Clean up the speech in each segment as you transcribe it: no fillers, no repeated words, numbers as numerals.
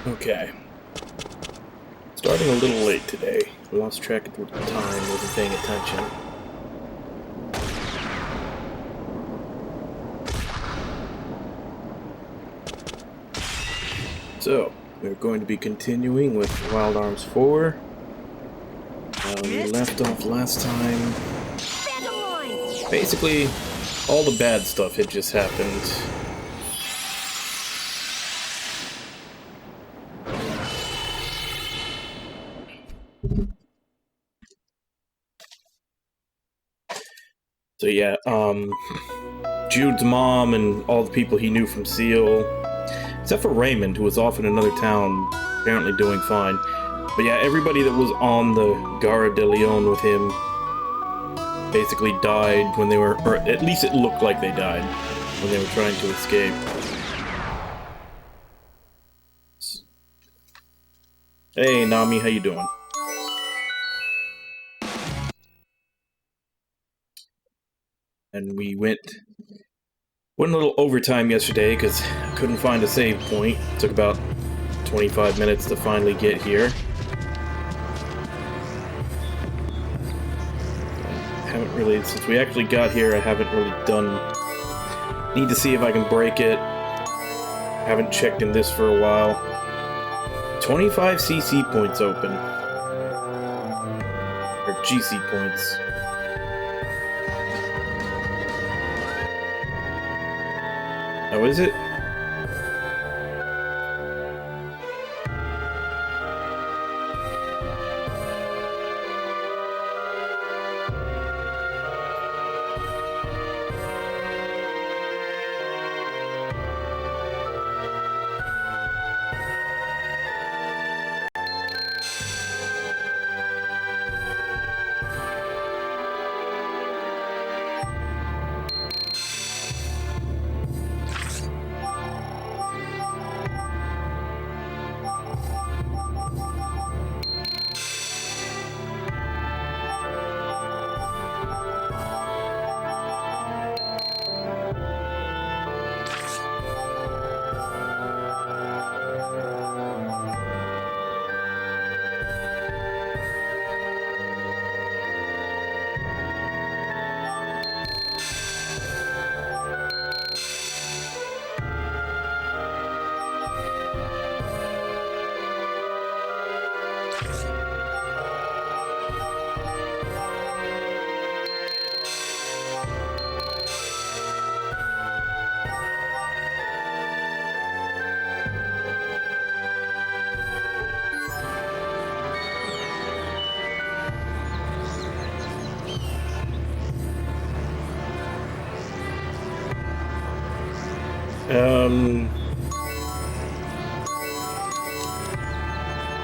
Okay. Starting a little late today. Lost track of the time, wasn't paying attention. So, we're going to be continuing with Wild Arms 4. We left off last time. Basically, all the bad stuff had just happened. So yeah, Jude's mom and all the people he knew from Seal, except for Raymond, who was off in another town, apparently doing fine. But yeah, everybody that was on the Gara de Leon with him basically died when they were, or at least it looked like they died when they were trying to escape. Hey, Nami, how you doing? And we went a little overtime yesterday because I couldn't find a save point. It took about 25 minutes to finally get here. Haven't really, since we actually got here, I haven't really done. Need to see if I can break it. Haven't checked in this for a while. 25 CC points open. Or GC points. Oh, is it?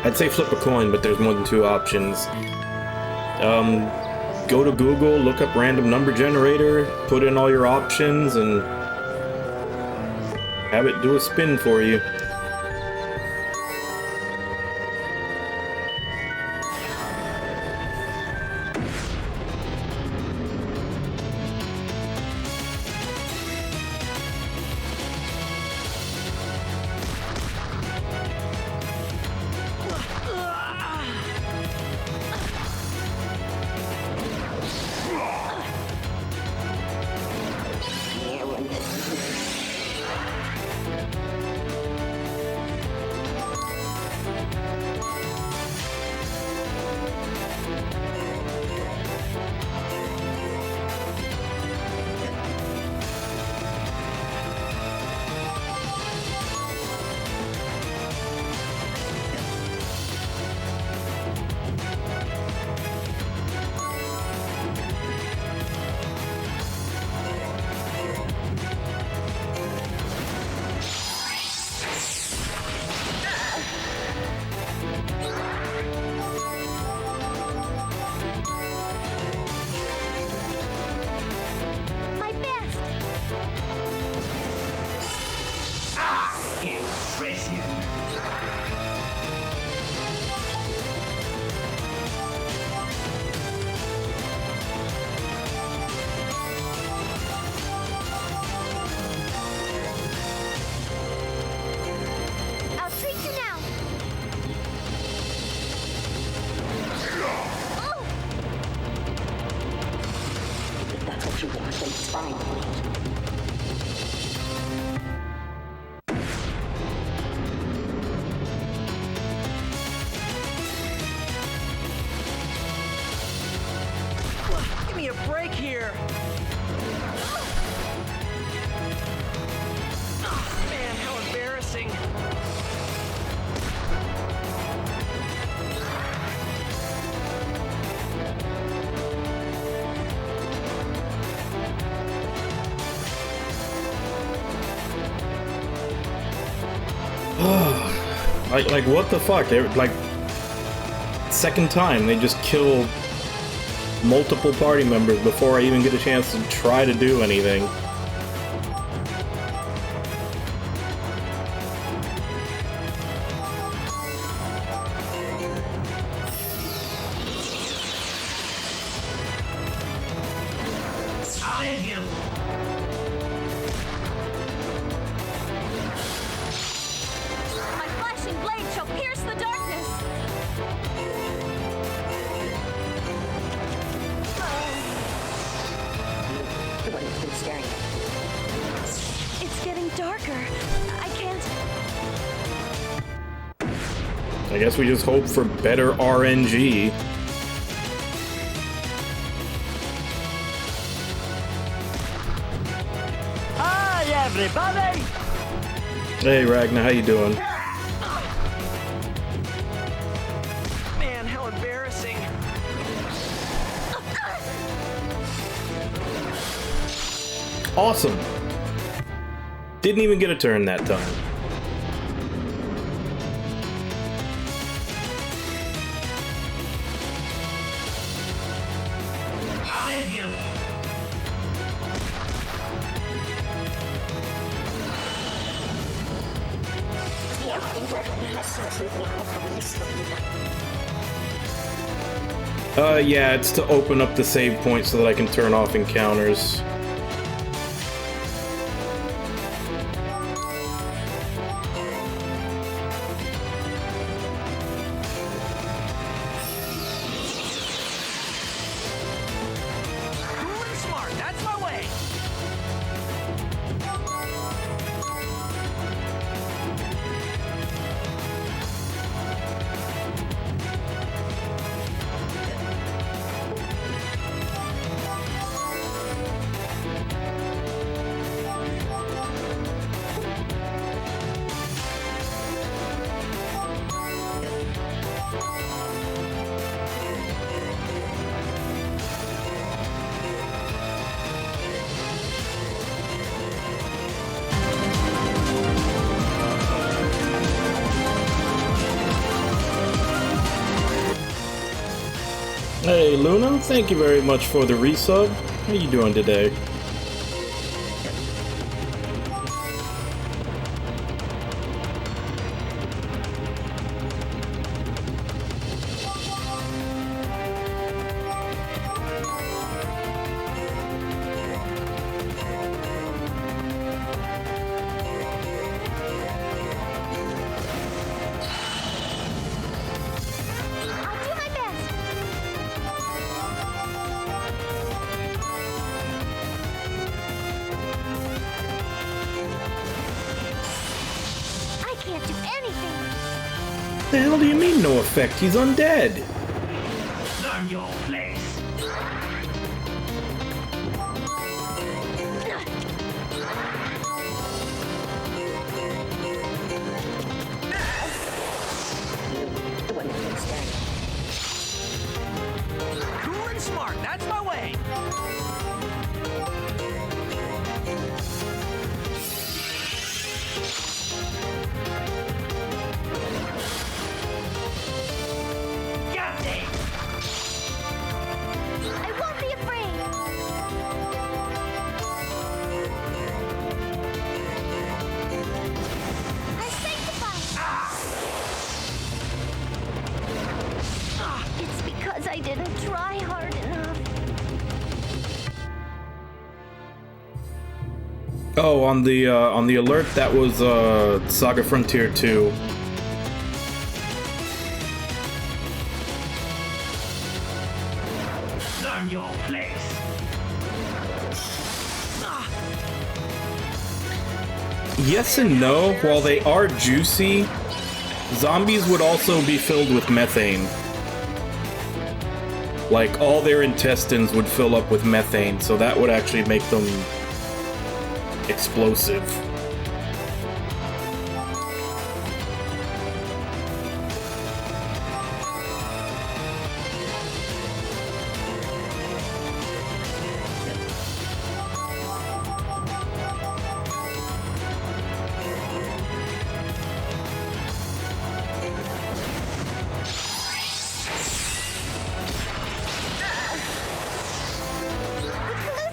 I'd say flip a coin, but there's more than two options. Go to Google, look up random number generator, put in all your options, and have it do a spin for you. Give me a break here. Oh, man, how embarrassing. Like what the fuck? They're like second time they just kill multiple party members before I even get a chance to try to do anything. My flashing blade shall pierce the darkness. It's getting darker. I can't. I guess we just hope for better RNG. Hi, everybody! Hey Ragnar, how you doing? Man, how embarrassing. Awesome. Didn't even get a turn that time. Yeah, it's to open up the save point so that I can turn off encounters. Cool and smart, that's my way. Hey Luna, thank you very much for the resub. How you doing today? I'll do my best. I can't do anything. The hell do you mean no effect? He's undead. Learn your place. Cool and smart, that's my way. Got it. I won't be afraid. I sanctify. It's because I didn't try hard enough. Oh, on the alert, that was Saga Frontier 2. Learn your place. Yes and no. While they are juicy, zombies would also be filled with methane. Like, all their intestines would fill up with methane, so that would actually make them explosive.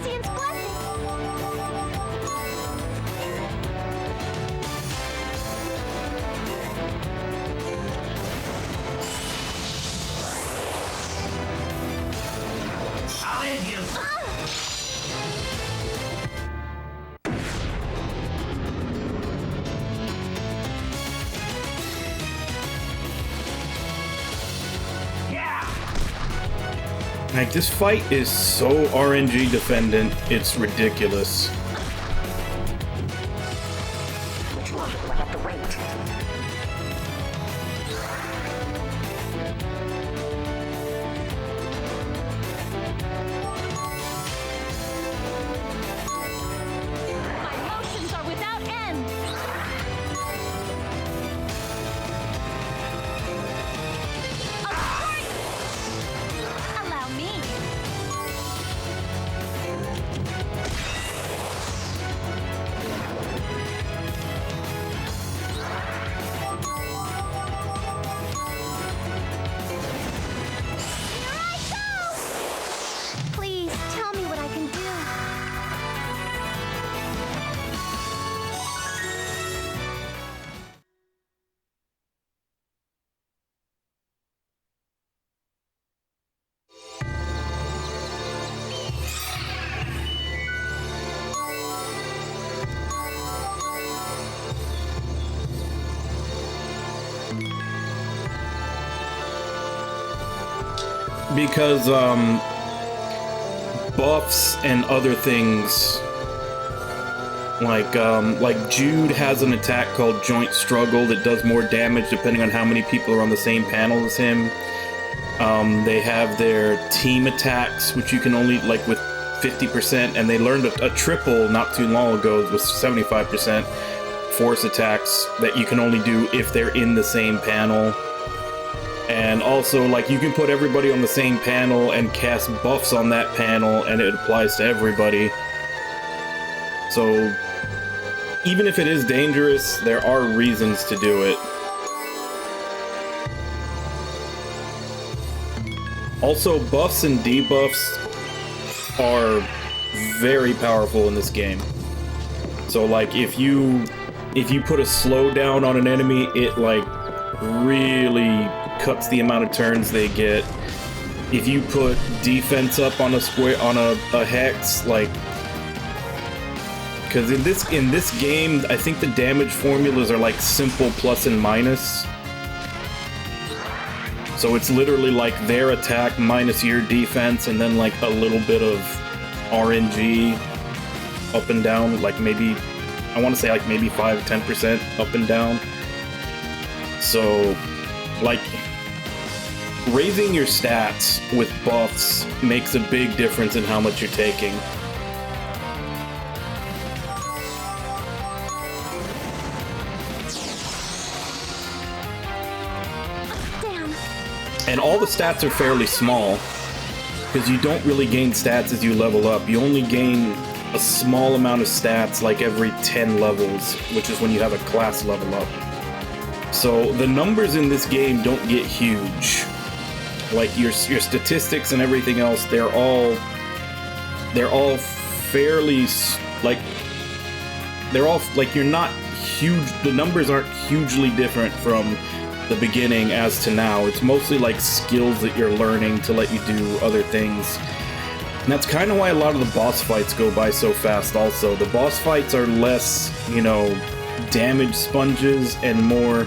Lucian's blessing. I'll end you. Yeah. Like, this fight is so RNG dependent, it's ridiculous. Which one will I have to wait? My emotions are without end. Of course. Allow me. Here I go. Please tell me what I can do. Because, buffs and other things, like Jude has an attack called Joint Struggle that does more damage depending on how many people are on the same panel as him. They have their team attacks, which you can only, like, with 50%, and they learned a triple not too long ago with 75% force attacks that you can only do if they're in the same panel. And also, like, you can put everybody on the same panel and cast buffs on that panel, and it applies to everybody. So, even if it is dangerous, there are reasons to do it. Also, buffs and debuffs are very powerful in this game. So, like, if you put a slowdown on an enemy, it, like, really cuts the amount of turns they get. If you put defense up on a square, on a hex, like, because in this game, I think the damage formulas are like simple plus and minus. So it's literally like their attack minus your defense, and then like a little bit of RNG up and down, like maybe, I want to say like maybe 5-10% up and down. So, like, raising your stats with buffs makes a big difference in how much you're taking. Damn. And all the stats are fairly small, because you don't really gain stats as you level up. You only gain a small amount of stats like every 10 levels, which is when you have a class level up. So the numbers in this game don't get huge. Like your statistics and everything else, they're all fairly, like, they're all, like, you're not huge, the numbers aren't hugely different from the beginning as to now. It's mostly like skills that you're learning to let you do other things. And that's kind of why a lot of the boss fights go by so fast also. The boss fights are less, you know, damage sponges and more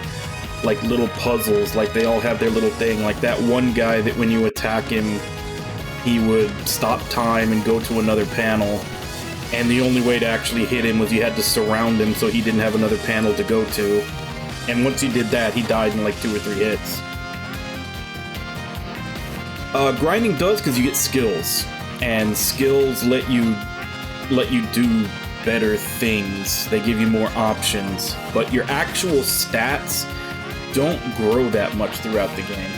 like little puzzles. Like, they all have their little thing. Like that one guy that when you attack him, he would stop time and go to another panel. and the only way to actually hit him was you had to surround him so he didn't have another panel to go to. And once you did that, he died in like 2 or 3 hits. Grinding does because you get skills, and skills let you do better things. They give you more options, but your actual stats don't grow that much throughout the game.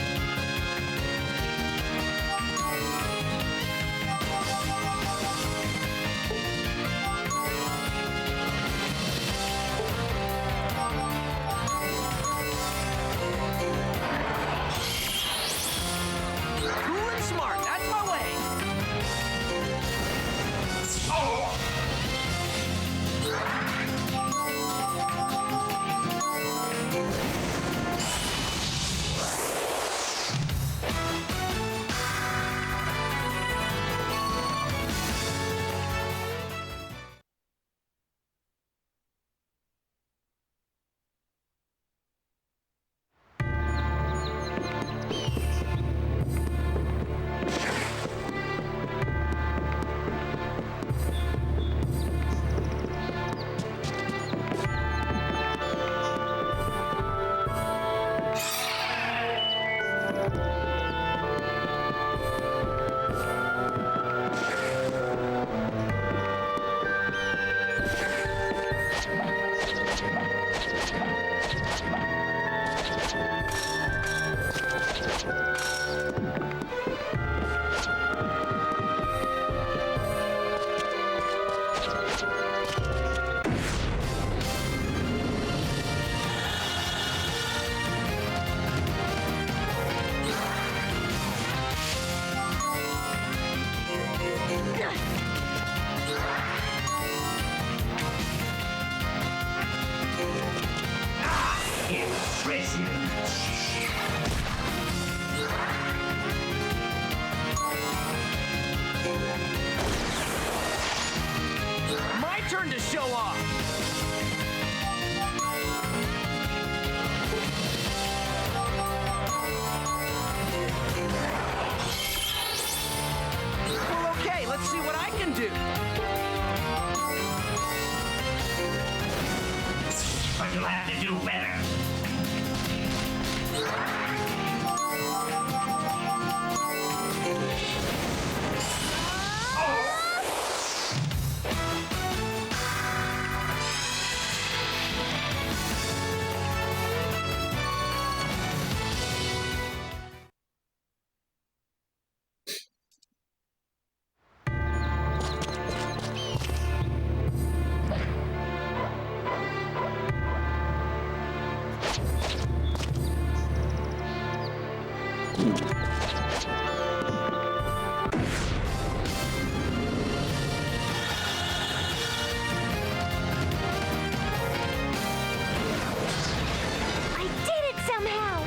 Cool and smart, that's my way. My turn to show off. Well, okay, let's see what I can do. But you'll have to do better. I did it somehow!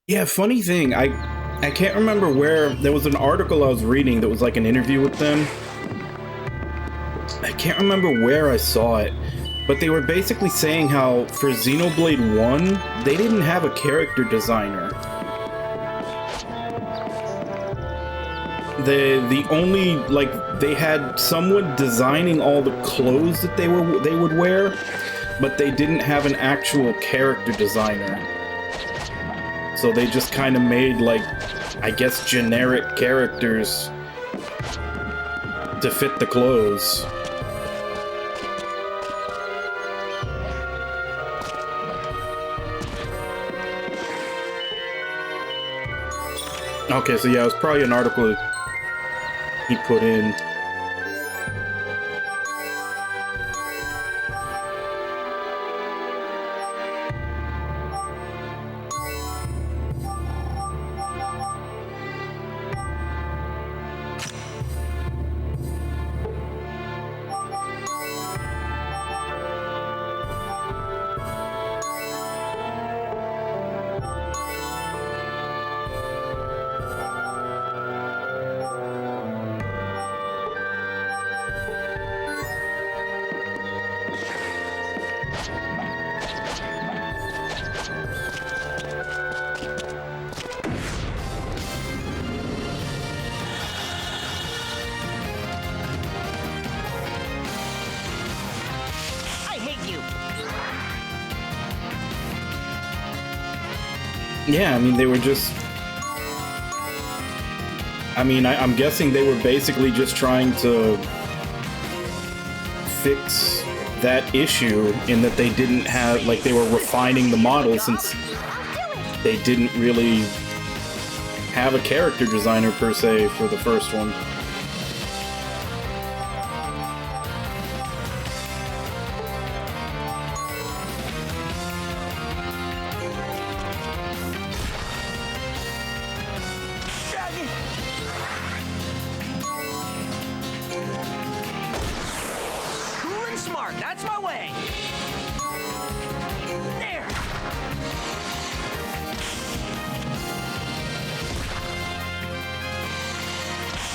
Yeah, funny thing, I can't remember where. There was an article I was reading that was like an interview with them. I can't remember where I saw it, but they were basically saying how for Xenoblade 1, they didn't have a character designer. The only, like, they had someone designing all the clothes that they would wear, but they didn't have an actual character designer. So they just kind of made, like, I guess generic characters to fit the clothes. Okay, so yeah, it was probably an article he put in. Yeah, I mean, they were just... I mean, I'm guessing they were basically just trying to fix that issue in that they didn't have... Like, they were refining the model since they didn't really have a character designer, per se, for the first one. That's my way! There!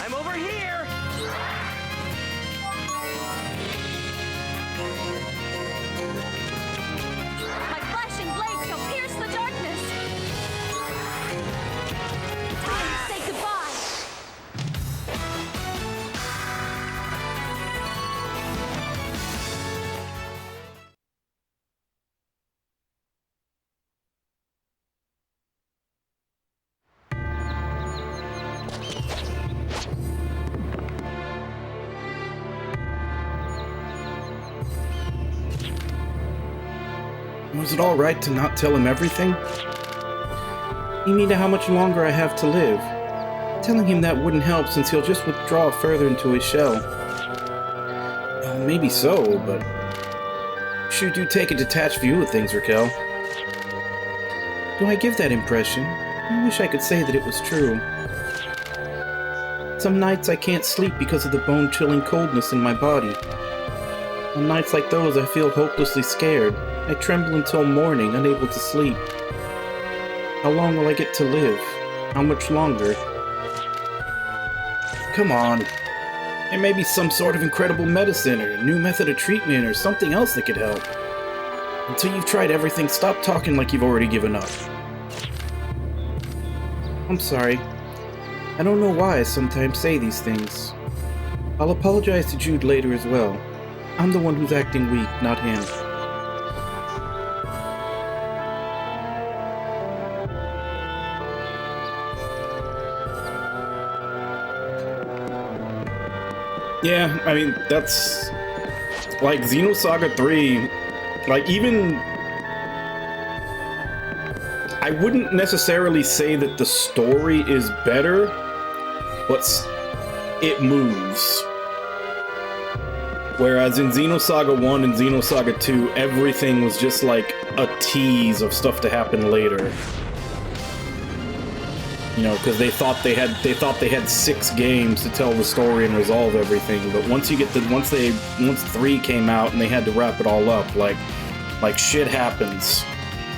I'm over here! My flashing blade shall pierce the darkness. Time to say goodbye. Was it all right to not tell him everything? You mean to how much longer I have to live? Telling him that wouldn't help since he'll just withdraw further into his shell. Well, maybe so, but... You sure do take a detached view of things, Raquel. Do I give that impression? I wish I could say that it was true. Some nights I can't sleep because of the bone-chilling coldness in my body. On nights like those I feel hopelessly scared. I tremble until morning, unable to sleep. How long will I get to live? How much longer? Come on. There may be some sort of incredible medicine or a new method of treatment or something else that could help. Until you've tried everything, stop talking like you've already given up. I'm sorry. I don't know why I sometimes say these things. I'll apologize to Jude later as well. I'm the one who's acting weak, not him. Yeah, I mean, that's... Like, Xenosaga 3... Like, even... I wouldn't necessarily say that the story is better, but it moves. Whereas in Xenosaga 1 and Xenosaga 2, everything was just like a tease of stuff to happen later. You know, because they thought they had 6 games to tell the story and resolve everything. But once you get once 3 came out and they had to wrap it all up, like shit happens,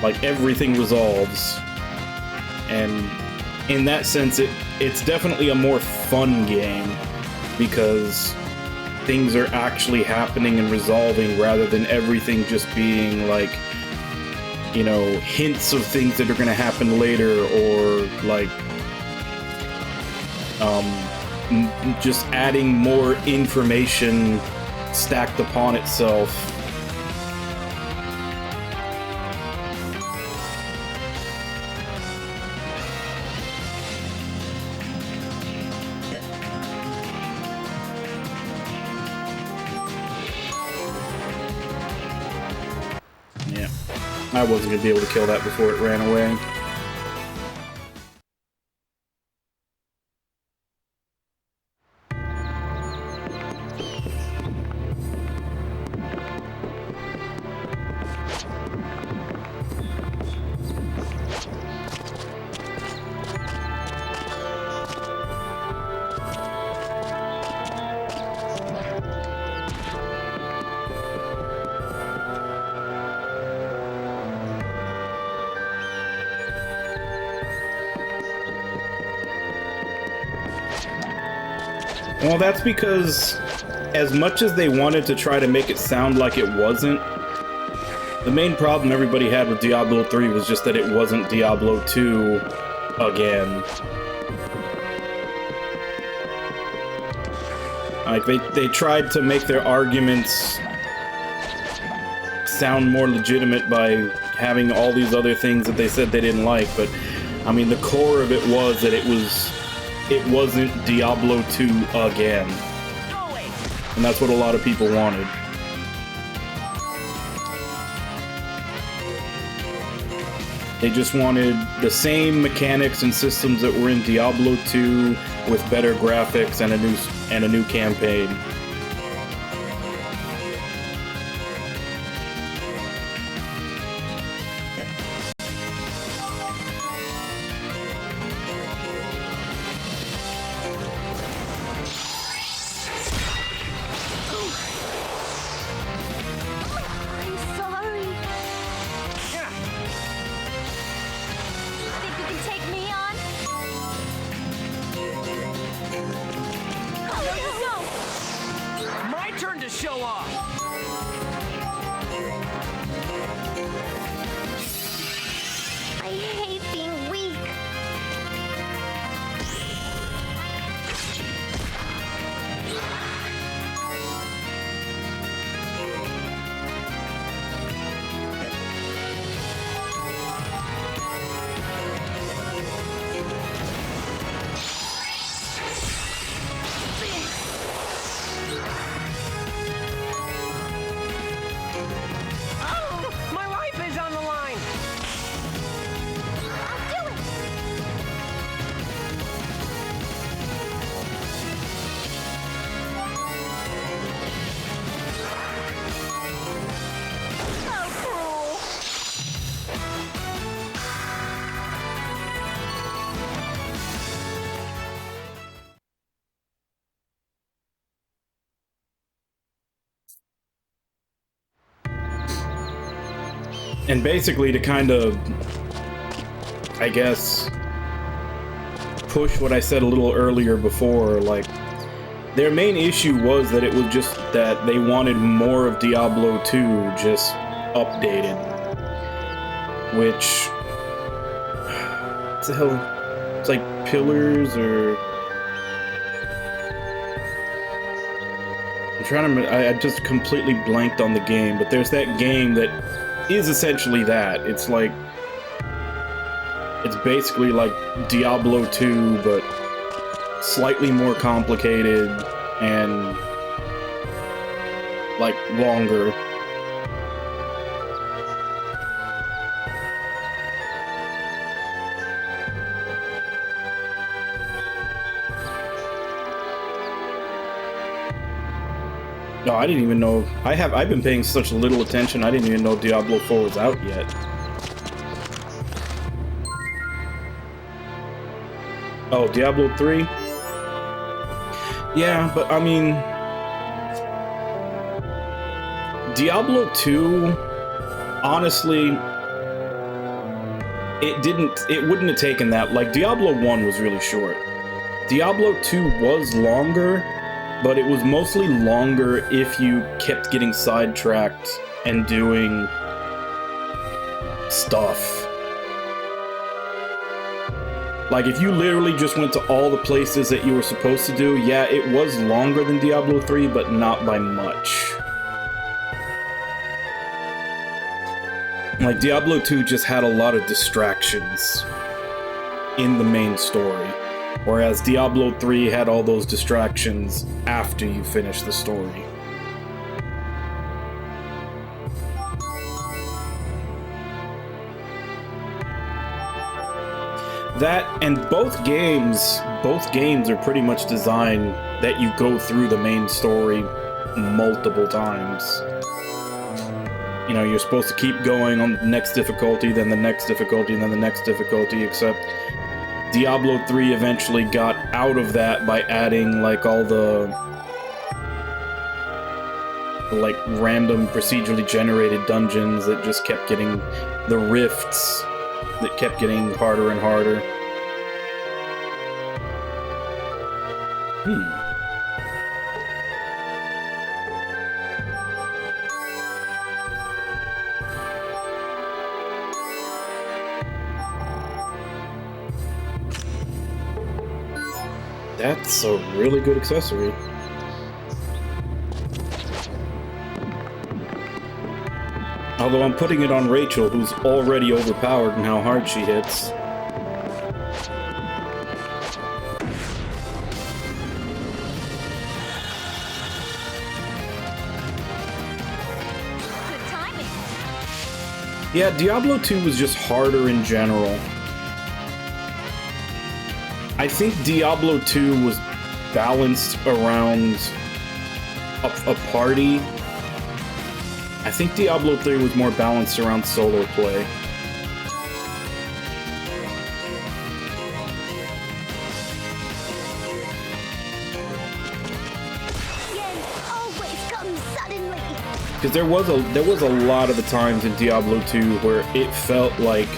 like everything resolves. And in that sense, it's definitely a more fun game because things are actually happening and resolving rather than everything just being like, you know, hints of things that are going to happen later, or like just adding more information stacked upon itself. Yeah, I wasn't going to be able to kill that before it ran away. Well, that's because as much as they wanted to try to make it sound like it wasn't, the main problem everybody had with Diablo 3 was just that it wasn't Diablo 2 again. Like, they tried to make their arguments sound more legitimate by having all these other things that they said they didn't like, but, I mean, the core of it was that it wasn't Diablo 2 again. And that's what a lot of people wanted. They just wanted the same mechanics and systems that were in Diablo 2 with better graphics and a new campaign. I'm sorry. Think you can take me on? Oh, no! My turn to show off. I hate being weak. Oh, my life is on the line. I'll do it! So cruel. And basically to kind of, I guess, push what I said a little earlier before, like, their main issue was that it was just that they wanted more of Diablo 2 just updated. Which, what the hell, it's like Pillars or... I'm trying to, I just completely blanked on the game, but there's that game that is essentially that. It's like, it's basically like Diablo 2, but slightly more complicated and like longer. No, I didn't even know. I've been paying such little attention. I didn't even know Diablo 4 was out yet. Oh, Diablo 3? Yeah, but I mean, Diablo 2, honestly, it wouldn't have taken that. Like, Diablo 1 was really short. Diablo 2 was longer, but it was mostly longer if you kept getting sidetracked and doing stuff. Like, if you literally just went to all the places that you were supposed to do, yeah, it was longer than Diablo 3, but not by much. Like, Diablo 2 just had a lot of distractions in the main story, whereas Diablo 3 had all those distractions after you finish the story. That, and both games are pretty much designed that you go through the main story multiple times. You know, you're supposed to keep going on the next difficulty, then the next difficulty, and then the next difficulty, except Diablo 3 eventually got out of that by adding, like, all the like, random procedurally generated dungeons that just kept getting the rifts that kept getting harder and harder. That's a really good accessory. Although I'm putting it on Rachel, who's already overpowered in how hard she hits. Good timing. Yeah, Diablo 2 was just harder in general. I think Diablo 2 was balanced around a party. I think Diablo 3 was more balanced around solo play. The end always comes suddenly. Because there was a lot of the times in Diablo 2 where it felt like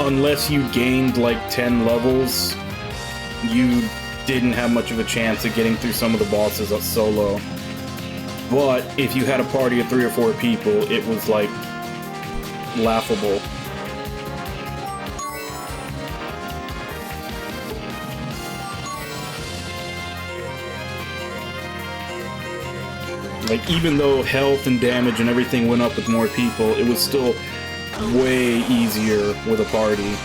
unless you gained like 10 levels, you didn't have much of a chance of getting through some of the bosses solo. But if you had a party of 3 or 4 people, it was like laughable. Like, even though health and damage and everything went up with more people, it was still way easier with a party.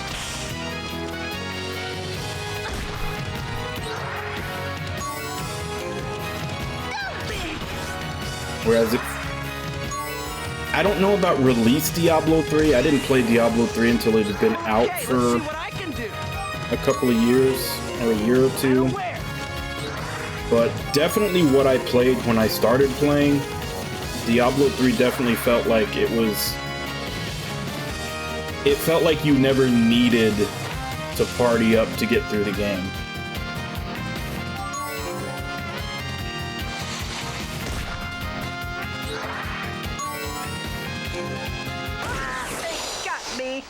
Whereas I don't know about release Diablo 3. I didn't play Diablo 3 until it had been out for a couple of years, or a year or two. But definitely what I played when I started playing, Diablo 3 definitely felt like it felt like you never needed to party up to get through the game. Got me.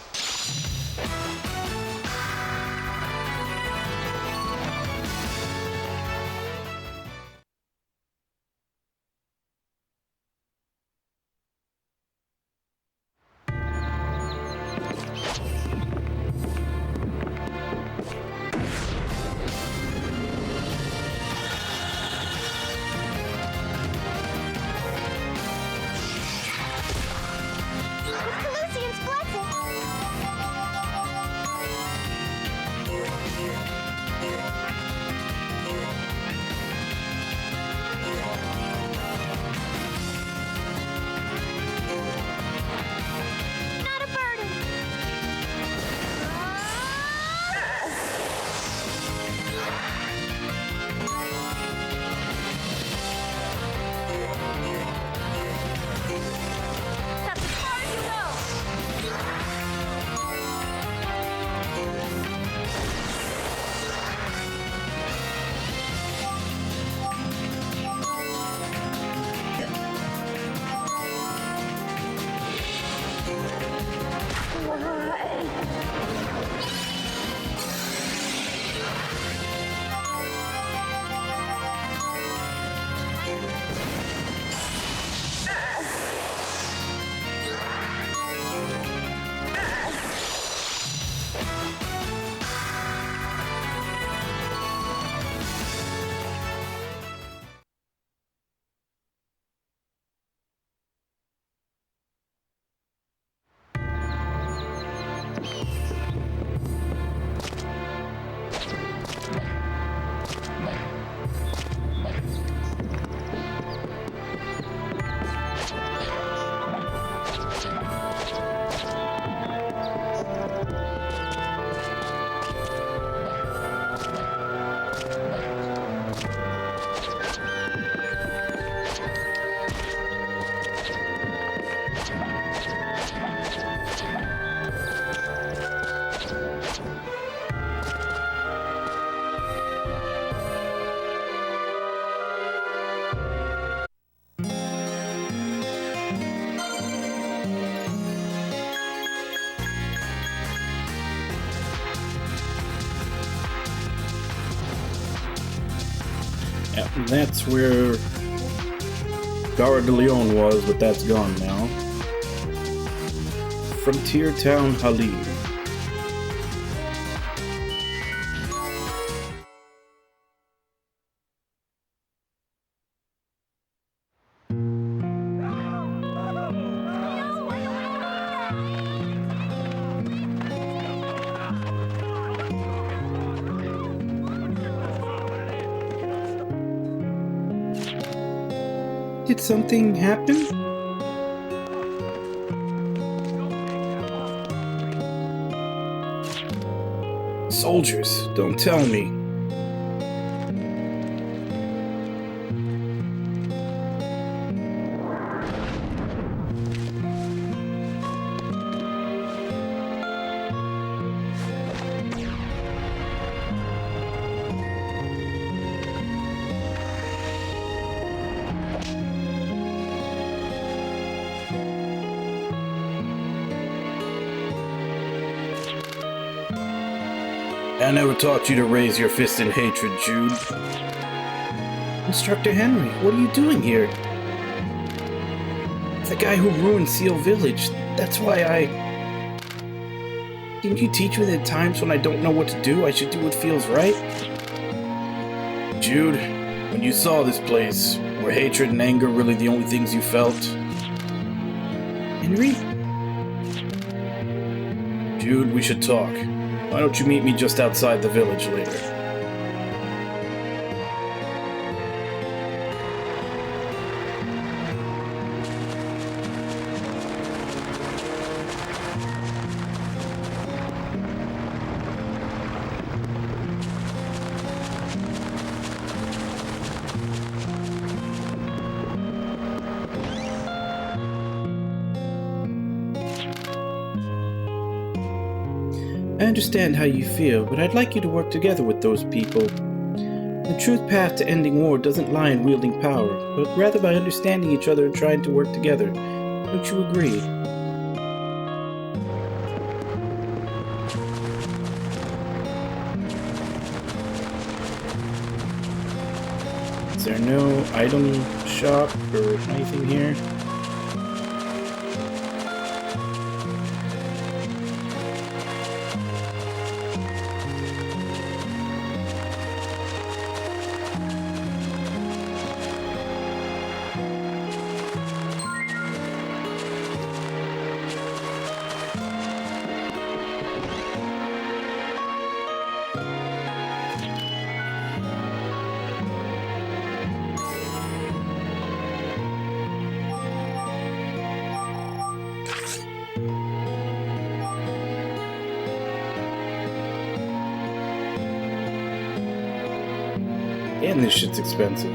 And that's where Gara de Leon was, but that's gone now. Frontier Town, Halim. Did something happen? Soldiers, don't tell me. I never taught you to raise your fist in hatred, Jude. Instructor Henry, what are you doing here? The guy who ruined Seal Village. That's why I... Didn't you teach me that at times when I don't know what to do, I should do what feels right? Jude, when you saw this place, were hatred and anger really the only things you felt? Henry? Jude, we should talk. Why don't you meet me just outside the village later? I understand how you feel, but I'd like you to work together with those people. The true path to ending war doesn't lie in wielding power, but rather by understanding each other and trying to work together. Don't you agree? Is there no item shop or anything here? And this shit's expensive.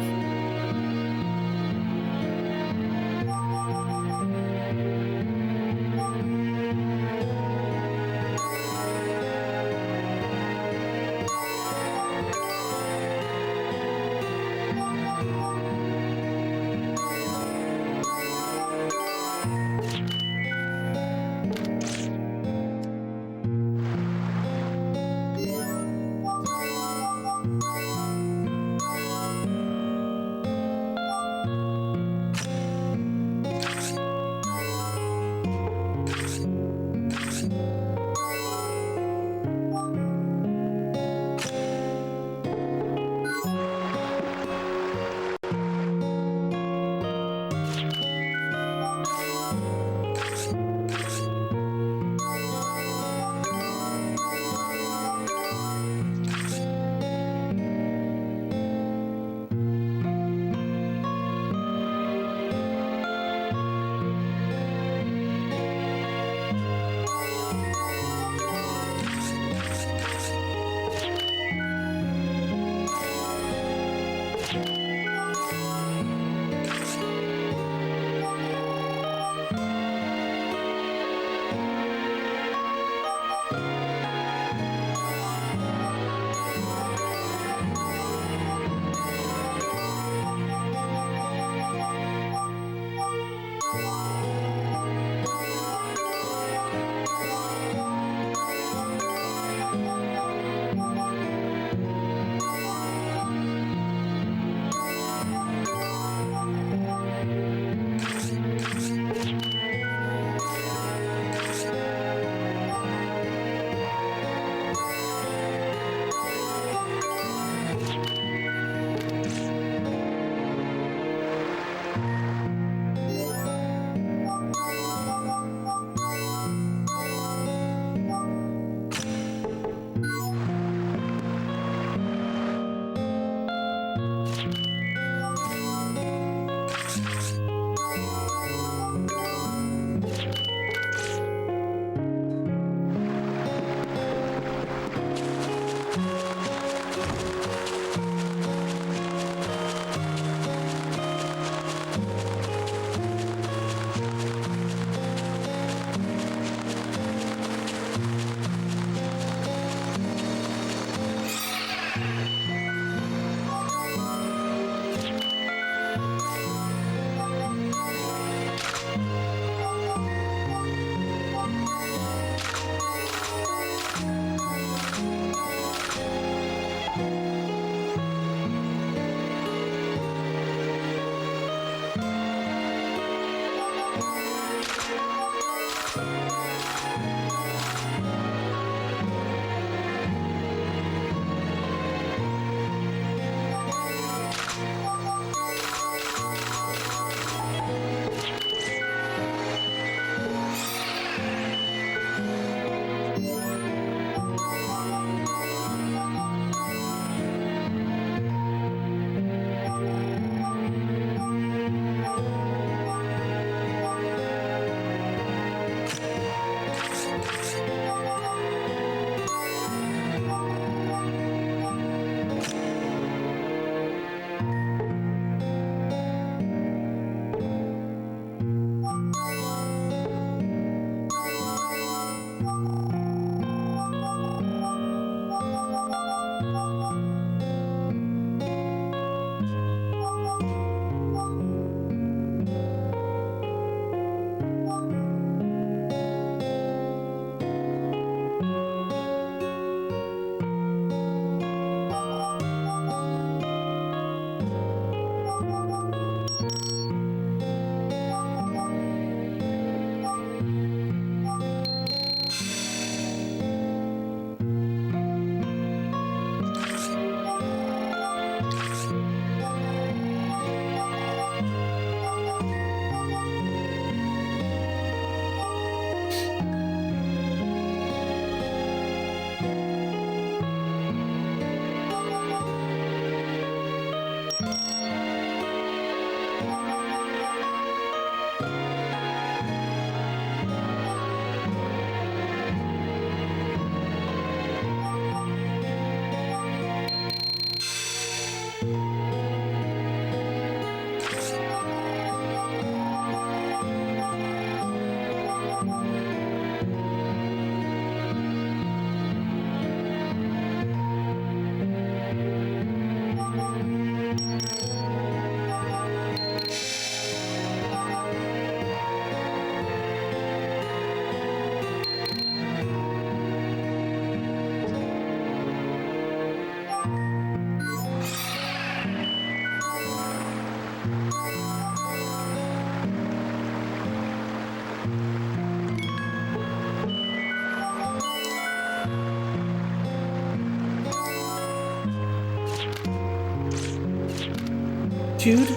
Jude?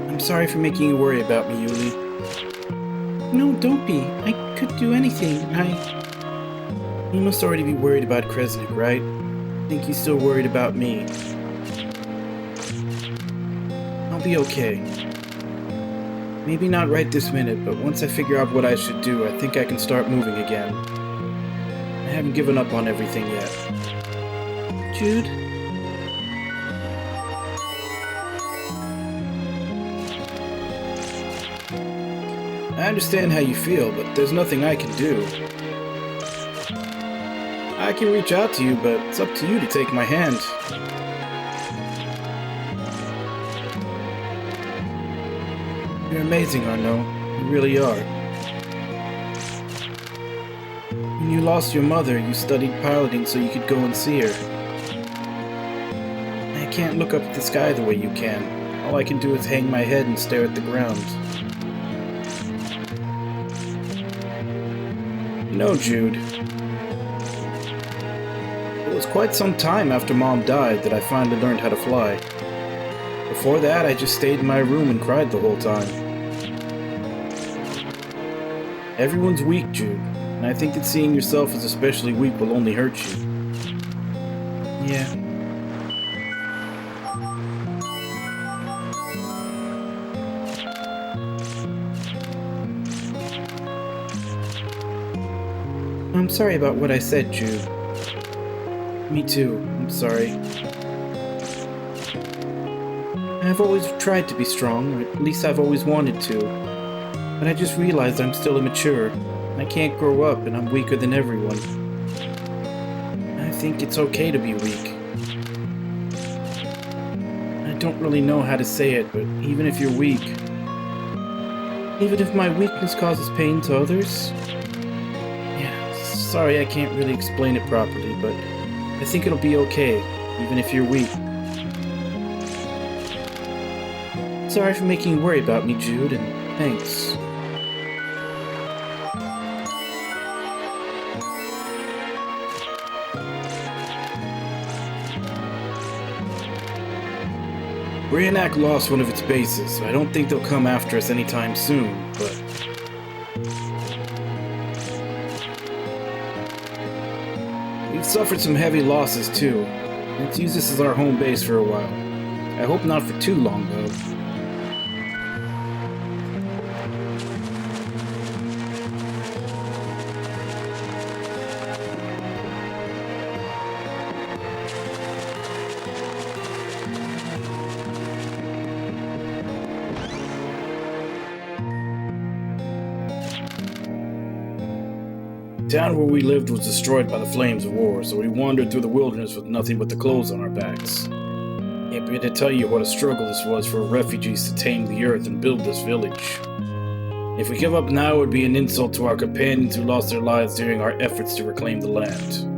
I'm sorry for making you worry about me, Yuli. No, don't be. I could do anything. You must already be worried about Kresnik, right? I think you're still worried about me. I'll be okay. Maybe not right this minute, but once I figure out what I should do, I think I can start moving again. I haven't given up on everything yet. Jude? I understand how you feel, but there's nothing I can do. I can reach out to you, but it's up to you to take my hand. You're amazing, Arnaud. You really are. When you lost your mother, you studied piloting so you could go and see her. I can't look up at the sky the way you can. All I can do is hang my head and stare at the ground. You know, Jude, it was quite some time after Mom died that I finally learned how to fly. Before that, I just stayed in my room and cried the whole time. Everyone's weak, Jude, and I think that seeing yourself as especially weak will only hurt you. Yeah. I'm sorry about what I said, Jude. Me too, I'm sorry. I've always tried to be strong, or at least I've always wanted to. But I just realized I'm still immature. I can't grow up, and I'm weaker than everyone. I think it's okay to be weak. I don't really know how to say it, but even if you're weak, even if my weakness causes pain to others, sorry, I can't really explain it properly, but I think it'll be okay, even if you're weak. Sorry for making you worry about me, Jude, and thanks. Brionac lost one of its bases, so I don't think they'll come after us anytime soon, but... We've suffered some heavy losses, too. Let's use this as our home base for a while. I hope not for too long, though. The town where we lived was destroyed by the flames of war, so we wandered through the wilderness with nothing but the clothes on our backs. Can't begin to tell you what a struggle this was for refugees to tame the earth and build this village. If we give up now, it would be an insult to our companions who lost their lives during our efforts to reclaim the land.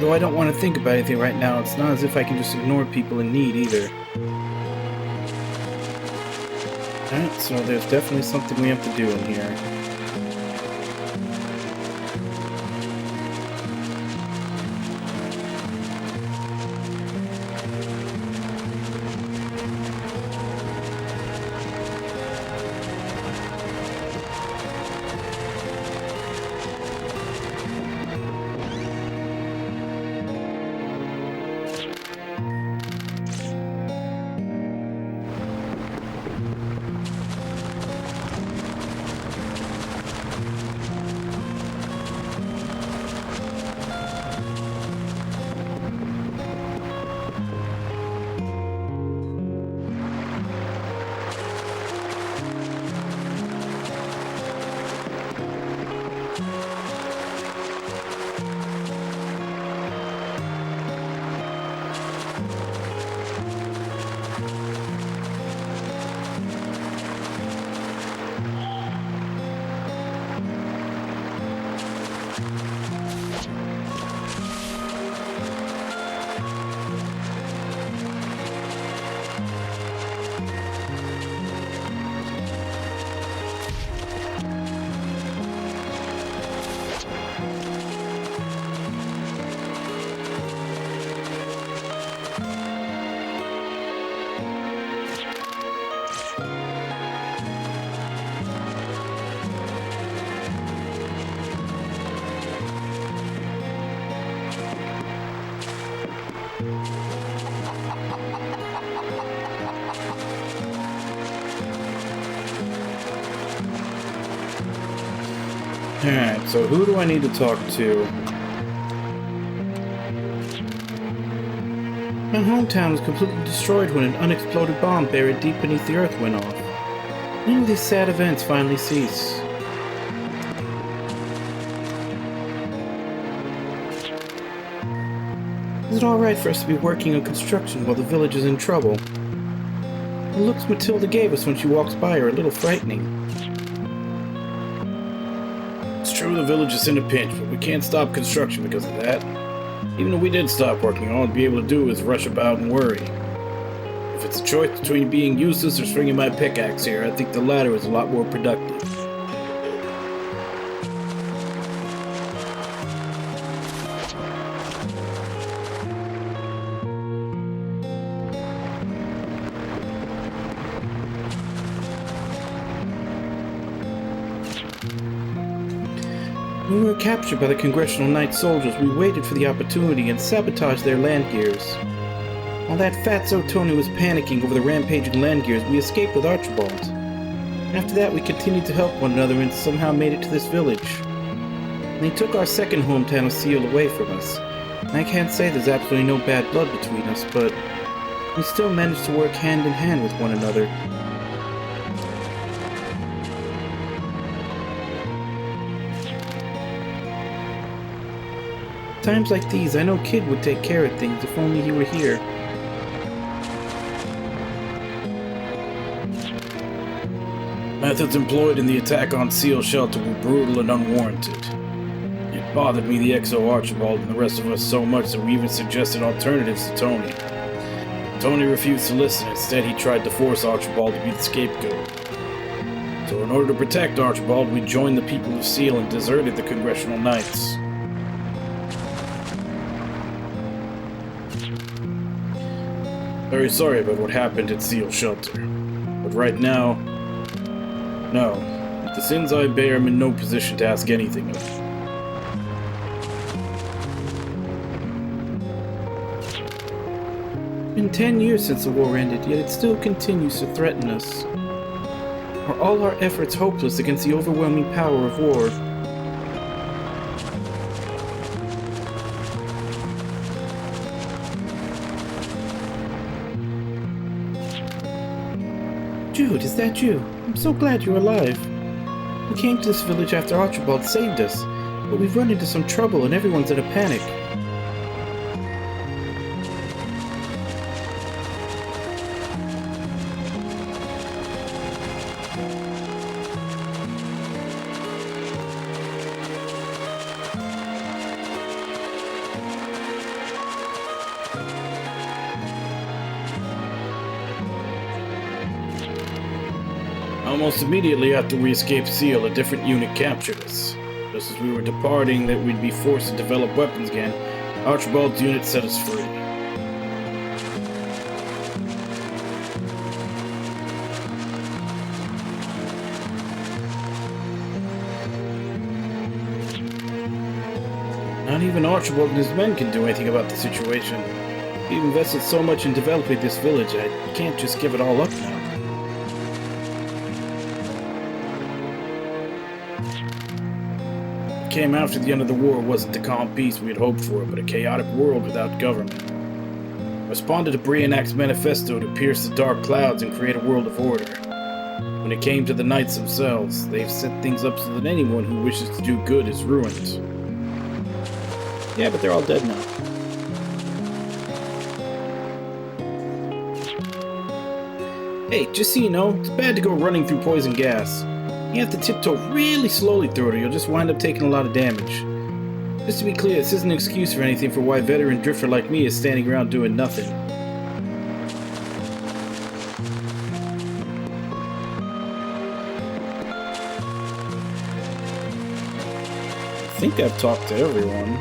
Though I don't want to think about anything right now, it's not as if I can just ignore people in need either. Alright, so there's definitely something we have to do in here. Alright, so who do I need to talk to? My hometown was completely destroyed when an unexploded bomb buried deep beneath the earth went off. When will these sad events finally cease? Is it alright for us to be working on construction while the village is in trouble? The looks Matilda gave us when she walks by are a little frightening. It's true the village is in a pinch, but we can't stop construction because of that. Even if we did stop working, all I'd be able to do is rush about and worry. If it's a choice between being useless or swinging my pickaxe here, I think the latter is a lot more productive. When we were captured by the Congressional Knight soldiers, we waited for the opportunity and sabotaged their land gears. While that fatso Tony was panicking over the rampaging land gears, we escaped with Archibald. After that, we continued to help one another and somehow made it to this village. And they took our second hometown of Seal away from us. I can't say there's absolutely no bad blood between us, but we still managed to work hand in hand with one another. Times like these, I know Kid would take care of things if only he were here. Methods employed in the attack on Seal Shelter were brutal and unwarranted. It bothered me, the XO Archibald, and the rest of us so much that we even suggested alternatives to Tony. Tony refused to listen. Instead, he tried to force Archibald to be the scapegoat. So in order to protect Archibald, we joined the people of Seal and deserted the Congressional Knights. Very sorry about what happened at Seal Shelter. But right now, no. With the sins I bear, I'm in no position to ask anything of you. It's been 10 years since the war ended, yet it still continues to threaten us. Are all our efforts hopeless against the overwhelming power of war? Jude, is that you? I'm so glad you're alive. We came to this village after Archibald saved us, but we've run into some trouble and everyone's in a panic. Almost immediately after we escaped Seal, a different unit captured us. Just as we were departing that we'd be forced to develop weapons again, Archibald's unit set us free. Not even Archibald and his men can do anything about the situation. We've invested so much in developing this village, I can't just give it all up now. What came after the end of the war wasn't the calm peace we had hoped for, but a chaotic world without government. I responded to Brianak's manifesto to pierce the dark clouds and create a world of order. When it came to the Knights themselves, they've set things up so that anyone who wishes to do good is ruined. Yeah, but they're all dead now. Hey, just so you know, it's bad to go running through poison gas. You have to tiptoe really slowly through it or you'll just wind up taking a lot of damage. Just to be clear, this isn't an excuse for anything for why a veteran drifter like me is standing around doing nothing. I think I've talked to everyone.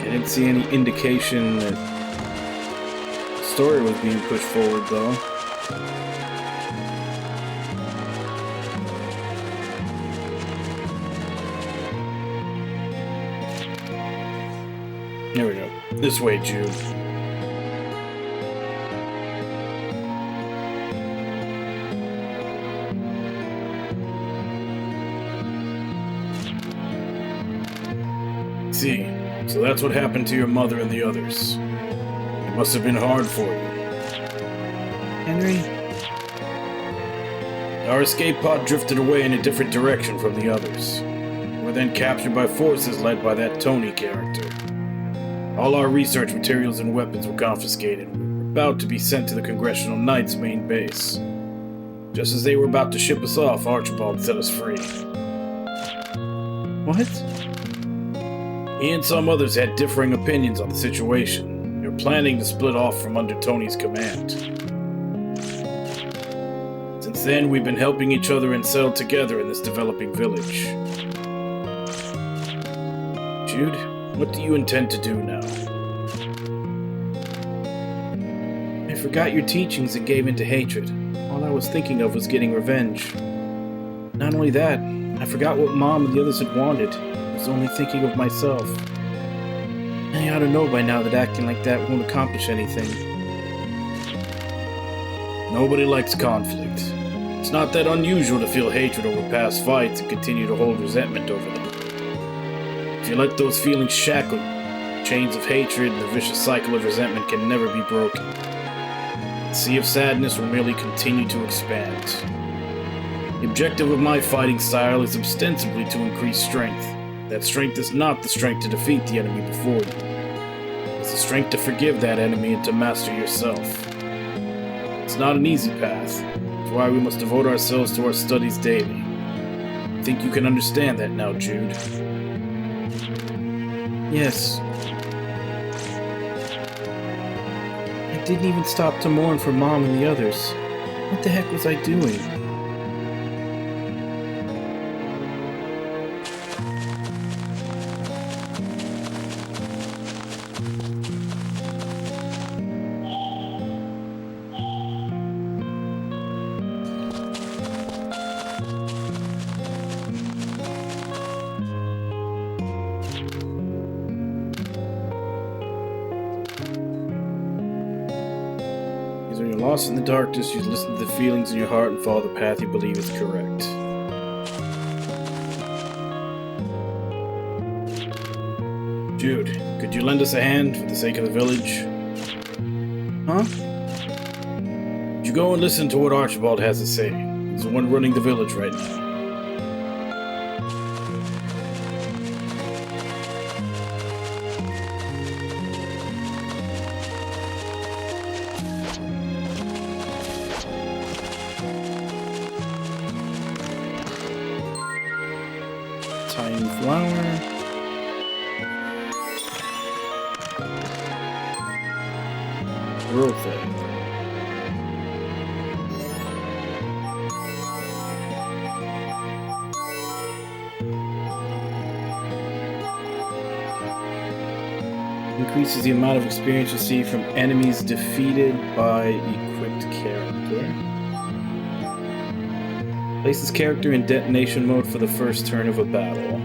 I didn't see any indication that the story was being pushed forward, though. There we go. This way, Jude. See, so that's what happened to your mother and the others. It must have been hard for you. Henry? Our escape pod drifted away in a different direction from the others. We were then captured by forces led by that Tony character. All our research materials and weapons were confiscated. We were about to be sent to the Congressional Knights main base. Just as they were about to ship us off, Archibald set us free. What? He and some others had differing opinions on the situation. They were planning to split off from under Tony's command. Since then, we've been helping each other and settle together in this developing village. Jude, what do you intend to do now? I forgot your teachings and gave in to hatred. All I was thinking of was getting revenge. Not only that, I forgot what Mom and the others had wanted. I was only thinking of myself. And you ought to know by now that acting like that won't accomplish anything. Nobody likes conflict. It's not that unusual to feel hatred over past fights and continue to hold resentment over them. If you let those feelings shackle you, chains of hatred and the vicious cycle of resentment can never be broken. The sea of sadness will merely continue to expand. The objective of my fighting style is ostensibly to increase strength. That strength is not the strength to defeat the enemy before you. It's the strength to forgive that enemy and to master yourself. It's not an easy path. That's why we must devote ourselves to our studies daily. I think you can understand that now, Jude. Yes. I didn't even stop to mourn for Mom and the others. What the heck was I doing? When you're lost in the darkness, you listen to the feelings in your heart and follow the path you believe is correct. Jude, could you lend us a hand for the sake of the village? Huh? Could you go and listen to what Archibald has to say? He's the one running the village right now. Tiny flower. Growth egg. Increases the amount of experience you see from enemies defeated by equipped character. Places character in detonation mode for the first turn of a battle.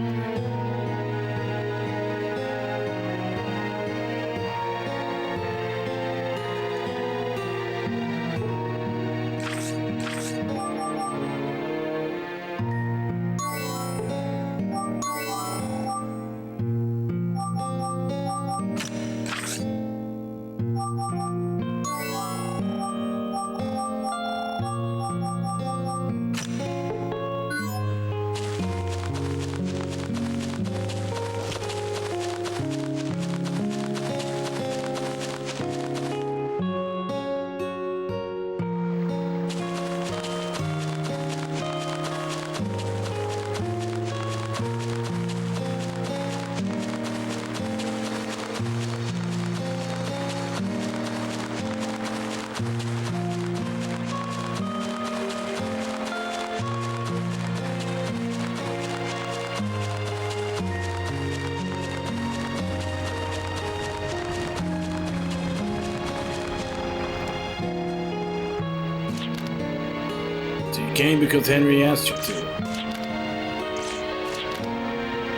So you came because Henry asked you to.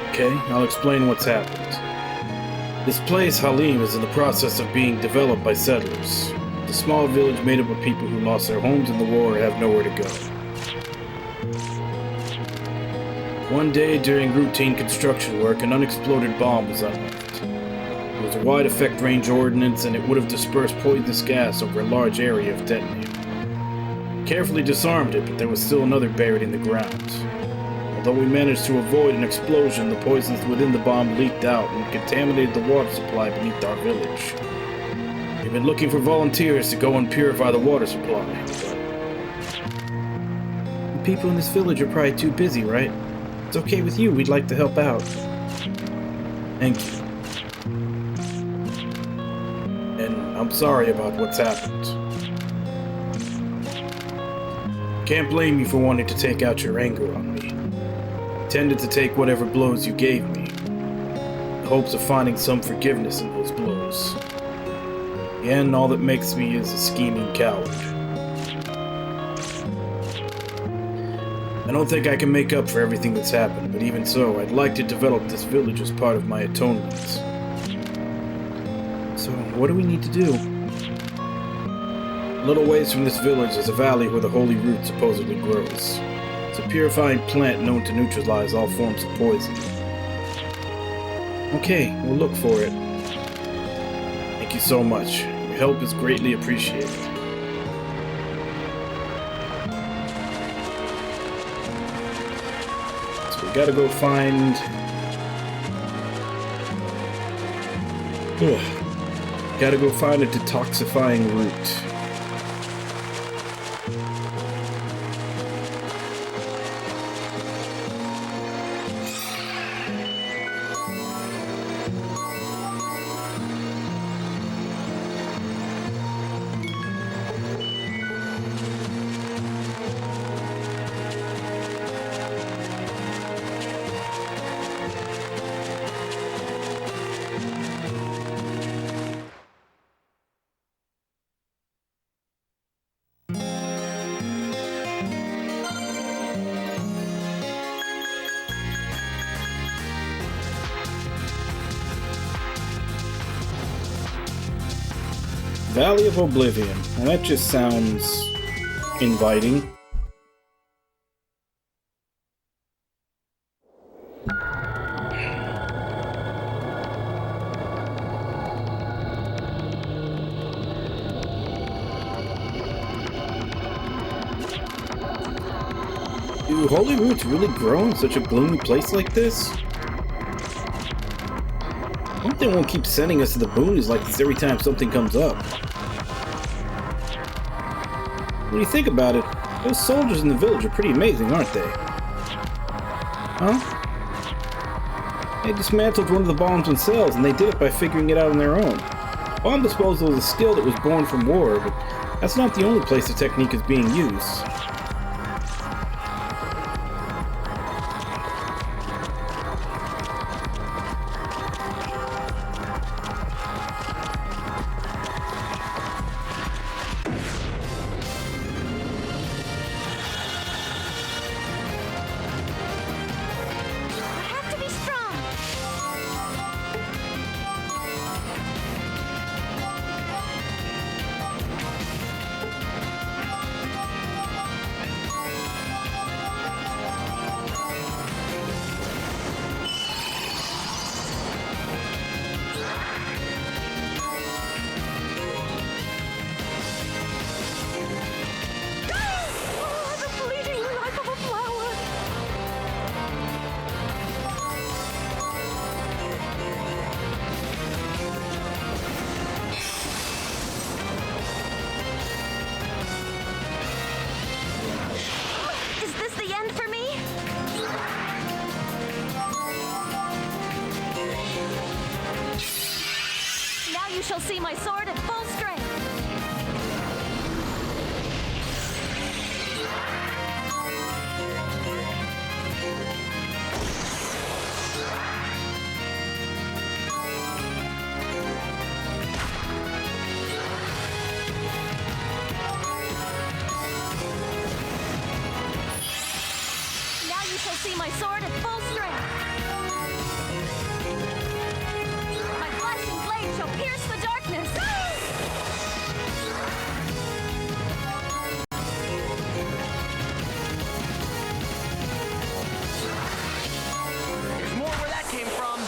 Okay, I'll explain what's happened. This place, Halim, is in the process of being developed by settlers. It's a small village made up of people who lost their homes in the war and have nowhere to go. One day, during routine construction work, an unexploded bomb was unearthed. It was a wide effect range ordnance, and it would have dispersed poisonous gas over a large area if detonated. Carefully disarmed it, but there was still another buried in the ground. Although we managed to avoid an explosion, the poisons within the bomb leaked out and contaminated the water supply beneath our village. We've been looking for volunteers to go and purify the water supply, but... The people in this village are probably too busy, right? It's okay with you, we'd like to help out. Thank you. And I'm sorry about what's happened. Can't blame you for wanting to take out your anger on me. I tended to take whatever blows you gave me, in the hopes of finding some forgiveness in those blows. In the end, all that makes me is a scheming coward. I don't think I can make up for everything that's happened, but even so, I'd like to develop this village as part of my atonement. So, what do we need to do? A little ways from this village is a valley where the holy root supposedly grows. It's a purifying plant known to neutralize all forms of poison. Okay, we'll look for it. Thank you so much. Your help is greatly appreciated. So we gotta go find... Gotta go find a detoxifying root. Valley of Oblivion. Well, that just sounds inviting. Do holy roots really grow in such a gloomy place like this? I hope they won't keep sending us to the boonies like this every time something comes up. When you think about it, those soldiers in the village are pretty amazing, aren't they? Huh? They dismantled one of the bombs themselves, and they did it by figuring it out on their own. Bomb disposal is a skill that was born from war, but that's not the only place the technique is being used. You shall see my sword at full strength. Now you shall see my sword at full strength. My flesh pierce the darkness. There's more where that came from.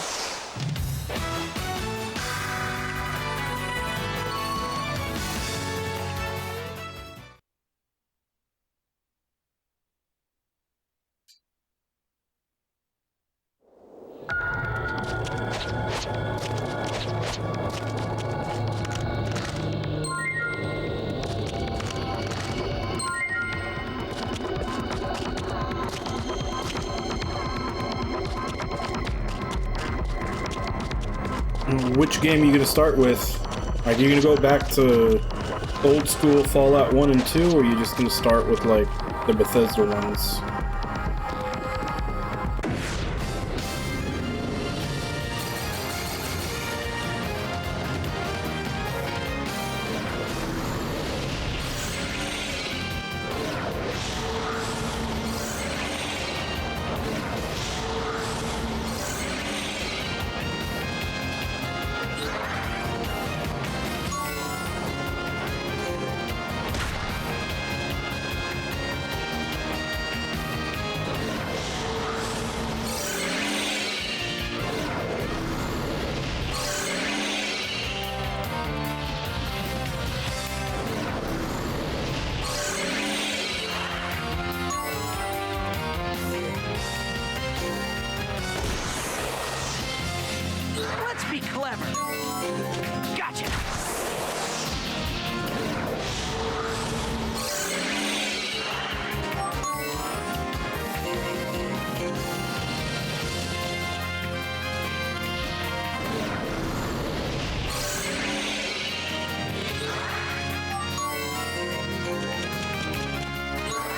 Which game are you gonna start with? Like, are you gonna go back to old school Fallout 1 and 2, or are you just gonna start with, like, the Bethesda ones? Let's be clever. Gotcha.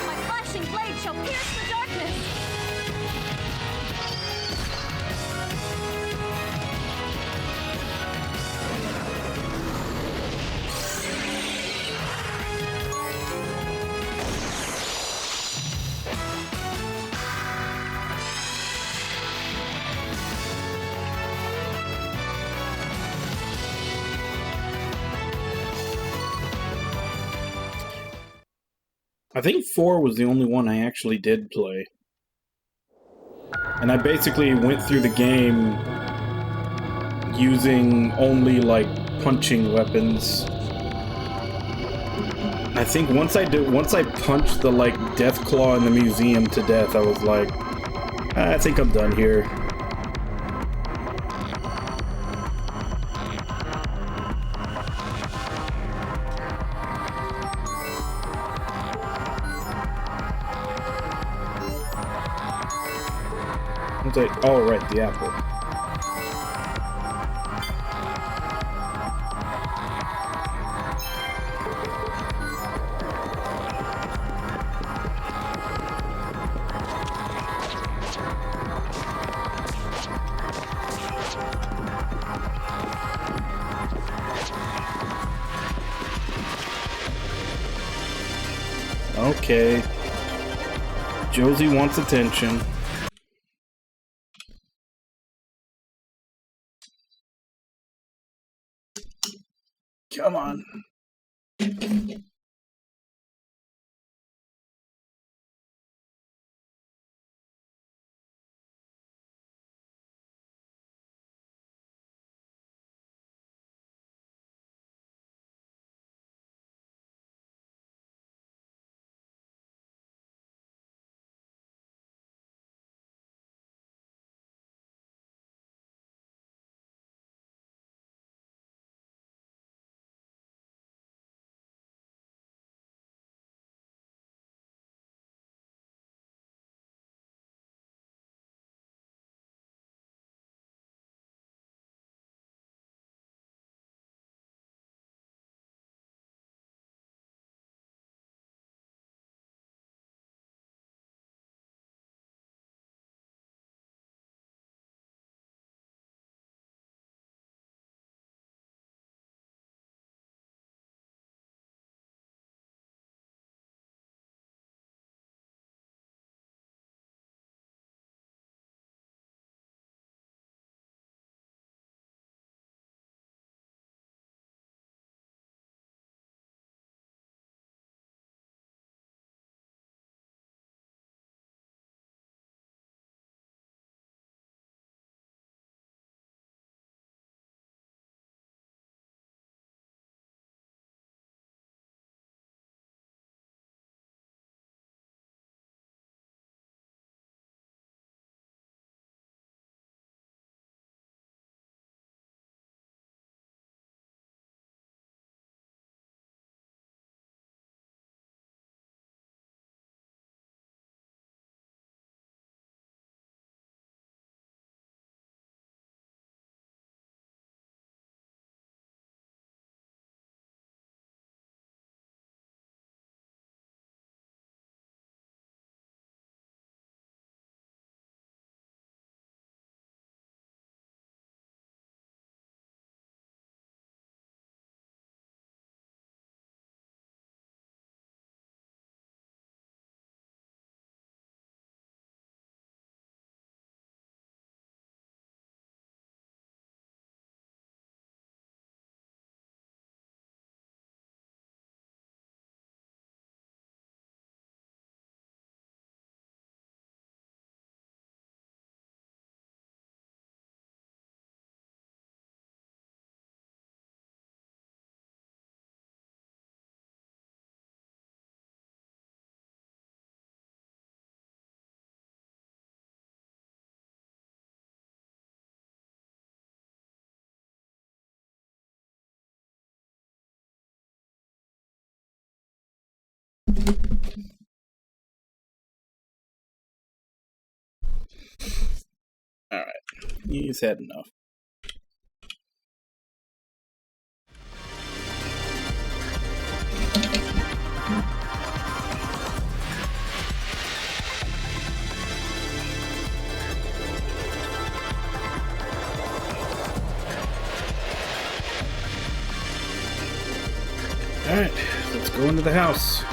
My flashing blade shall pierce the darkness. I think 4 was the only one I actually did play. And I basically went through the game using only, like, punching weapons. I think once I punched the, like, Deathclaw in the museum to death, I was like, I think I'm done here. It's like, oh, right, the apple. Okay. Josie wants attention. Come on. Alright, he's had enough. Alright, let's go into the house.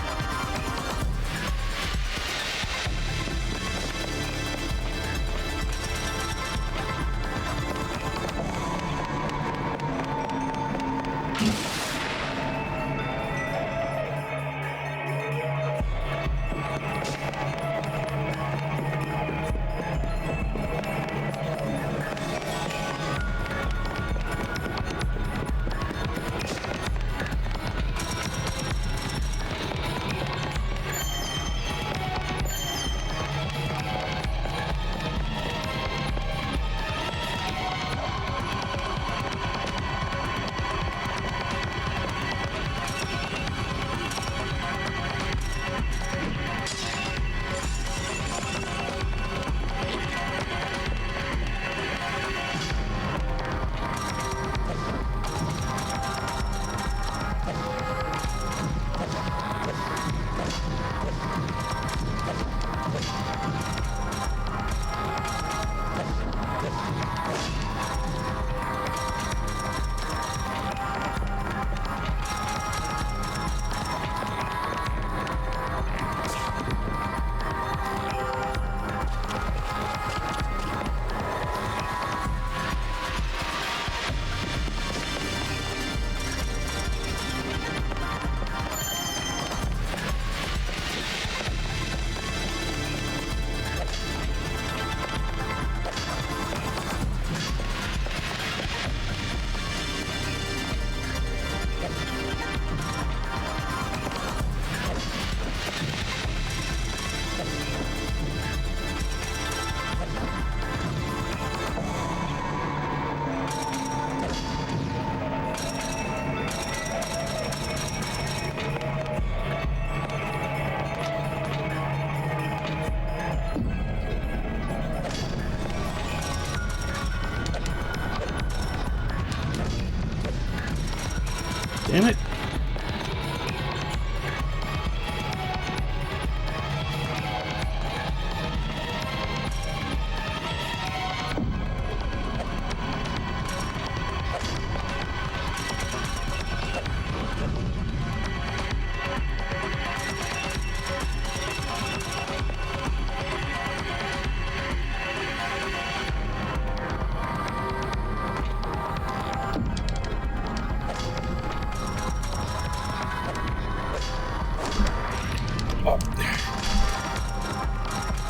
Damn it.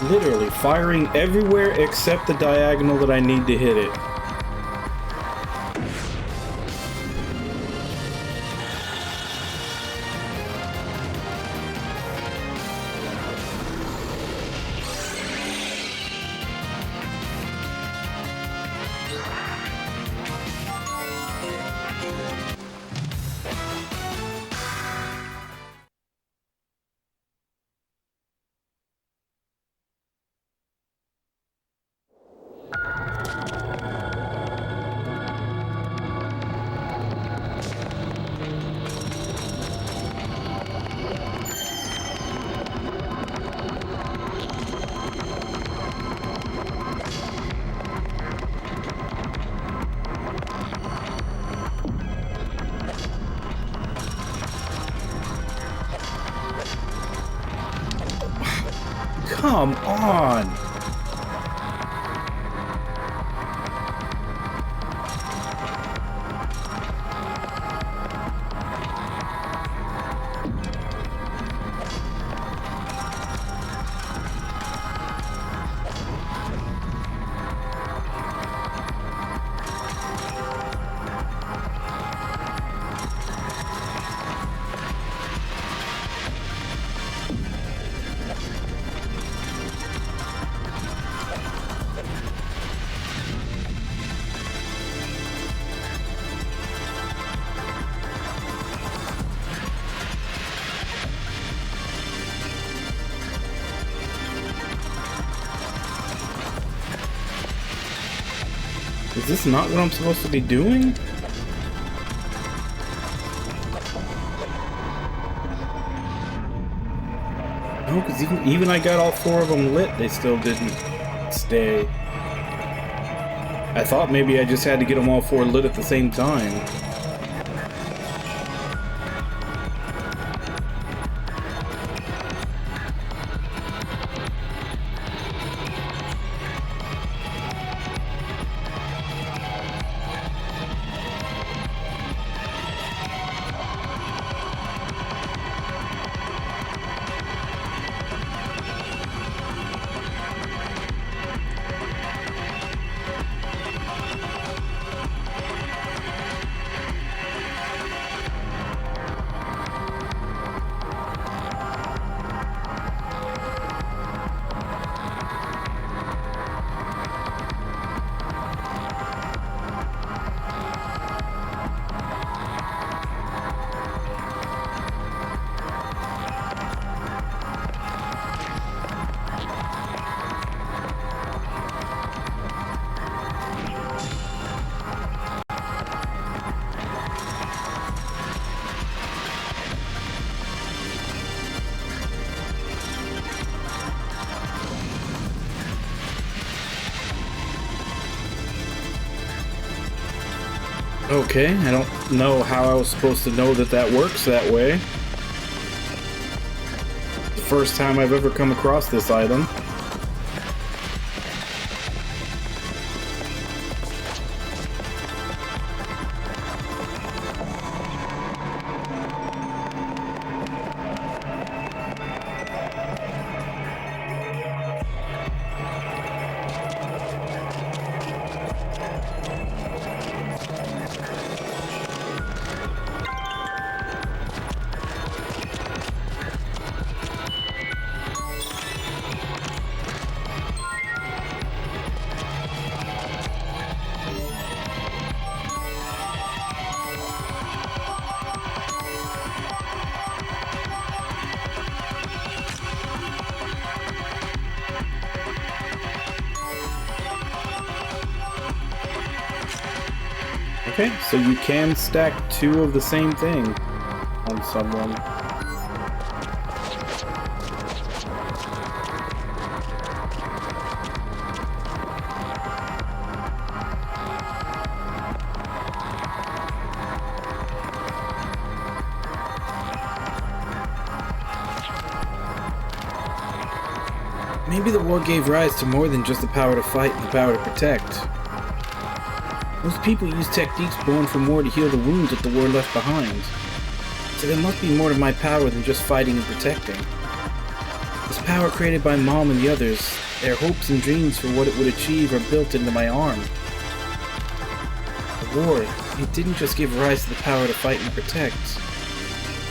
Literally firing everywhere except the diagonal that I need to hit it. Come on! this not what I'm supposed to be doing? No, because even I got all 4 of them lit, they still didn't stay. I thought maybe I just had to get them all 4 lit at the same time. Okay, I don't know how I was supposed to know that that works that way. The first time I've ever come across this item. Okay, so you can stack 2 of the same thing on someone. Maybe the war gave rise to more than just the power to fight and the power to protect. Most people use techniques born from war to heal the wounds that the war left behind. So there must be more to my power than just fighting and protecting. This power created by Mom and the others, their hopes and dreams for what it would achieve are built into my arm. The war, it didn't just give rise to the power to fight and protect.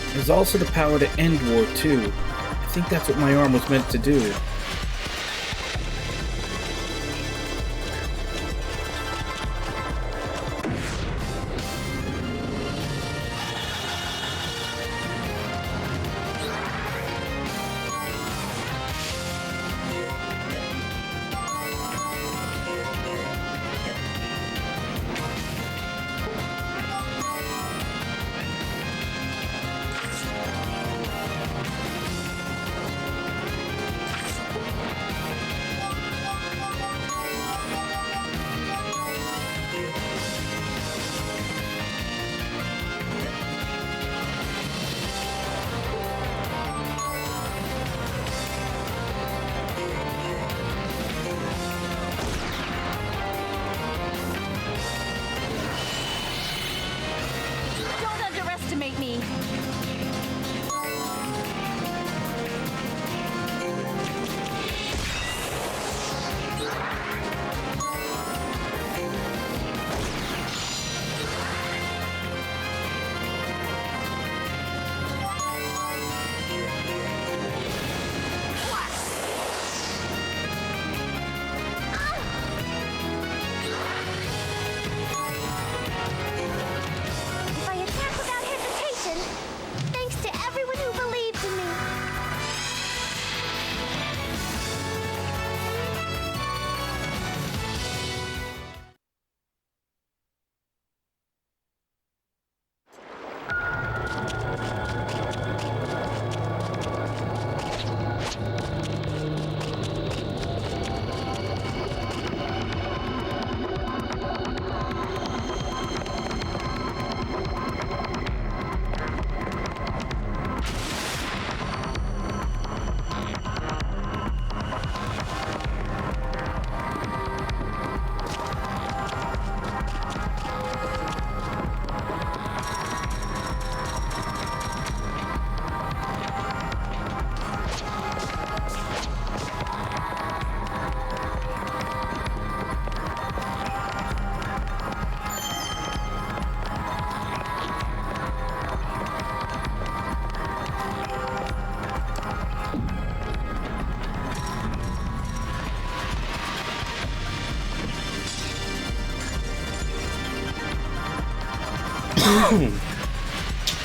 It was also the power to end war too. I think that's what my arm was meant to do.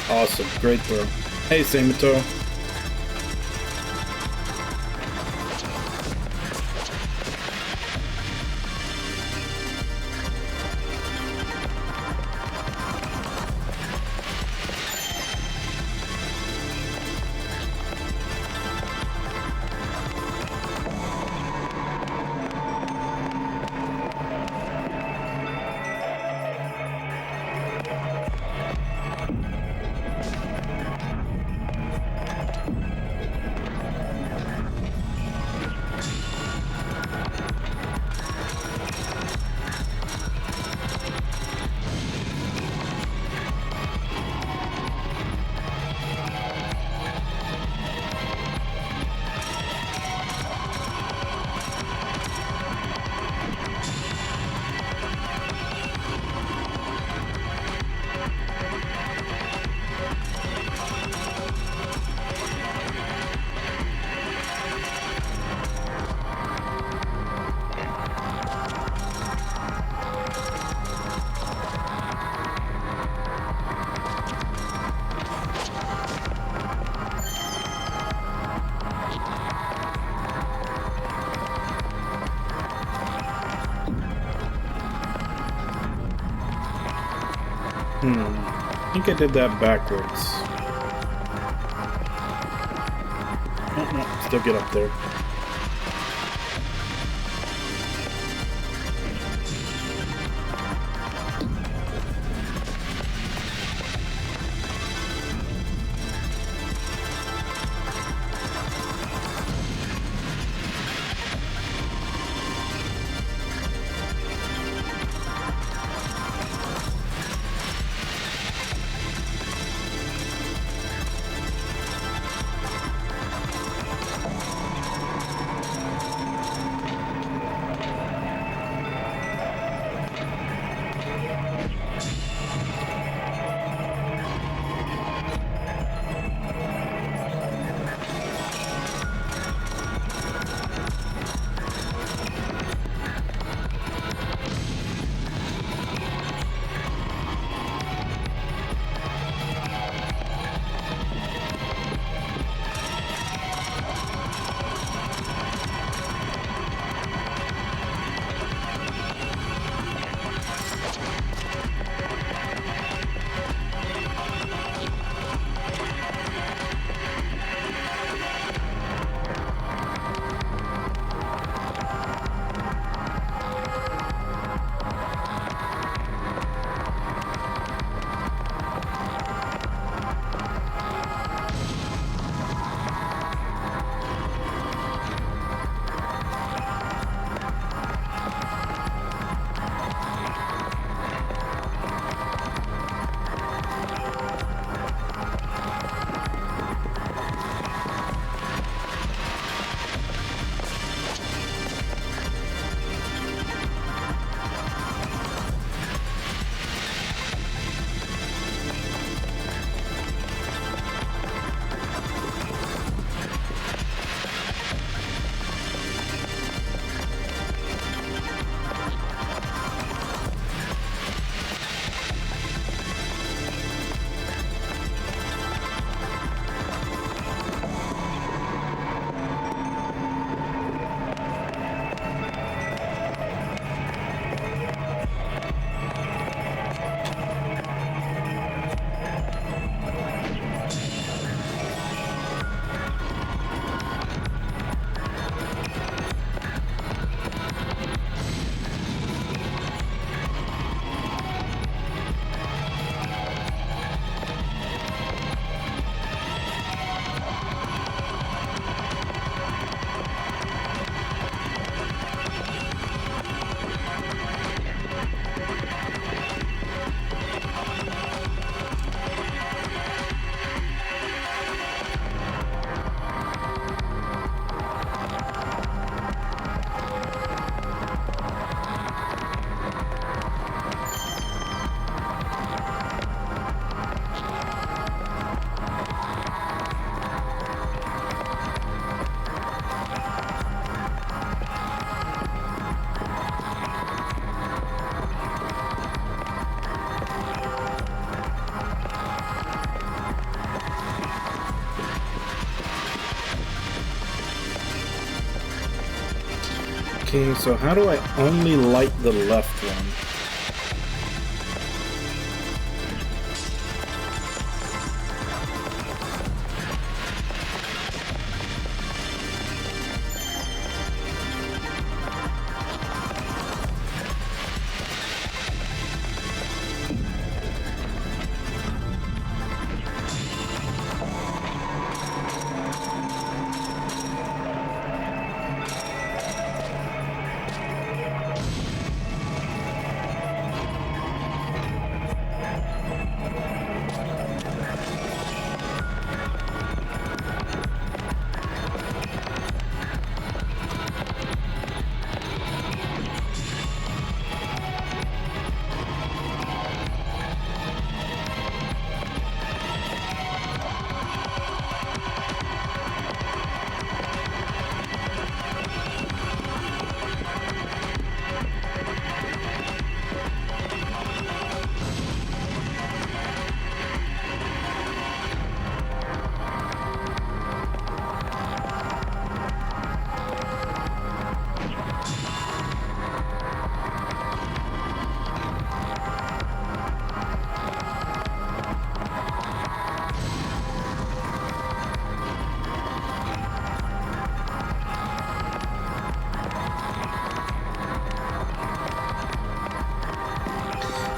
Awesome. Great throw. Hey, Samatoro. I think I did that backwards. Oh, no, still get up there. Okay, so how do I only light the left one?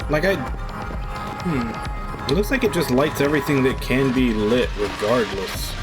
Like it looks like it just lights everything that can be lit regardless.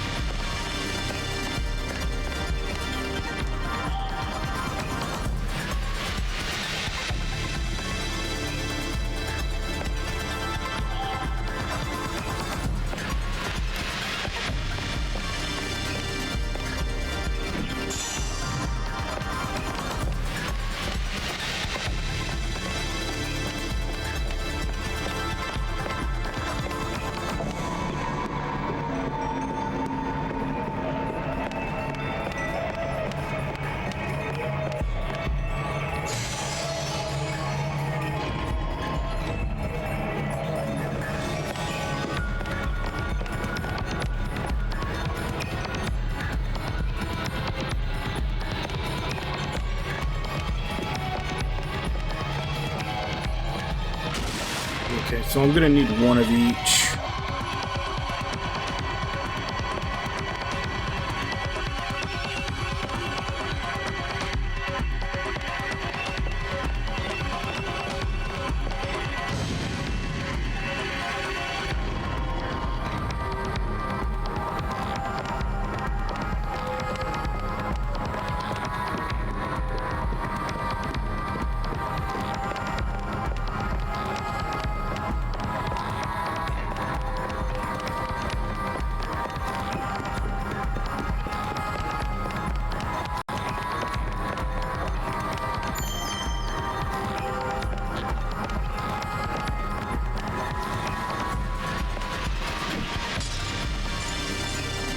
Okay, so I'm gonna need one of each.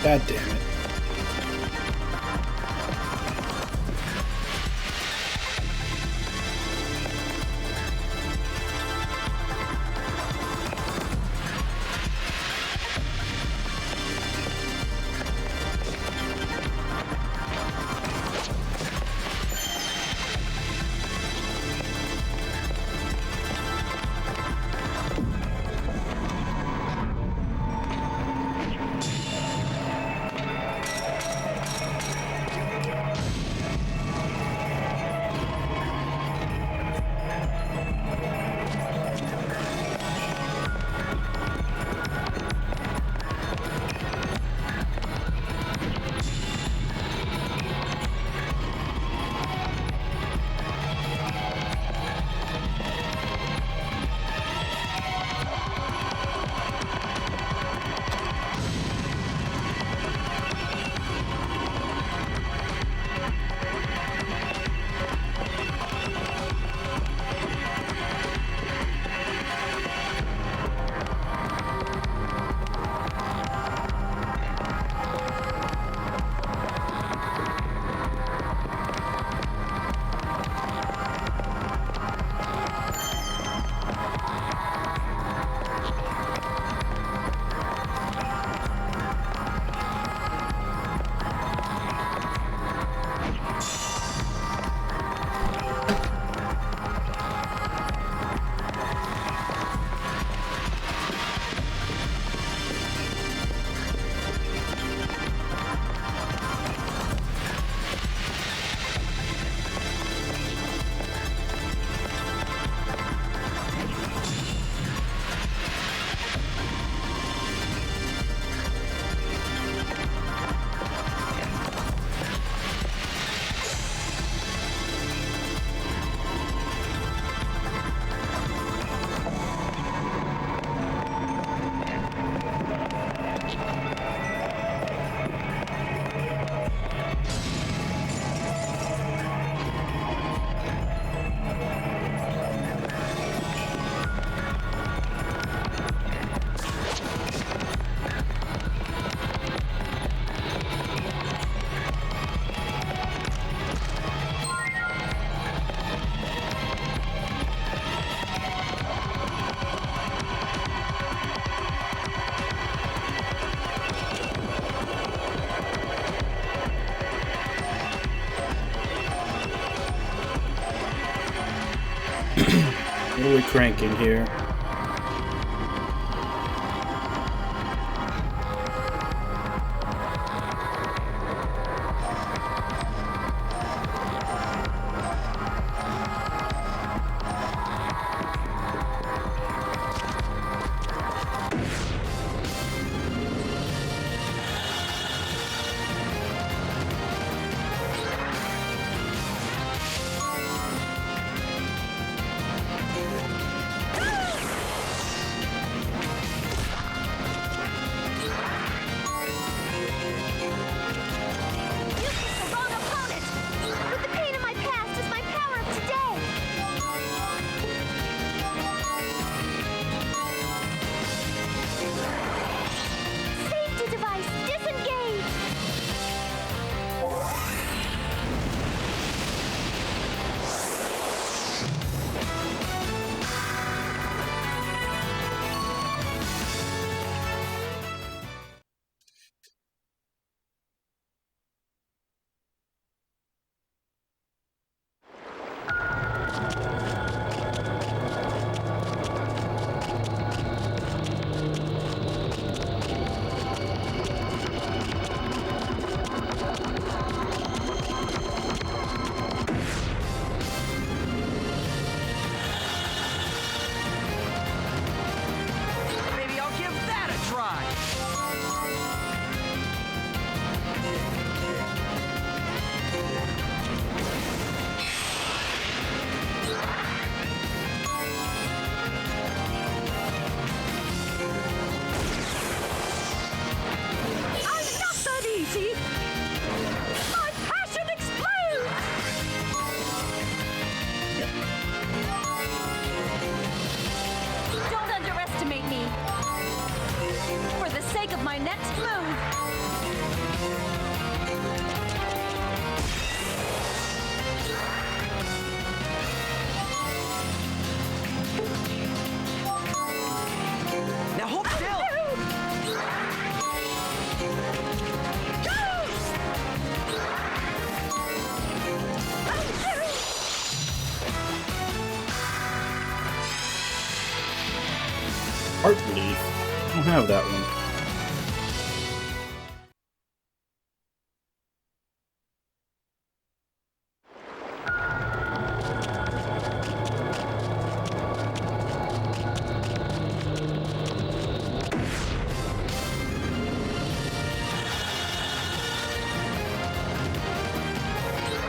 God damn it. What are we cranking here? The wrong opponent! But the pain of my past is my power of today! Safety device, disengage! Maybe I'll give that a try. I'm not that easy. My passion explodes. Don't underestimate me! For the sake of my next move! Now hold still. Heart Relief. I don't have that one.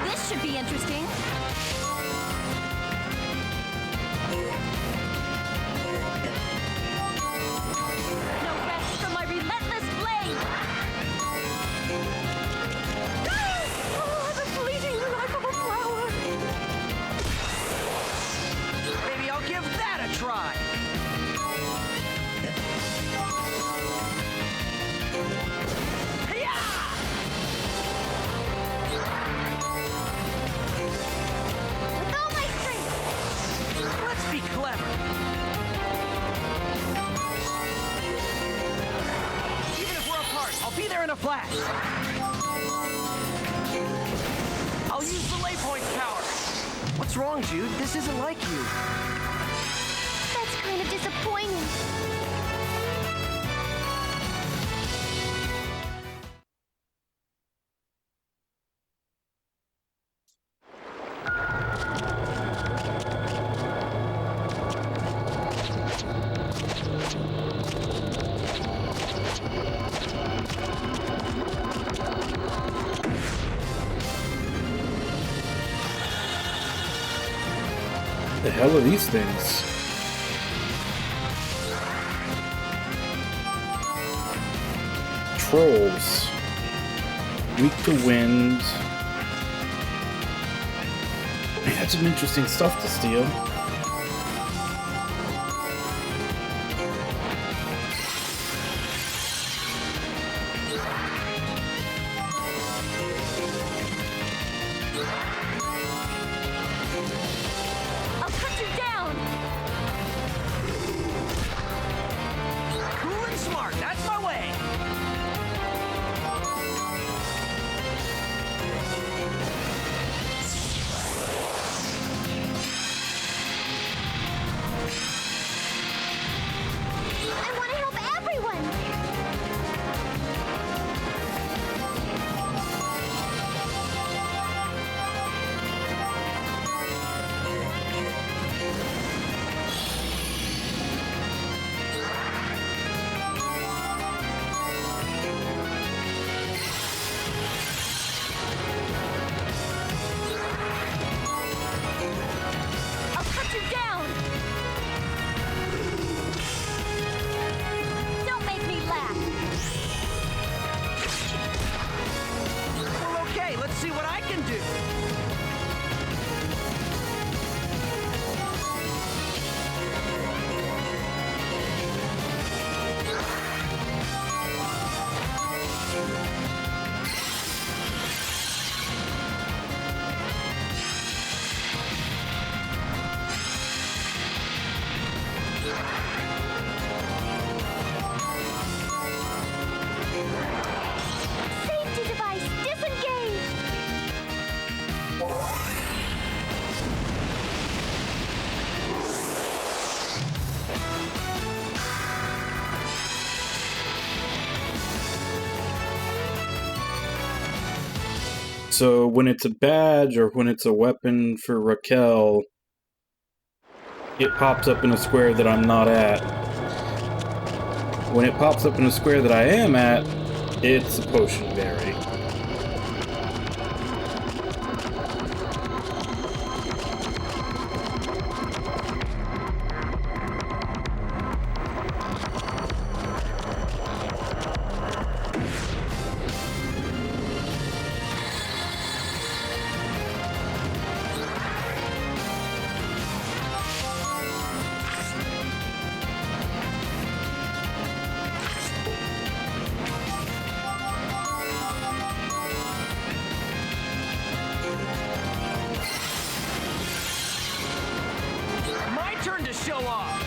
This should be interesting. No rest from my relentless blade! Oh, the fleeting life of a flower. Maybe I'll give that a try. With all my strength! Let's be clever. Even if we're apart, I'll be there in a flash. I'll use the lay point power. What's wrong, Jude? This isn't like you. That's kind of disappointing. The hell are these things? Trolls. Weak to wind. Man, that's some interesting stuff to steal. I'll cut you down! Cool and smart, that's my way. so when it's a badge or when it's a weapon for Raquel, it pops up in a square that I'm not at. When it pops up in a square that I am at, it's a potion berry. My turn to show off.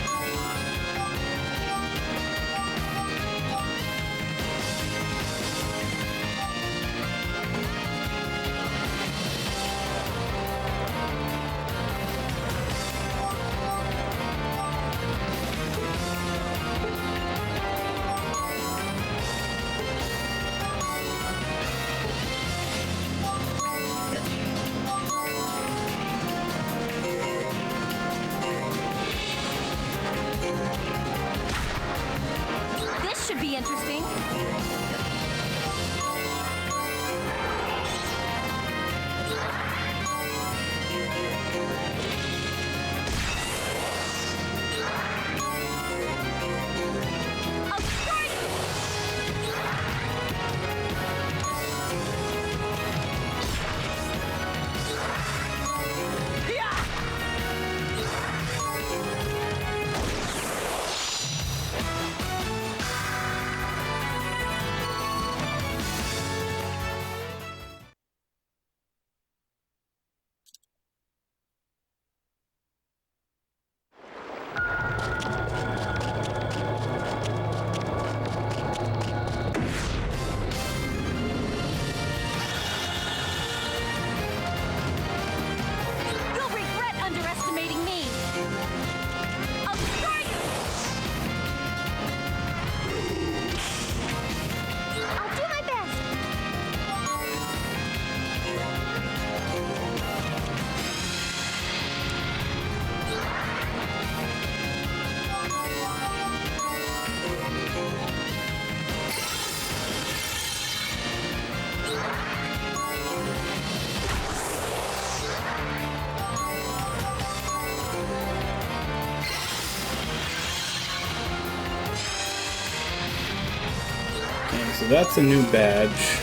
This should be interesting. I'll strike! You'll regret underestimating me. I'll strike! I'll do my best. Okay, so that's a new badge.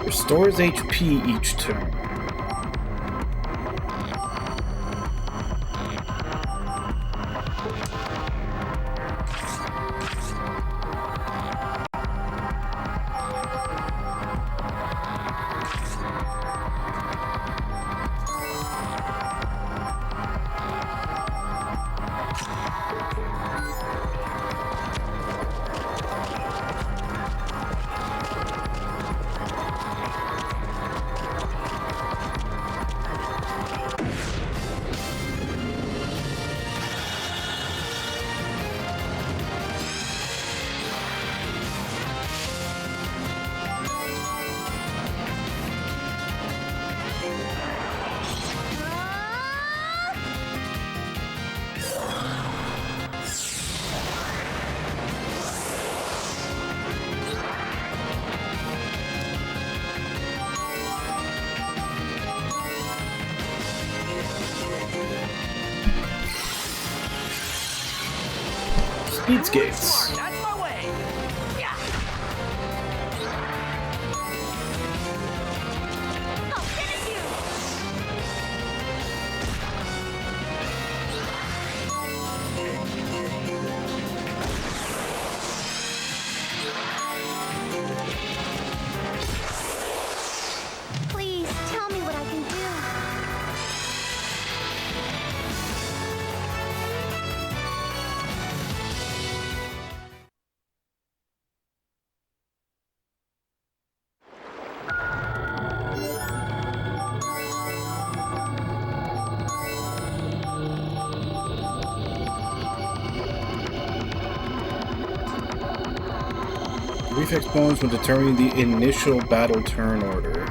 Restores HP each turn. Speed skates. That's my way. Yeah. I'll finish you. Please tell me what I can Prefix bonus when determining the initial battle turn order.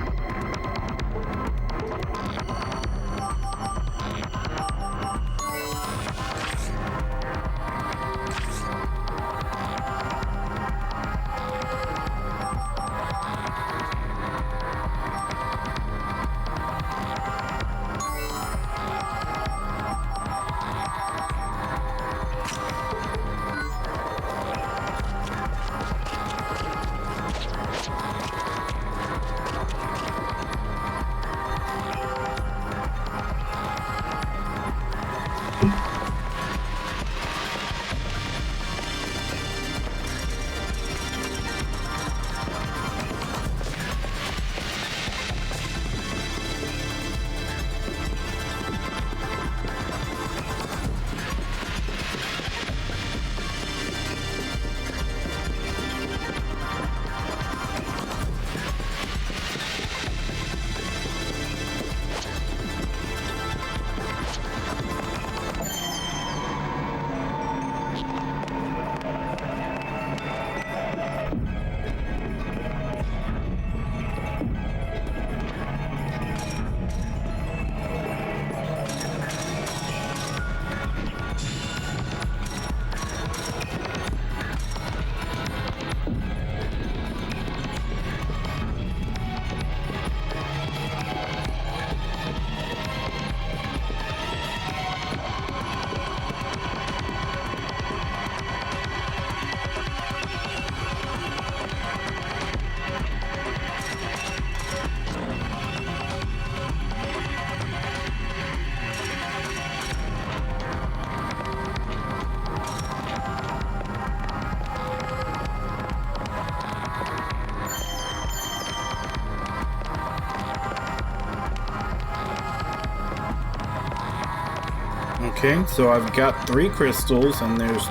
Okay, so I've got 3 crystals and there's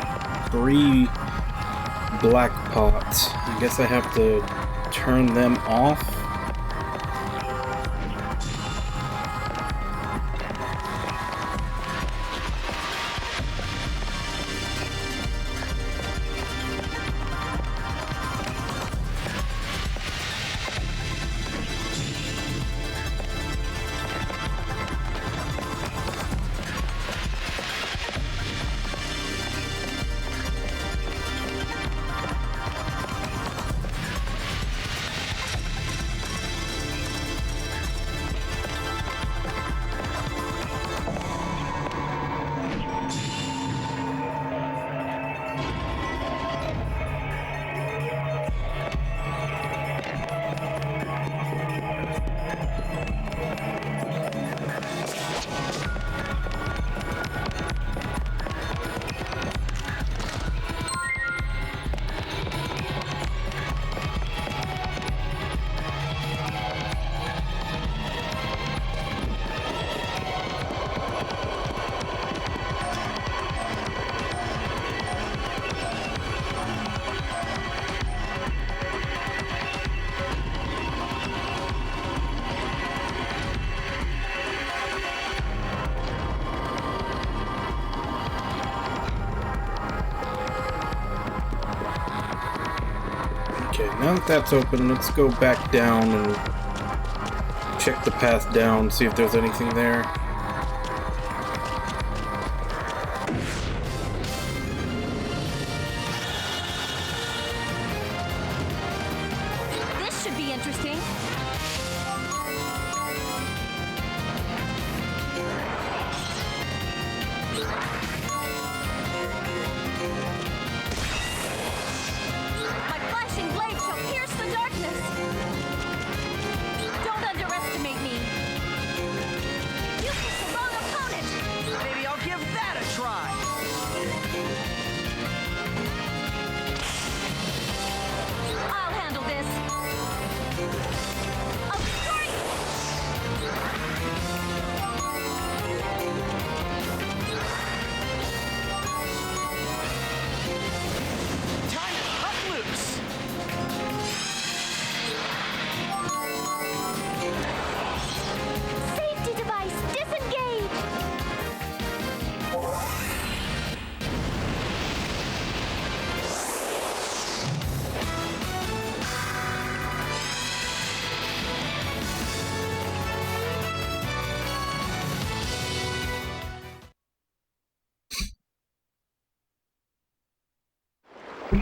3 black pots. I guess I have to turn them off. Okay, now that that's open, let's go back down and check the path down, see if there's anything there. This should be interesting. My flashing blade shall pierce the darkness. Don't underestimate me. You picked the wrong opponent. Maybe I'll give that a try. I'll handle this. Of course. Have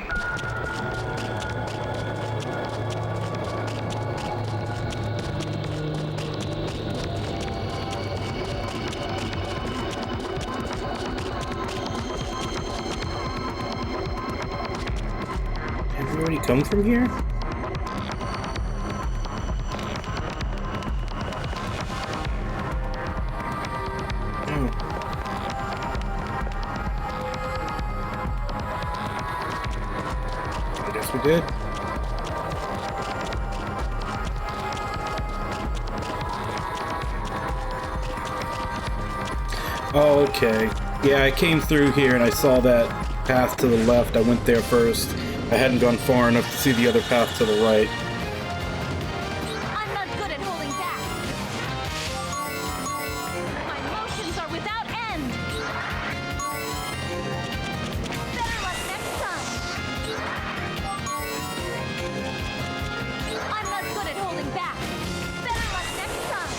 we already come from here? Oh. I guess we did. Oh, okay. Yeah, I came through here and I saw that path to the left. I went there first. I hadn't gone far enough to see the other path to the right. I'm not good at holding back. My emotions are without end. Better luck next time. I'm not good at holding back. Better luck next time.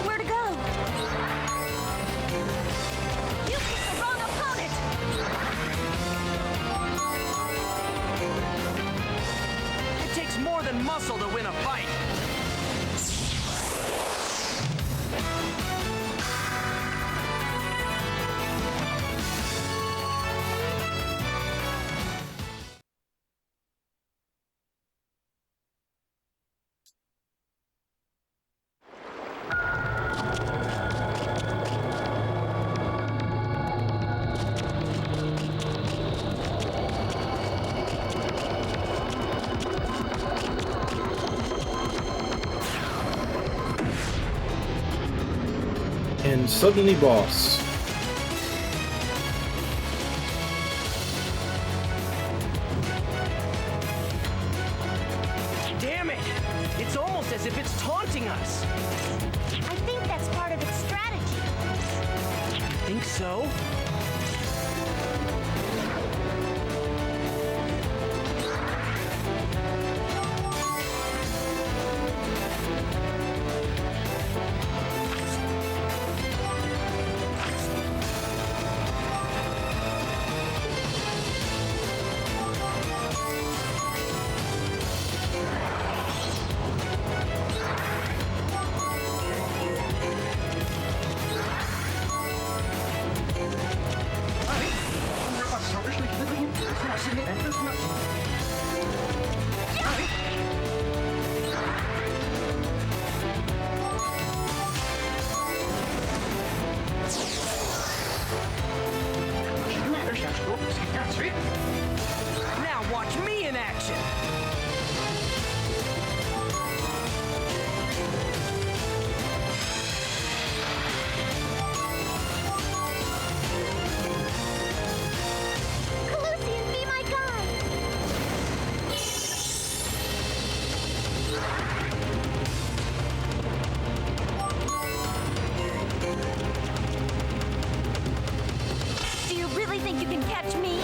Where to go? You picked the wrong opponent. It takes more than muscle to win a fight. And suddenly, boss. Damn it! It's almost as if it's taunting us. I think that's part of its strategy. Think so? Now watch me in action! Calusian, be my guide. Do you really think you can catch me?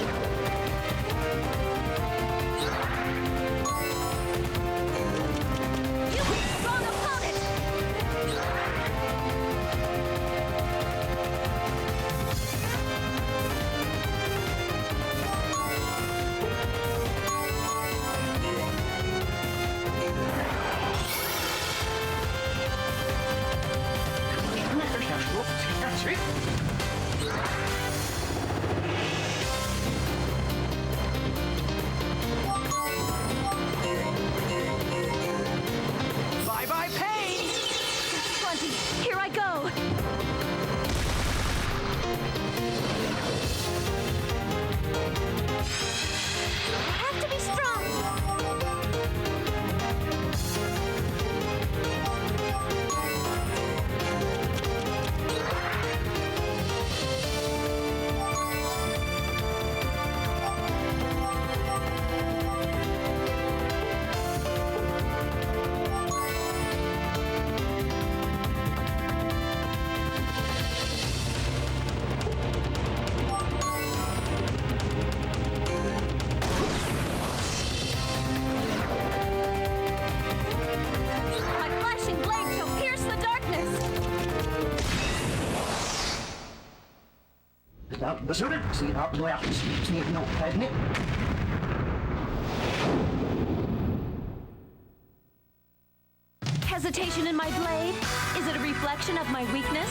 Besudeld, zie je nou, zie je nou, niet. Hesitation in my blade? Is it a reflection of my weakness?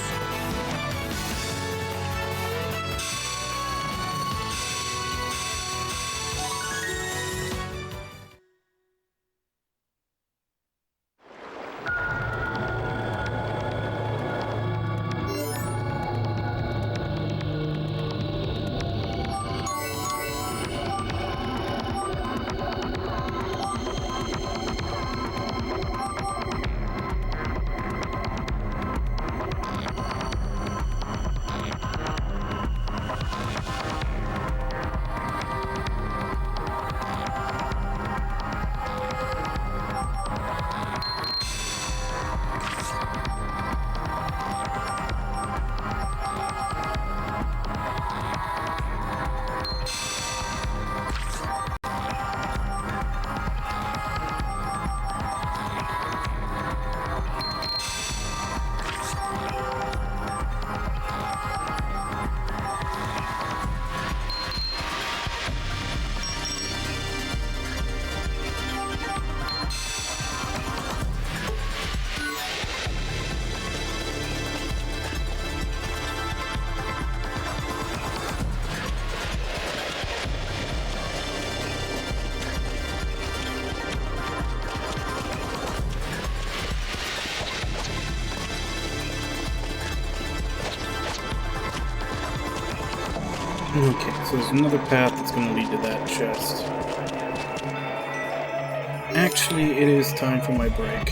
Okay, so there's another path that's going to lead to that chest. Actually, it is time for my break.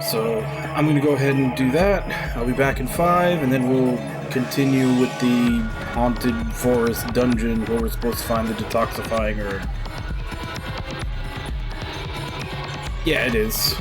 So, I'm going to go ahead and do that. I'll be back in 5, and then we'll continue with the haunted forest dungeon where we're supposed to find the detoxifying herb. Yeah, it is.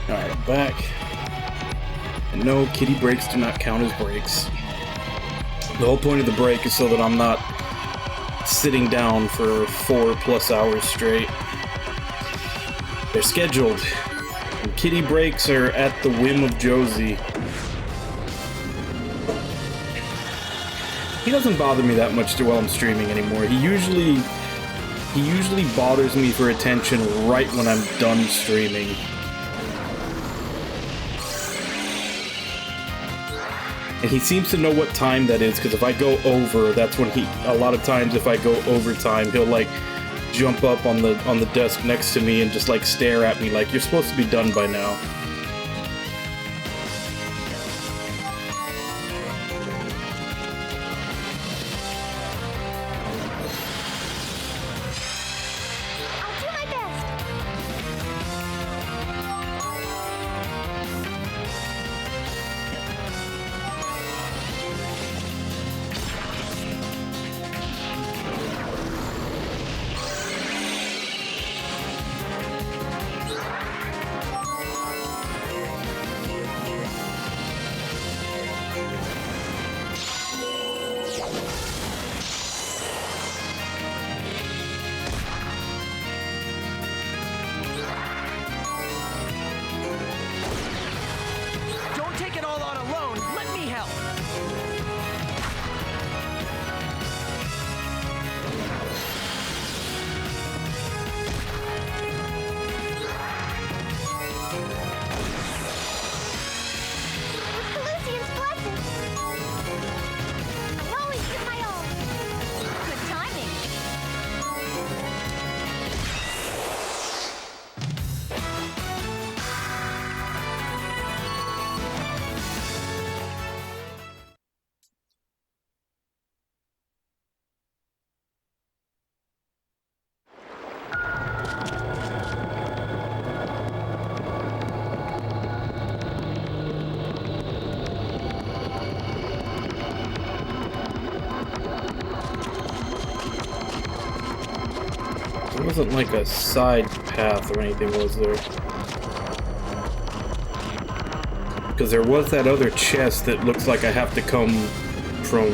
Alright, I'm back. And no, kitty breaks do not count as breaks. The whole point of the break is so that I'm not sitting down for 4+ hours straight. They're scheduled. And kitty breaks are at the whim of Josie. He doesn't bother me that much while I'm streaming anymore. He usually bothers me for attention right when I'm done streaming. And he seems to know what time that is, because if I go over, that's when a lot of times if I go overtime, he'll like jump up on the desk next to me and just like stare at me like, you're supposed to be done by now. I'll do my best. Don't take it all on alone. Let me help. With Calusian's blessing. I always give my all. Good timing. There wasn't like a side path or anything, was there? Because there was that other chest that looks like I have to come from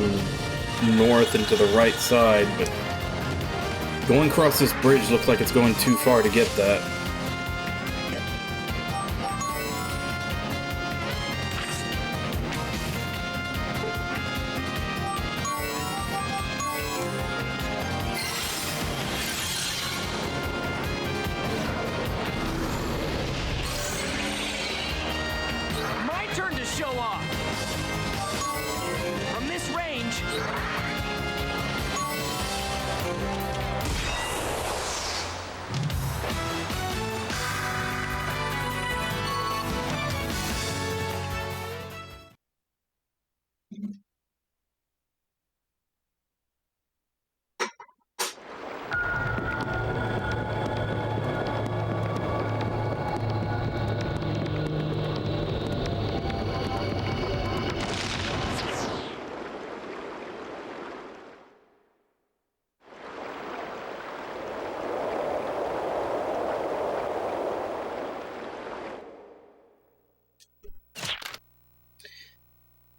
north and to the right side, but going across this bridge looks like it's going too far to get that. My turn to show off. From this range.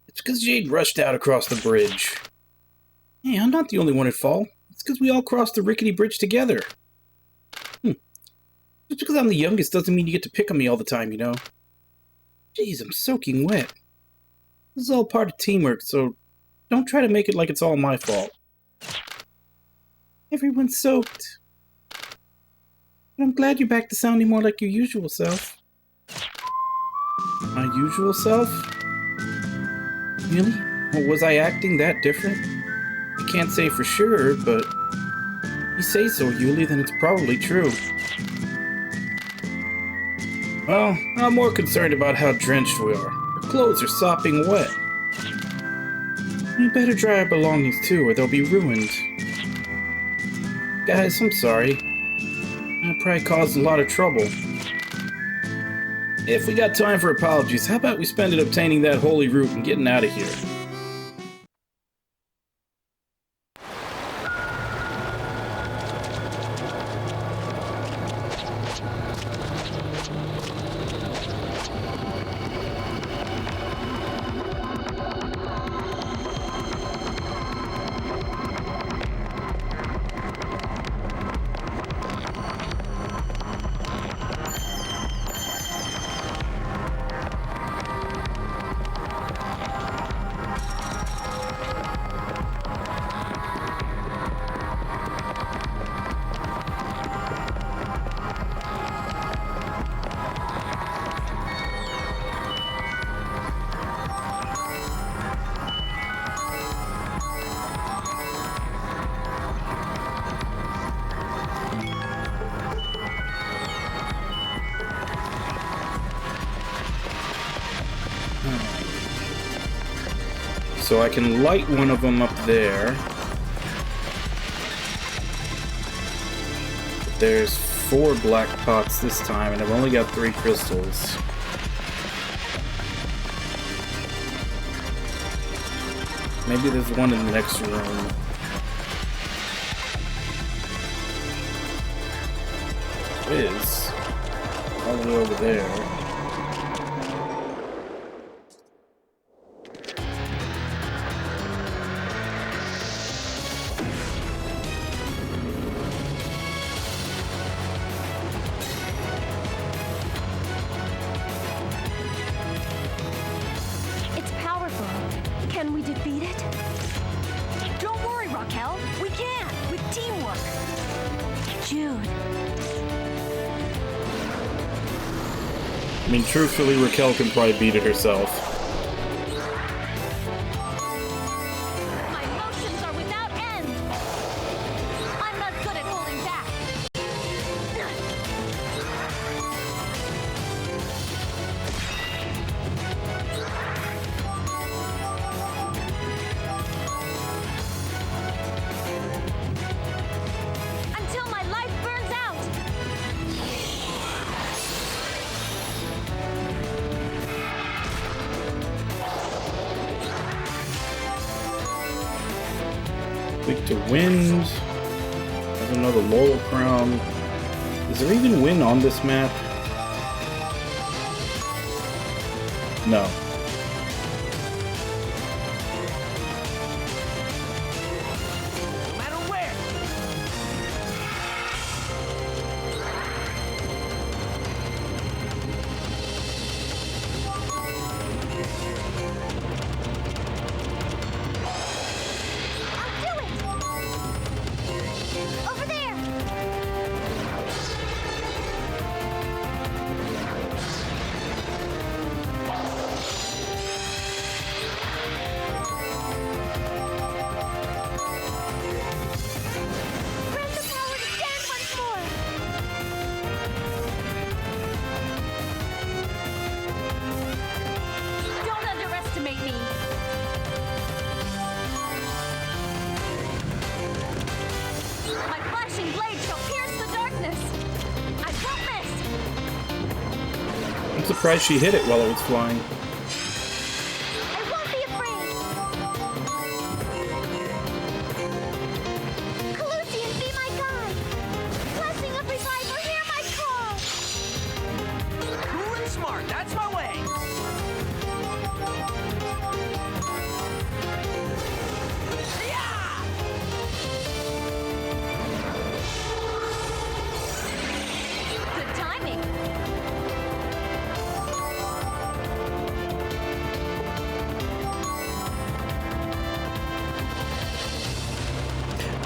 It's because Jade rushed out across the bridge. Hey, I'm not the only one at fault. It's because we all crossed the rickety bridge together. Just because I'm the youngest doesn't mean you get to pick on me all the time, you know? Jeez, I'm soaking wet. This is all part of teamwork, so don't try to make it like it's all my fault. Everyone's soaked. But I'm glad you're back to sounding more like your usual self. My usual self? Really? Well, was I acting that different? I can't say for sure, but if you say so, Yuli, then it's probably true. Well, I'm more concerned about how drenched we are. Our clothes are sopping wet. We better dry our belongings too, or they'll be ruined. Guys, I'm sorry. I probably caused a lot of trouble. If we got time for apologies, how about we spend it obtaining that holy root and getting out of here? So I can light one of them up there. There's 4 black pots this time, and I've only got 3 crystals. Maybe there's one in the next room. There is. All the way over there. It's powerful. Can we defeat it? Don't worry, Raquel. We can, with teamwork. Jude. I mean, truthfully, Raquel can probably beat it herself. My emotions are without end. I'm not good at holding back. Until my life burns out. Weak to wind. There's another Laurel Crown. Is there even wind on this map? No. No matter where. I'll do it. Over there. Press the power to stand once more. Don't underestimate me. My flashing blade shall pierce the darkness. I won't miss. I'm surprised she hit it while it was flying. I won't be afraid. Colusian, be my guide. Blessing of revival, hear my call. Cool and smart. That's my way. Yeah! Good timing.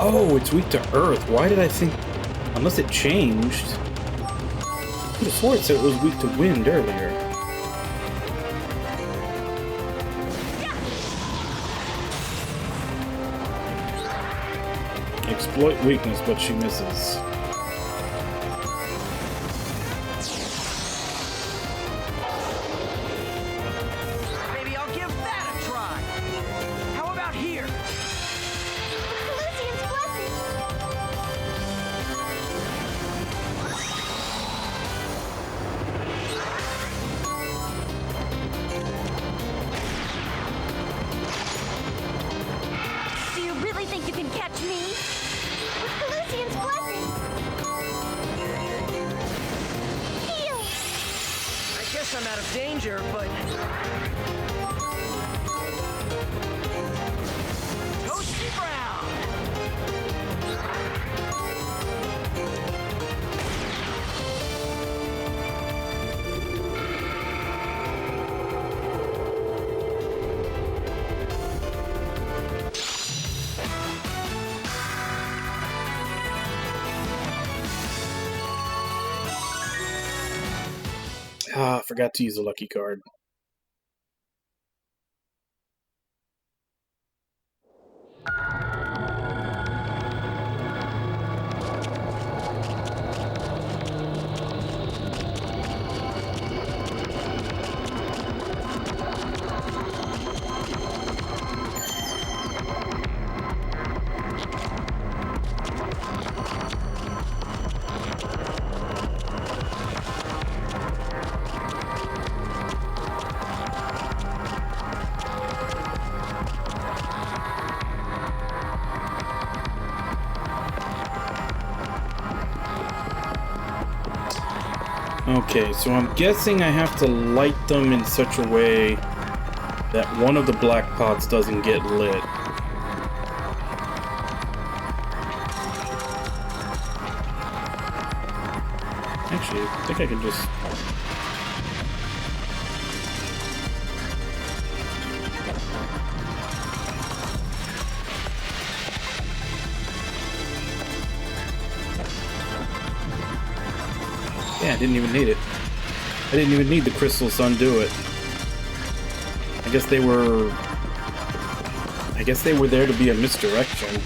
Oh, it's weak to earth. Why did I think... Unless it changed. I could have swore it said it was weak to wind earlier. Exploit weakness, but she misses. Maybe I'll give that a try. How about here? Colusian's blessing. Do you really think you can catch me? With Colusian's blessing. Heal. I guess I'm out of danger, but... Toasty Brown! Ah, forgot to use a lucky card. Okay, so I'm guessing I have to light them in such a way that one of the black pots doesn't get lit. Actually, I think I can just... Yeah, I didn't even need it. I didn't even need the crystals to undo it. I guess they were there to be a misdirection.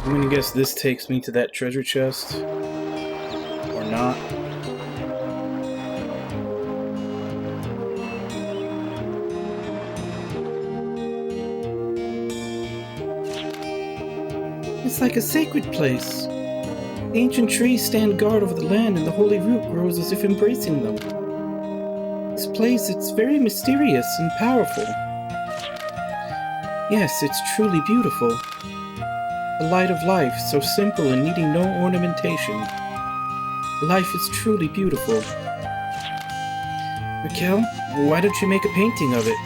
I'm gonna guess this takes me to that treasure chest. Or not. It's like a sacred place. The ancient trees stand guard over the land and the holy root grows as if embracing them. This place, it's very mysterious and powerful. Yes, it's truly beautiful. The light of life, so simple and needing no ornamentation. Life is truly beautiful. Raquel, why don't you make a painting of it?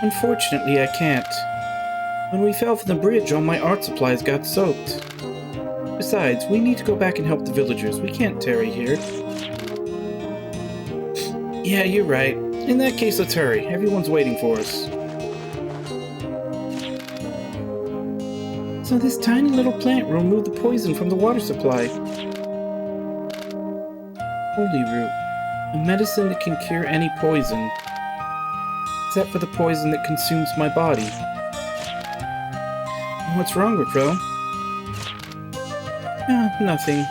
Unfortunately, I can't. When we fell from the bridge, all my art supplies got soaked. Besides, we need to go back and help the villagers. We can't tarry here. Yeah, you're right. In that case, let's hurry. Everyone's waiting for us. So this tiny little plant will remove the poison from the water supply. Holy root. A medicine that can cure any poison. Except for the poison that consumes my body. What's wrong, Raquel? Oh, nothing.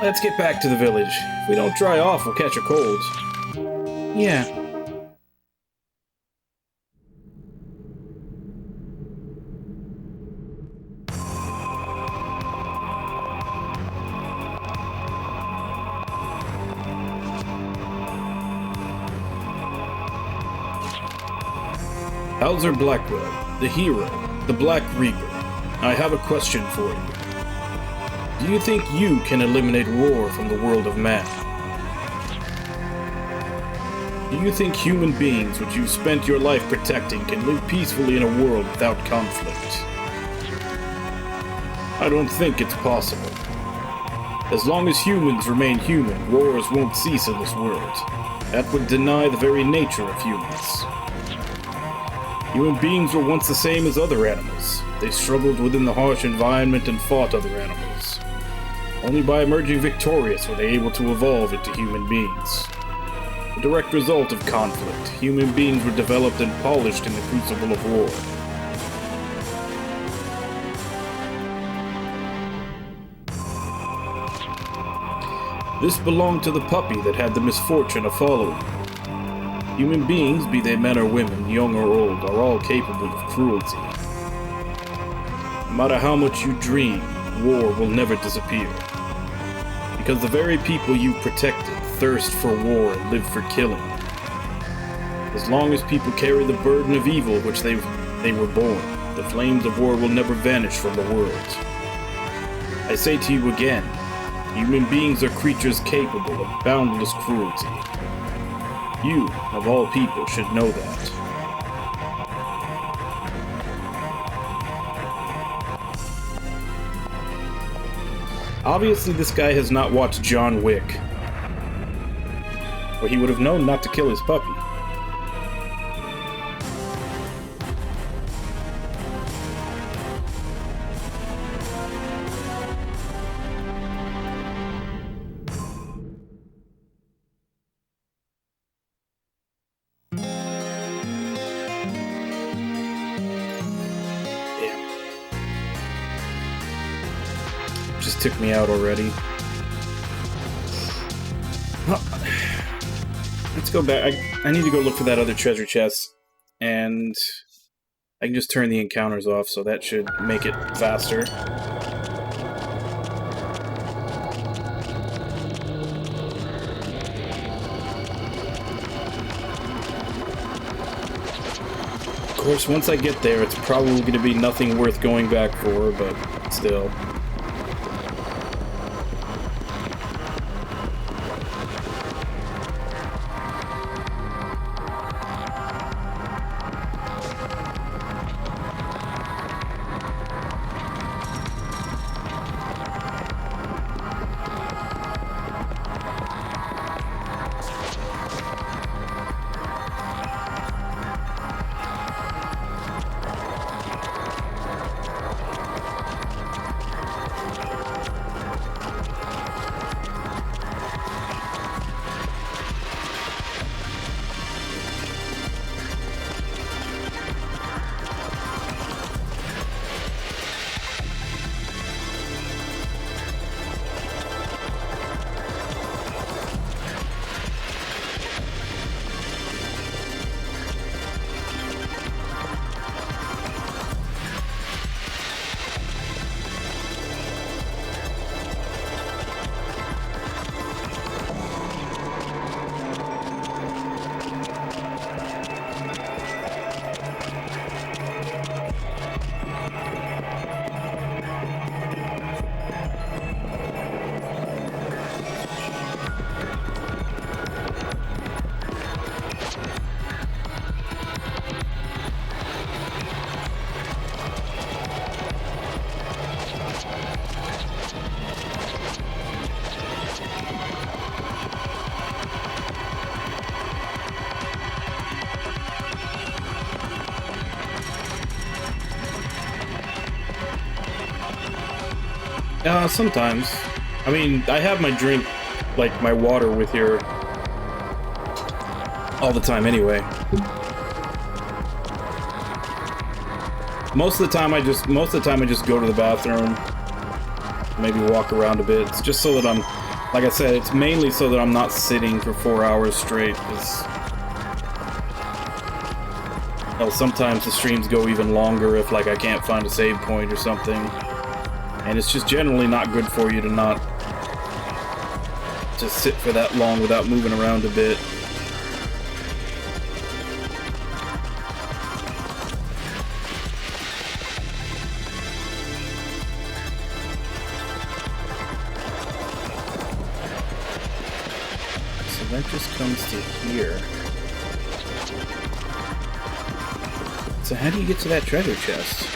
Let's get back to the village. If we don't dry off, we'll catch a cold. Yeah. Hauser Blackwell, the hero, the Black Reaper, I have a question for you. Do you think you can eliminate war from the world of man? Do you think human beings which you've spent your life protecting can live peacefully in a world without conflict? I don't think it's possible. As long as humans remain human, wars won't cease in this world. That would deny the very nature of humans. Human beings were once the same as other animals. They struggled within the harsh environment and fought other animals. Only by emerging victorious were they able to evolve into human beings. A direct result of conflict, human beings were developed and polished in the crucible of war. This belonged to the puppy that had the misfortune of following. Human beings, be they men or women, young or old, are all capable of cruelty. No matter how much you dream, war will never disappear. Because the very people you protected thirst for war and live for killing. As long as people carry the burden of evil which they were born, the flames of war will never vanish from the world. I say to you again, human beings are creatures capable of boundless cruelty. You, of all people, should know that. Obviously, this guy has not watched John Wick, or he would have known not to kill his puppy. Just took me out already. Let's go back. I need to go look for that other treasure chest, and I can just turn the encounters off, so that should make it faster. Of course, once I get there, it's probably going to be nothing worth going back for, but still. Sometimes. I mean, I have my drink, like my water with here all the time anyway. Most of the time I just go to the bathroom, maybe walk around a bit. It's just so that I'm, like I said, it's mainly so that I'm not sitting for 4 hours straight, because sometimes the streams go even longer if like I can't find a save point or something. And it's just generally not good for you to not just sit for that long without moving around a bit. So that just comes to here. So how do you get to that treasure chest?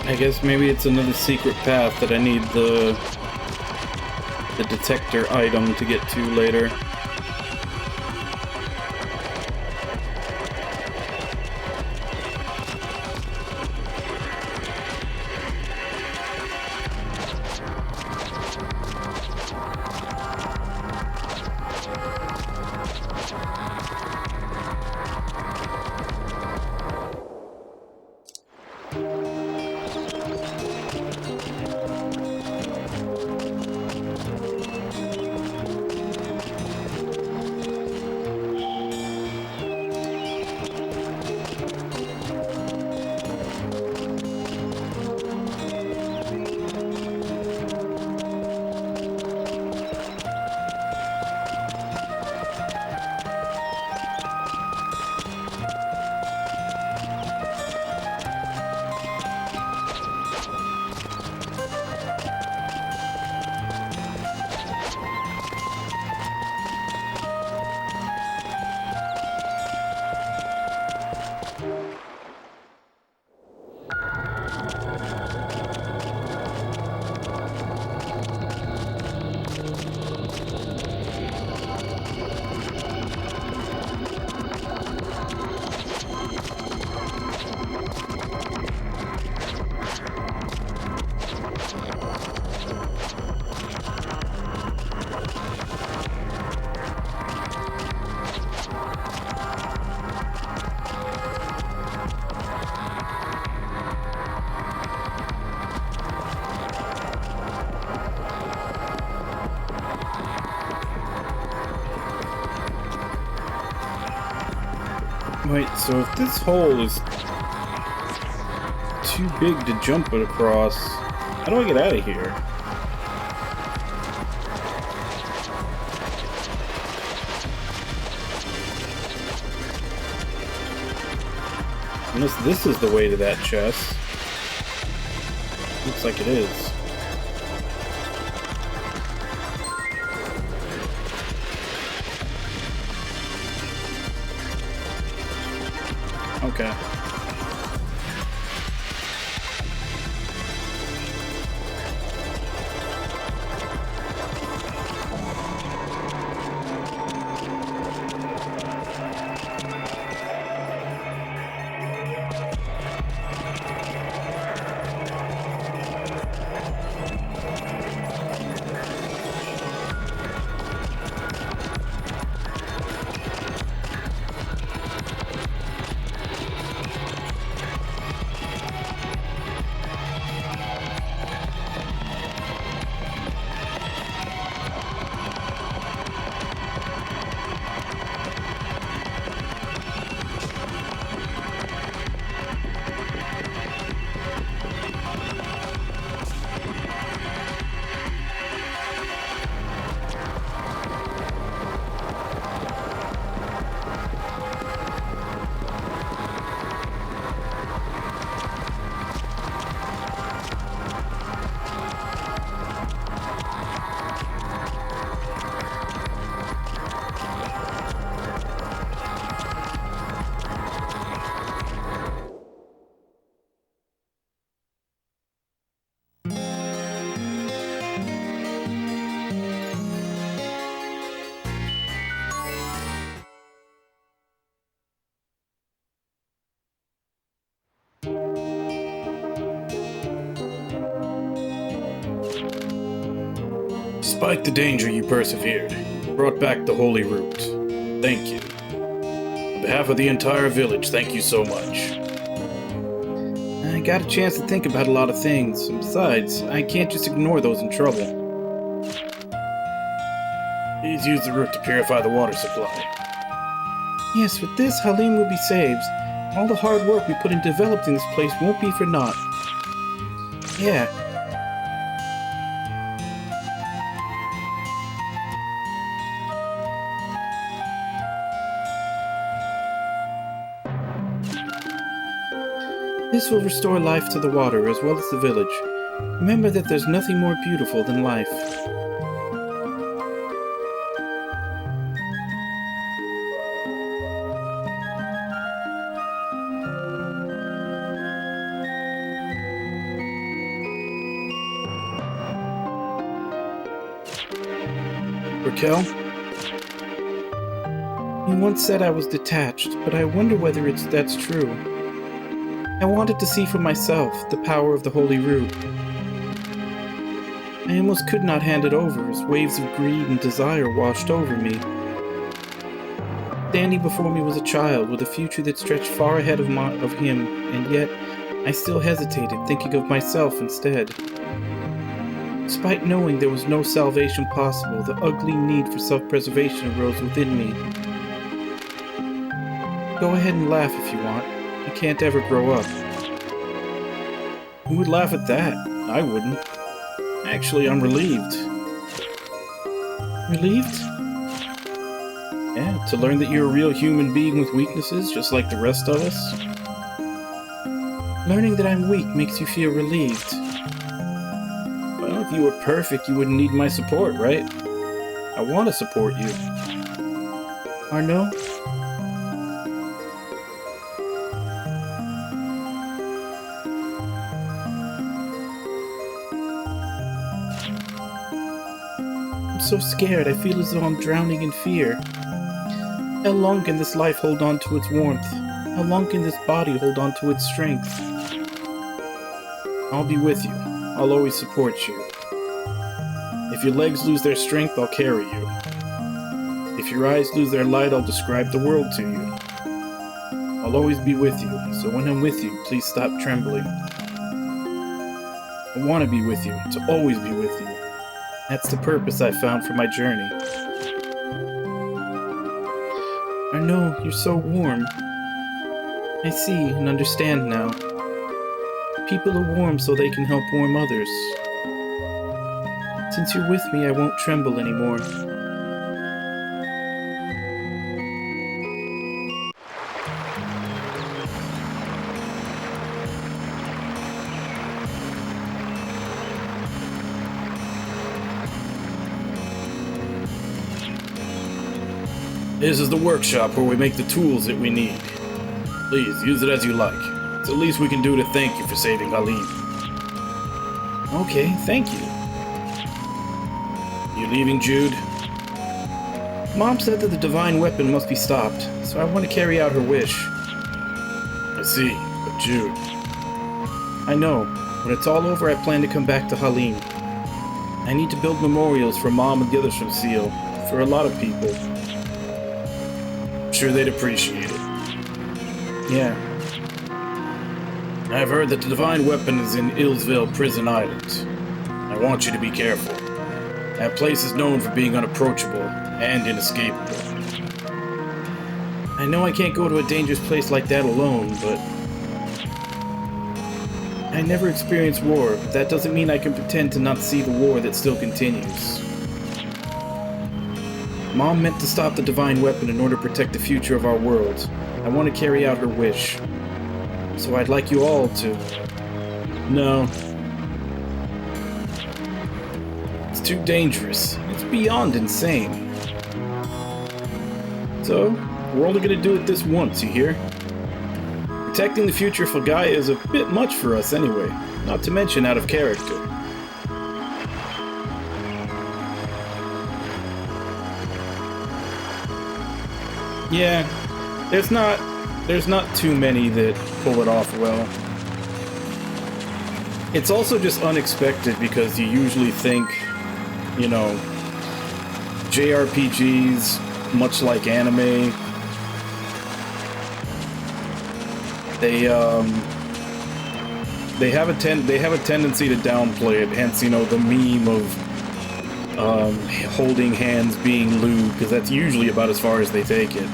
I guess maybe it's another secret path that I need the detector item to get to later. Wait, so if this hole is too big to jump it across, how do I get out of here? Unless this is the way to that chest. Looks like it is. Okay. Despite the danger, you persevered. Brought back the holy root. Thank you. On behalf of the entire village, thank you so much. I got a chance to think about a lot of things. And besides, I can't just ignore those in trouble. Please use the root to purify the water supply. Yes, with this, Halim will be saved. All the hard work we put in developing this place won't be for naught. Yeah. This will restore life to the water as well as the village. Remember that there's nothing more beautiful than life. Raquel? You once said I was detached, but I wonder whether that's true. I wanted to see for myself the power of the Holy Root. I almost could not hand it over as waves of greed and desire washed over me. Standing before me was a child with a future that stretched far ahead of him, and yet I still hesitated, thinking of myself instead. Despite knowing there was no salvation possible, the ugly need for self-preservation arose within me. Go ahead and laugh if you want. You can't ever grow up. Who would laugh at that? I wouldn't. Actually, I'm relieved. Relieved? Yeah, to learn that you're a real human being with weaknesses, just like the rest of us. Learning that I'm weak makes you feel relieved. Well, if you were perfect, you wouldn't need my support, right? I want to support you. Arnaud? I'm so scared, I feel as though I'm drowning in fear. How long can this life hold on to its warmth? How long can this body hold on to its strength? I'll be with you. I'll always support you. If your legs lose their strength, I'll carry you. If your eyes lose their light, I'll describe the world to you. I'll always be with you, so when I'm with you, please stop trembling. I want to be with you, to always be with you. That's the purpose I found for my journey. I know, you're so warm. I see and understand now. People are warm so they can help warm others. Since you're with me, I won't tremble anymore. This is the workshop where we make the tools that we need. Please, use it as you like. It's the least we can do to thank you for saving Halim. Okay, thank you. You leaving, Jude? Mom said that the divine weapon must be stopped, so I want to carry out her wish. I see, but Jude... I know. When it's all over, I plan to come back to Halim. I need to build memorials for Mom and the others from Seal. For a lot of people. I'm sure they'd appreciate it. Yeah. I've heard that the divine weapon is in Illsville Prison Island. I want you to be careful. That place is known for being unapproachable and inescapable. I know I can't go to a dangerous place like that alone, but... I never experienced war, but that doesn't mean I can pretend to not see the war that still continues. Mom meant to stop the divine weapon in order to protect the future of our world. I want to carry out her wish. So I'd like you all to... No. It's too dangerous. It's beyond insane. So, we're only gonna do it this once, you hear? Protecting the future for Gaia is a bit much for us anyway, not to mention out of character. Yeah, there's not too many that pull it off well. It's also just unexpected because you usually think, you know, JRPGs, much like anime, they have a tendency to downplay it. Hence, you know, the meme of holding hands being lewd, because that's usually about as far as they take it.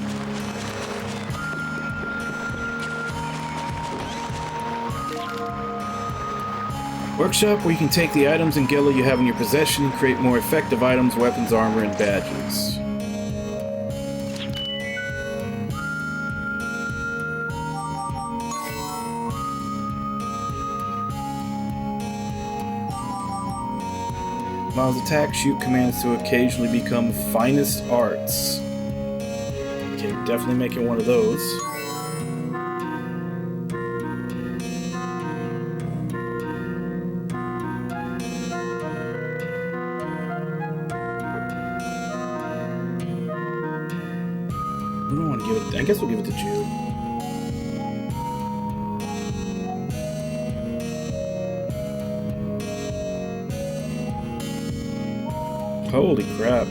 Workshop where you can take the items and Gila you have in your possession and create more effective items, weapons, armor, and badges. Miles attack shoot commands to occasionally become finest arts. Okay, definitely making one of those. I don't want to give it. I guess we'll give it to Jude. Holy crap.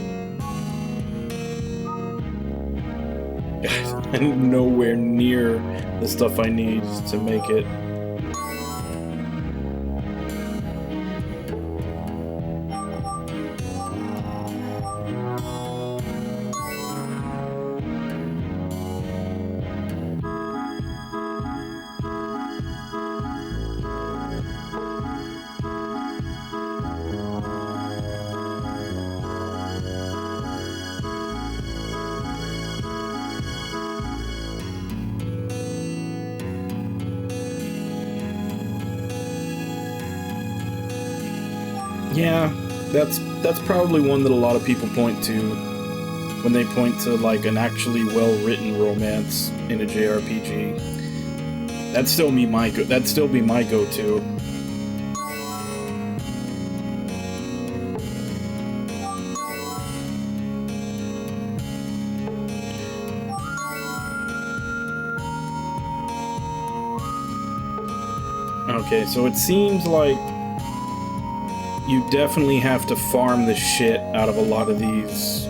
I'm nowhere near the stuff I need to make it. Yeah, that's probably one that a lot of people point to when they point to like an actually well-written romance in a JRPG. That'd still be my go-to. Okay, so it seems like you definitely have to farm the shit out of a lot of these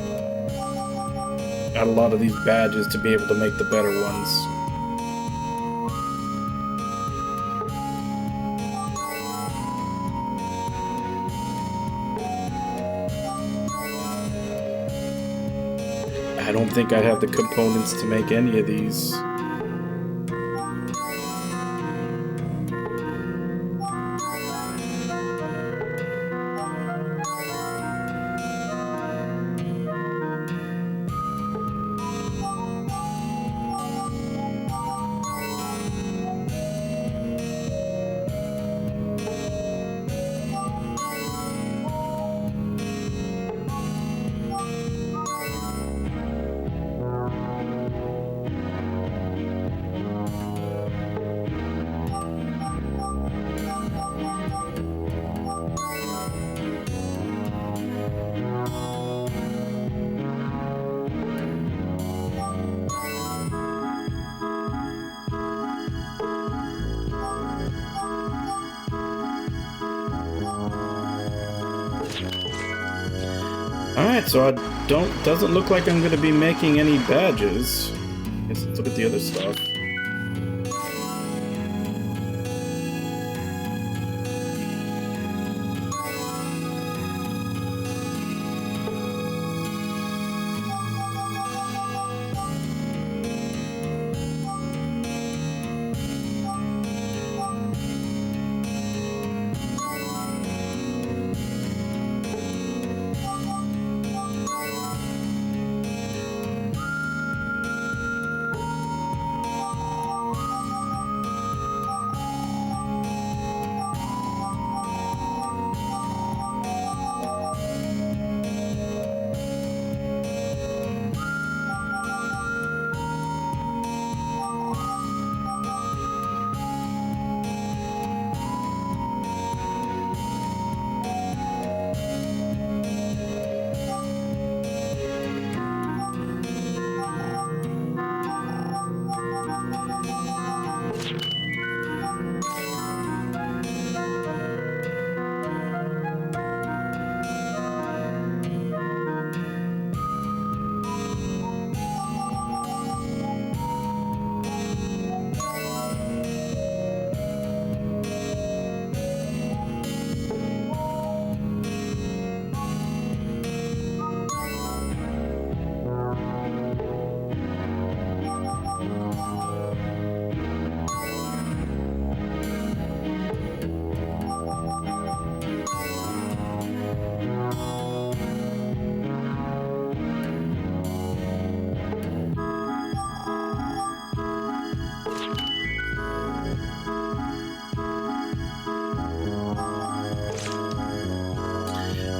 badges to be able to make the better ones. I don't think I have the components to make any of these. Alright, so doesn't look like I'm gonna be making any badges. Let's look at the other stuff.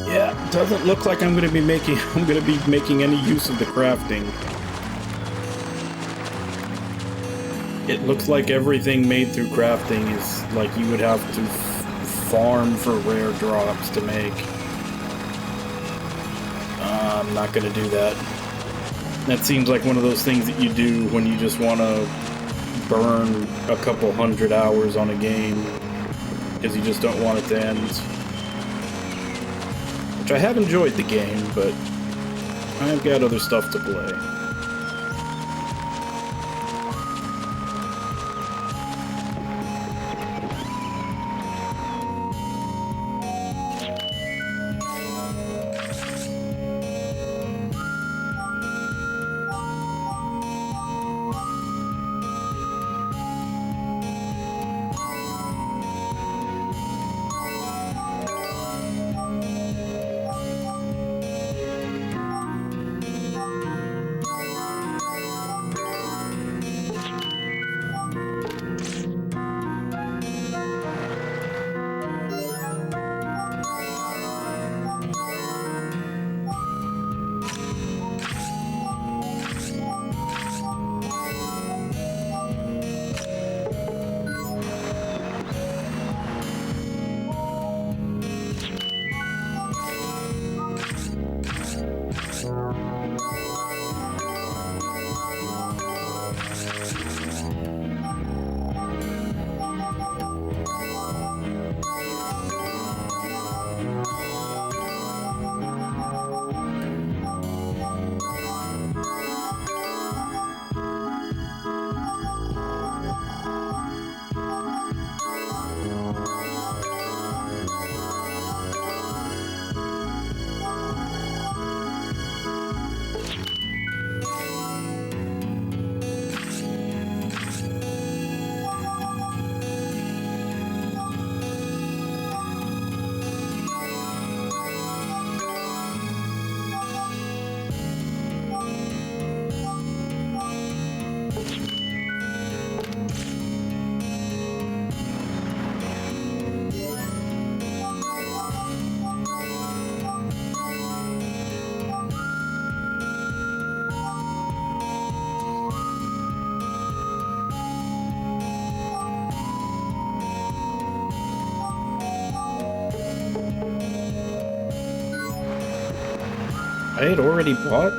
Yeah, doesn't look like I'm gonna be making any use of the crafting. It looks like everything made through crafting is like you would have to farm for rare drops to make. I'm not gonna do that. That seems like one of those things that you do when you just want to burn a couple 100 hours on a game because you just don't want it to end. Which I have enjoyed the game, but I've got other stuff to play. I had already bought?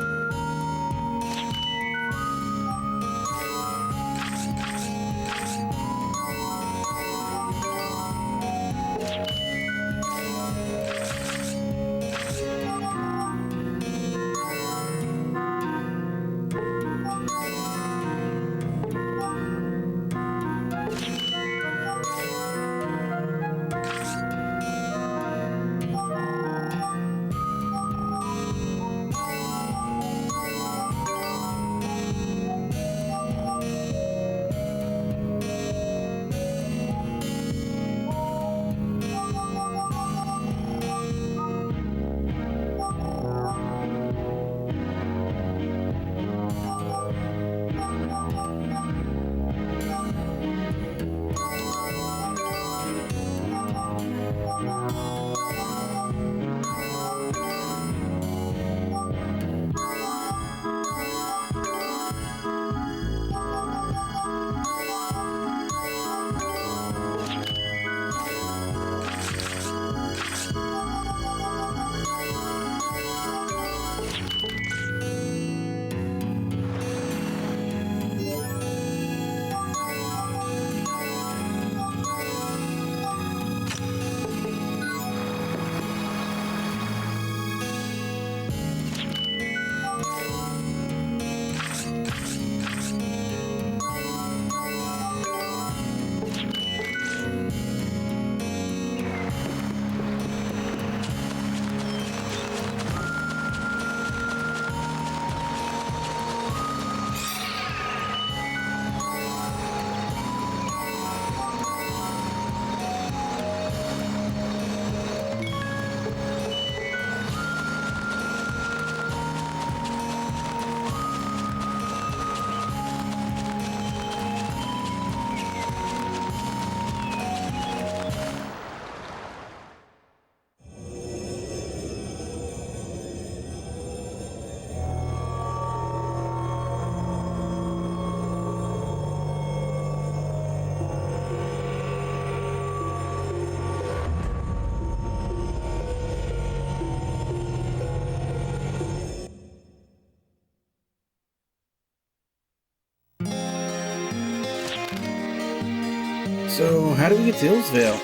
So, how do we get to Hillsvale?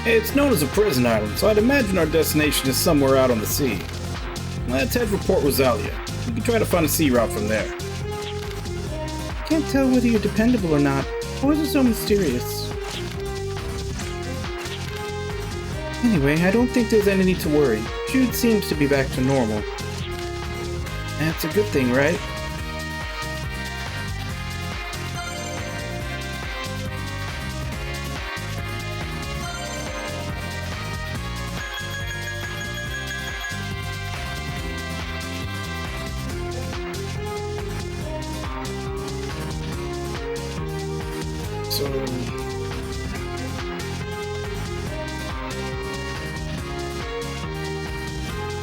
It's known as a prison island, so I'd imagine our destination is somewhere out on the sea. Let's head for Port Rosalia. We can try to find a sea route from there. Can't tell whether you're dependable or not. Why is it so mysterious? Anyway, I don't think there's any need to worry. Jude seems to be back to normal. That's a good thing, right?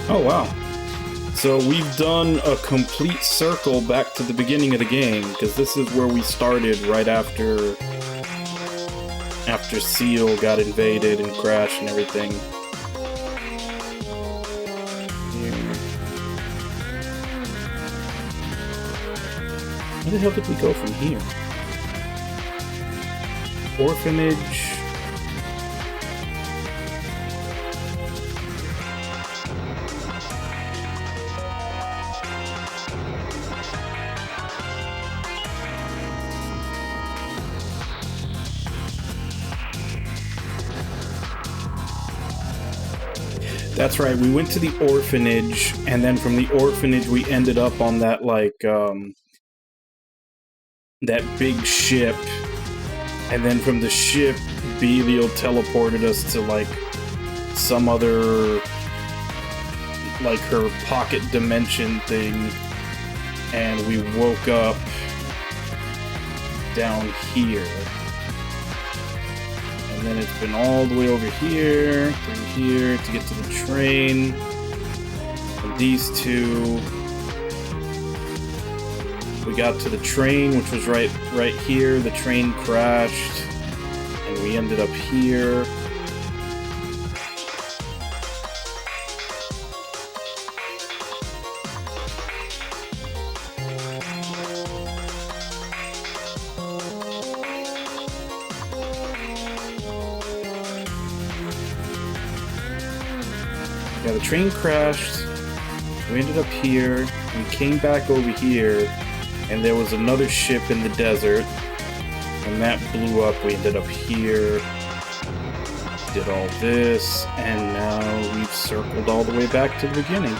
Oh wow. So we've done a complete circle back to the beginning of the game, because this is where we started right after Seal got invaded and crashed and everything. Where the hell did we go from here? Orphanage. That's right, we went to the orphanage, and then from the orphanage we ended up on that, like, that big ship, and then from the ship, Belial teleported us to, like, some other, like, her pocket dimension thing, and we woke up down here. And then it's been all the way over here, through here, to get to the train. And these two... We got to the train, which was right here. The train crashed. And we ended up here. Yeah, the train crashed, we ended up here, we came back over here, and there was another ship in the desert, and that blew up, we ended up here, did all this, and now we've circled all the way back to the beginning.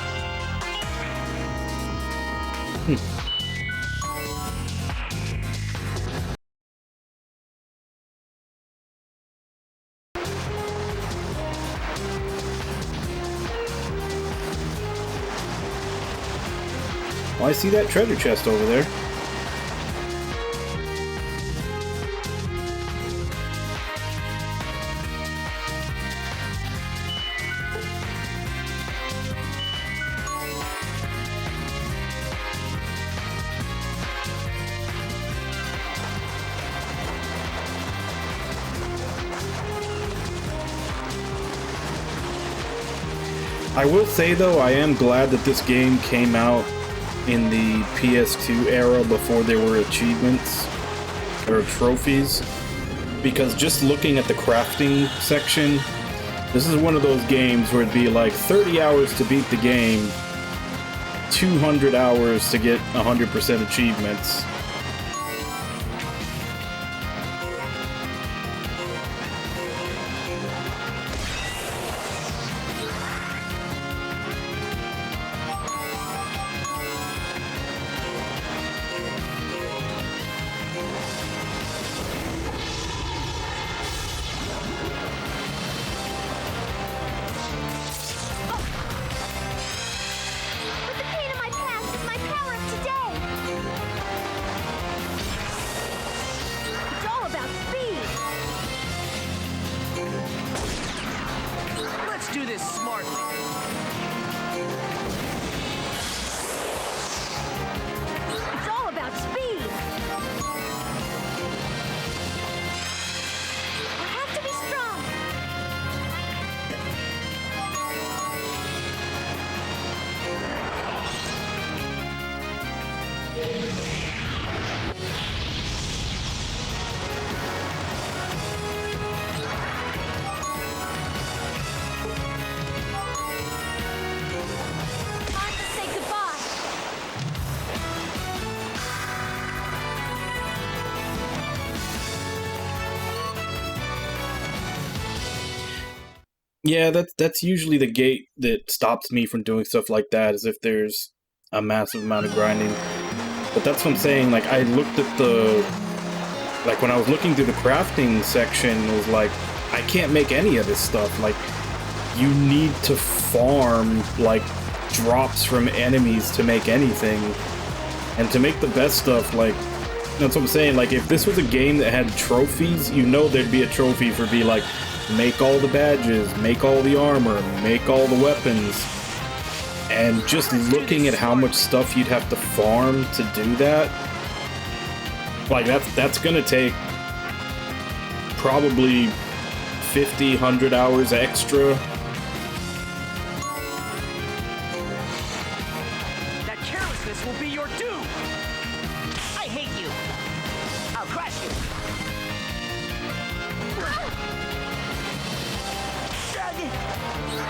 Well, I see that treasure chest over there. I will say though, I am glad that this game came out in the PS2 era before there were achievements or trophies, because just looking at the crafting section, this is one of those games where it'd be like 30 hours to beat the game, 200 hours to get 100% achievements. But the pain in my past is my power of today. Yeah, that's usually the gate that stops me from doing stuff like that, is if there's a massive amount of grinding. But that's what I'm saying, like, I looked at the... Like, when I was looking through the crafting section, it was like, I can't make any of this stuff. Like, you need to farm, like, drops from enemies to make anything. And to make the best stuff, like, that's what I'm saying, like, if this was a game that had trophies, you know there'd be a trophy for be like, make all the badges, make all the armor, make all the weapons. And just looking at how much stuff you'd have to farm to do that, like, that's gonna take probably 50, 100 hours extra. That carelessness will be your due! I hate you. I'll crush you.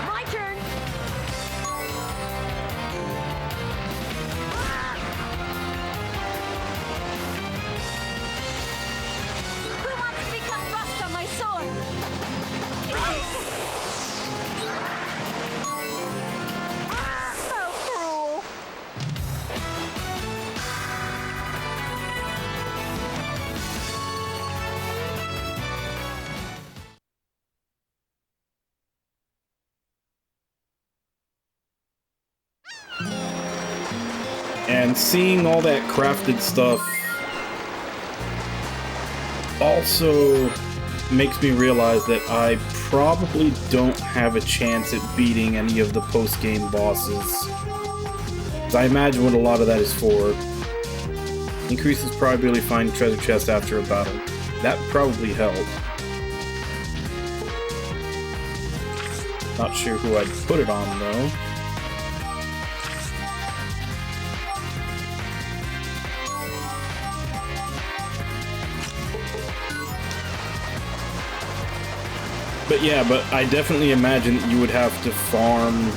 My turn. Who wants to become rust on my sword? So cruel. And seeing all that crafted stuff also makes me realize that I probably don't have a chance at beating any of the post-game bosses. I imagine what a lot of that is for. Increases probability of finding treasure chests after a battle. That probably helped. Not sure who I'd put it on though. But yeah, but I definitely imagine that you would have to farm,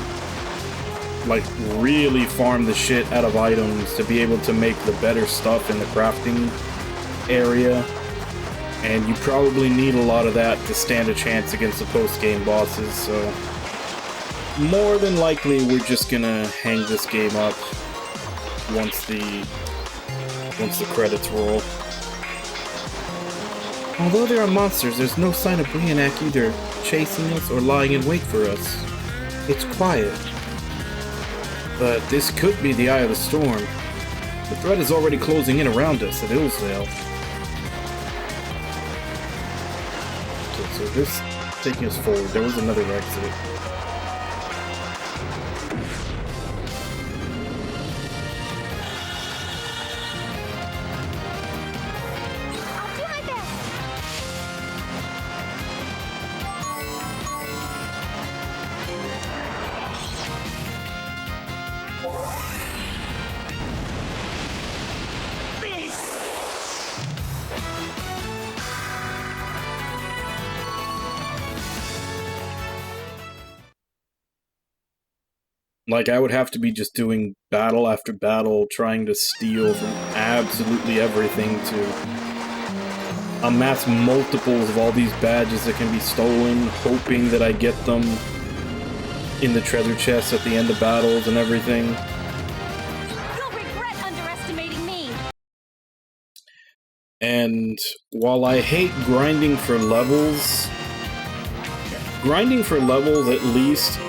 like, really farm the shit out of items to be able to make the better stuff in the crafting area. And you probably need a lot of that to stand a chance against the post-game bosses, so... More than likely, we're just gonna hang this game up once the credits roll. Although there are monsters, there's no sign of Brionac either chasing us or lying in wait for us. It's quiet. But this could be the eye of the storm. The threat is already closing in around us at Illsvale. Okay, so this taking us forward. There was another exit. I'll do my best. Like, I would have to be just doing battle after battle, trying to steal from absolutely everything to amass multiples of all these badges that can be stolen, hoping that I get them in the treasure chests at the end of battles and everything. You'll regret underestimating me. And while I hate grinding for levels at least,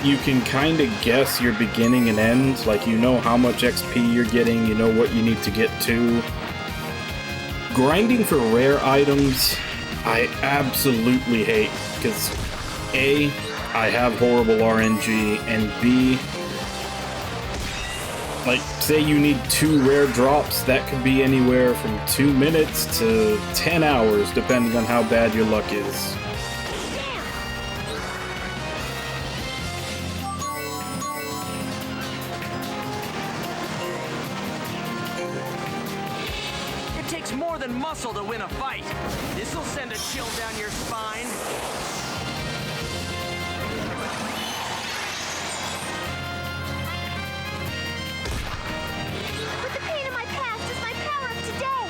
you can kind of guess your beginning and end. Like, you know how much XP you're getting, you know what you need to get to. Grinding for rare items, I absolutely hate, because A, I have horrible RNG, and B, like, say you need 2 rare drops, that could be anywhere from 2 minutes to 10 hours, depending on how bad your luck is. It takes more than muscle to win a fight. This'll send a chill down your spine. But the pain of my past is my power of today.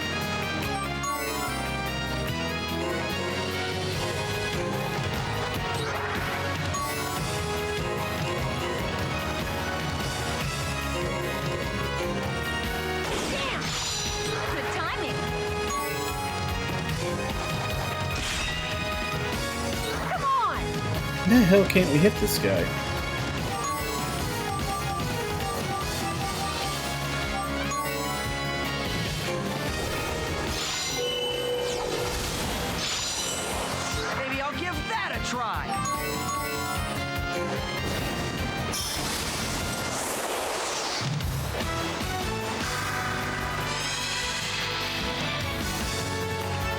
hell can't we hit this guy? Maybe I'll give that a try.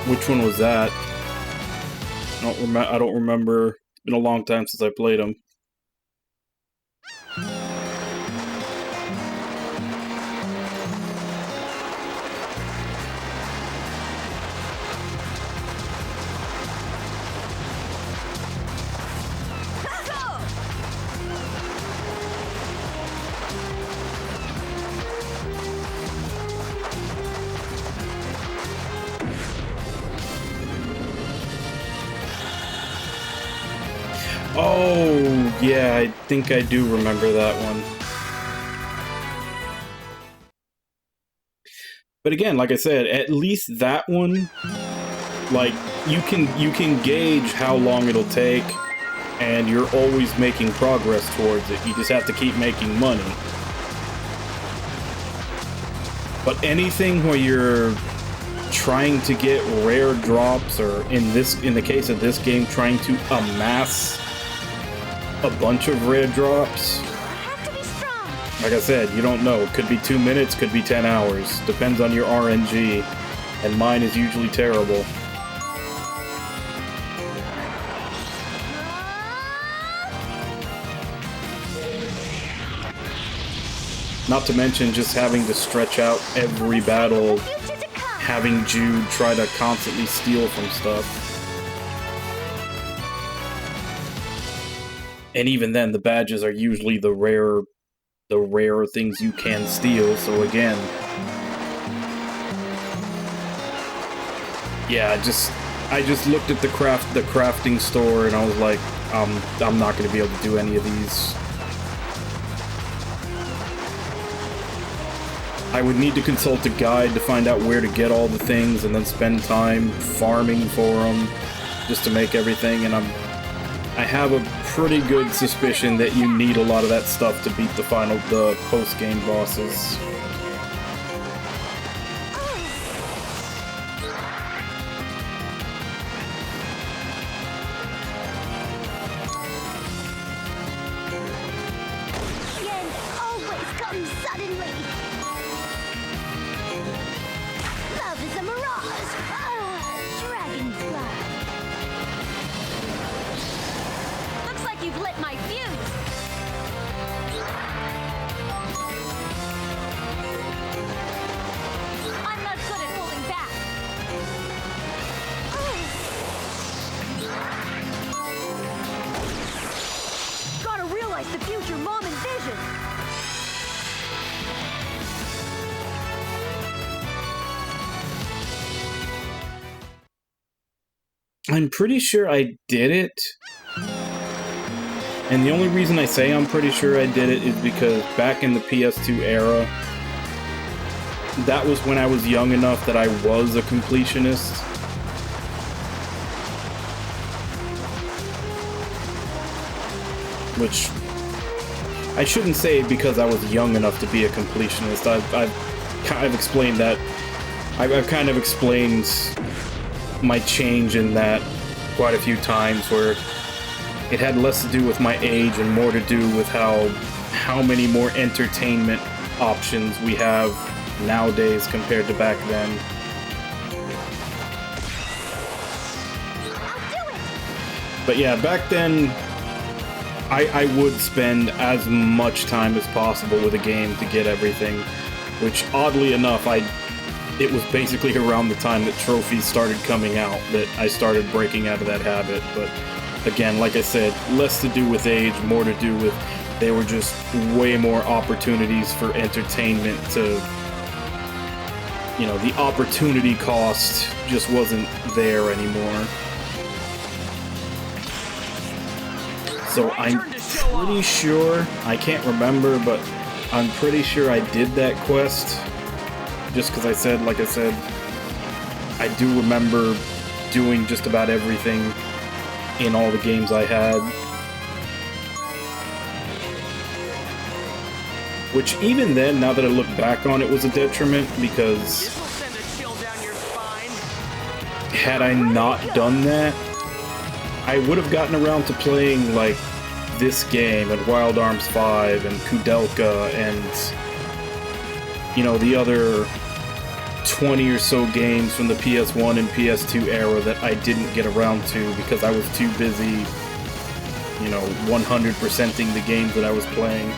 Which one was that? I don't remember. It's been a long time since I played them. Oh, yeah, I think I do remember that one. But again, like I said, at least that one, like, you can gauge how long it'll take, and you're always making progress towards it. You just have to keep making money. But anything where you're trying to get rare drops, or in the case of this game, trying to amass a bunch of rare drops. Have to be strong. Like I said, you don't know. It could be 2 minutes, could be 10 hours. Depends on your RNG. And mine is usually terrible. Not to mention just having to stretch out every battle, Future to come. having Jude try to constantly steal from stuff. And even then, the badges are usually the rare things you can steal, so again... Yeah, I just looked at the crafting store and I was like, I'm not going to be able to do any of these. I would need to consult a guide to find out where to get all the things and then spend time farming for them just to make everything, and I have a pretty good suspicion that you need a lot of that stuff to beat the post-game bosses. The end always comes suddenly. Love is a mirage. Dragon's blood. Looks like you've lit my fuse. I'm not good at holding back. Gotta realize the future Mom envisioned. I'm pretty sure I did it. And the only reason I say I'm pretty sure I did it is because back in the PS2 era, that was when I was young enough that I was a completionist. Which, I shouldn't say because I was young enough to be a completionist. I've kind of explained that. I've kind of explained my change in that quite a few times, where it had less to do with my age and more to do with how many more entertainment options we have nowadays compared to back then. I'll do it. But yeah, back then, I would spend as much time as possible with a game to get everything, which oddly enough, it was basically around the time that trophies started coming out that I started breaking out of that habit. But again, like I said, less to do with age, more to do with there were just way more opportunities for entertainment to, you know, the opportunity cost just wasn't there anymore. So I'm pretty sure, I can't remember, but I'm pretty sure I did that quest. Just because I said, like I said, I do remember doing just about everything in all the games I had. Which even then, now that I look back on it, was a detriment, because This will send a chill down your spine. had I not done that, I would have gotten around to playing, like, this game and Wild Arms 5 and Kudelka and, you know, the other 20 or so games from the PS1 and PS2 era that I didn't get around to because I was too busy, you know, 100%ing the games that I was playing.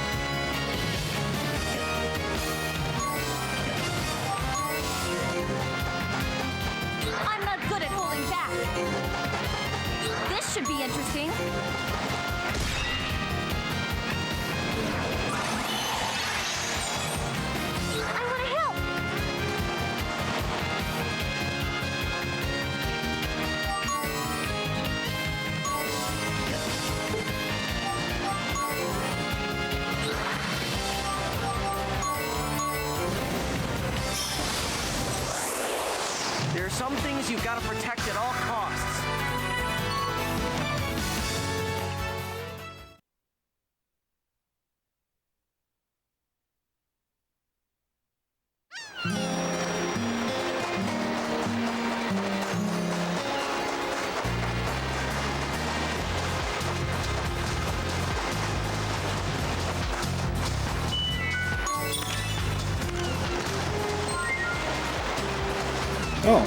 I'm not good at holding back. This should be interesting. I want to help. There are some things you've got to protect at all costs. Oh.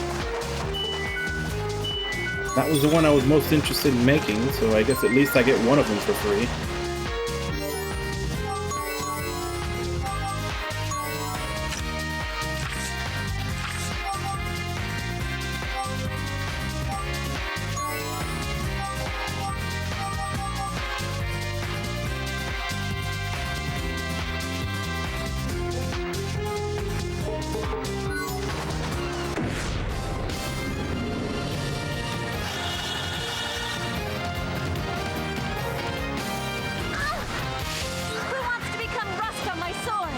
That was the one I was most interested in making, so I guess at least I get one of them for free. Who wants to become rust on my sword?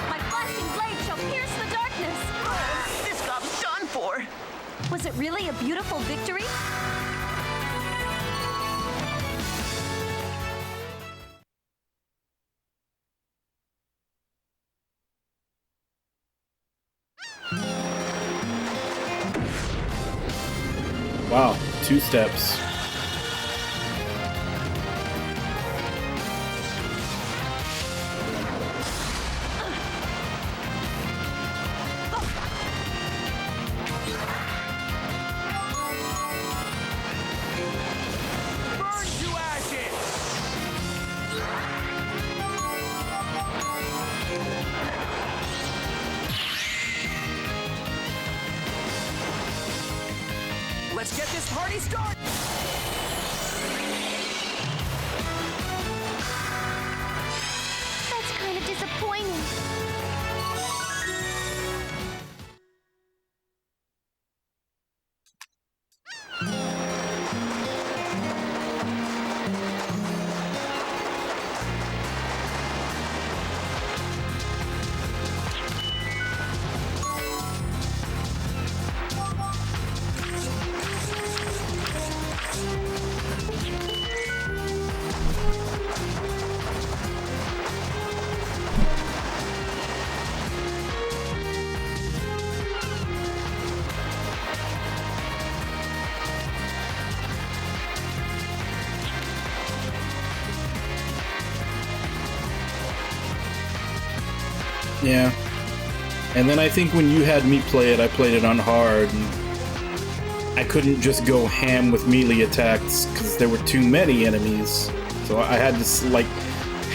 My flashing blade shall pierce the darkness. This job's done for. Was it really a beautiful victory? Wow, 2 steps. Burn to ashes. Let's get this party started. That's kind of disappointing. Yeah. And then I think when you had me play it, I played it on hard, and I couldn't just go ham with melee attacks because there were too many enemies. So I had to, like,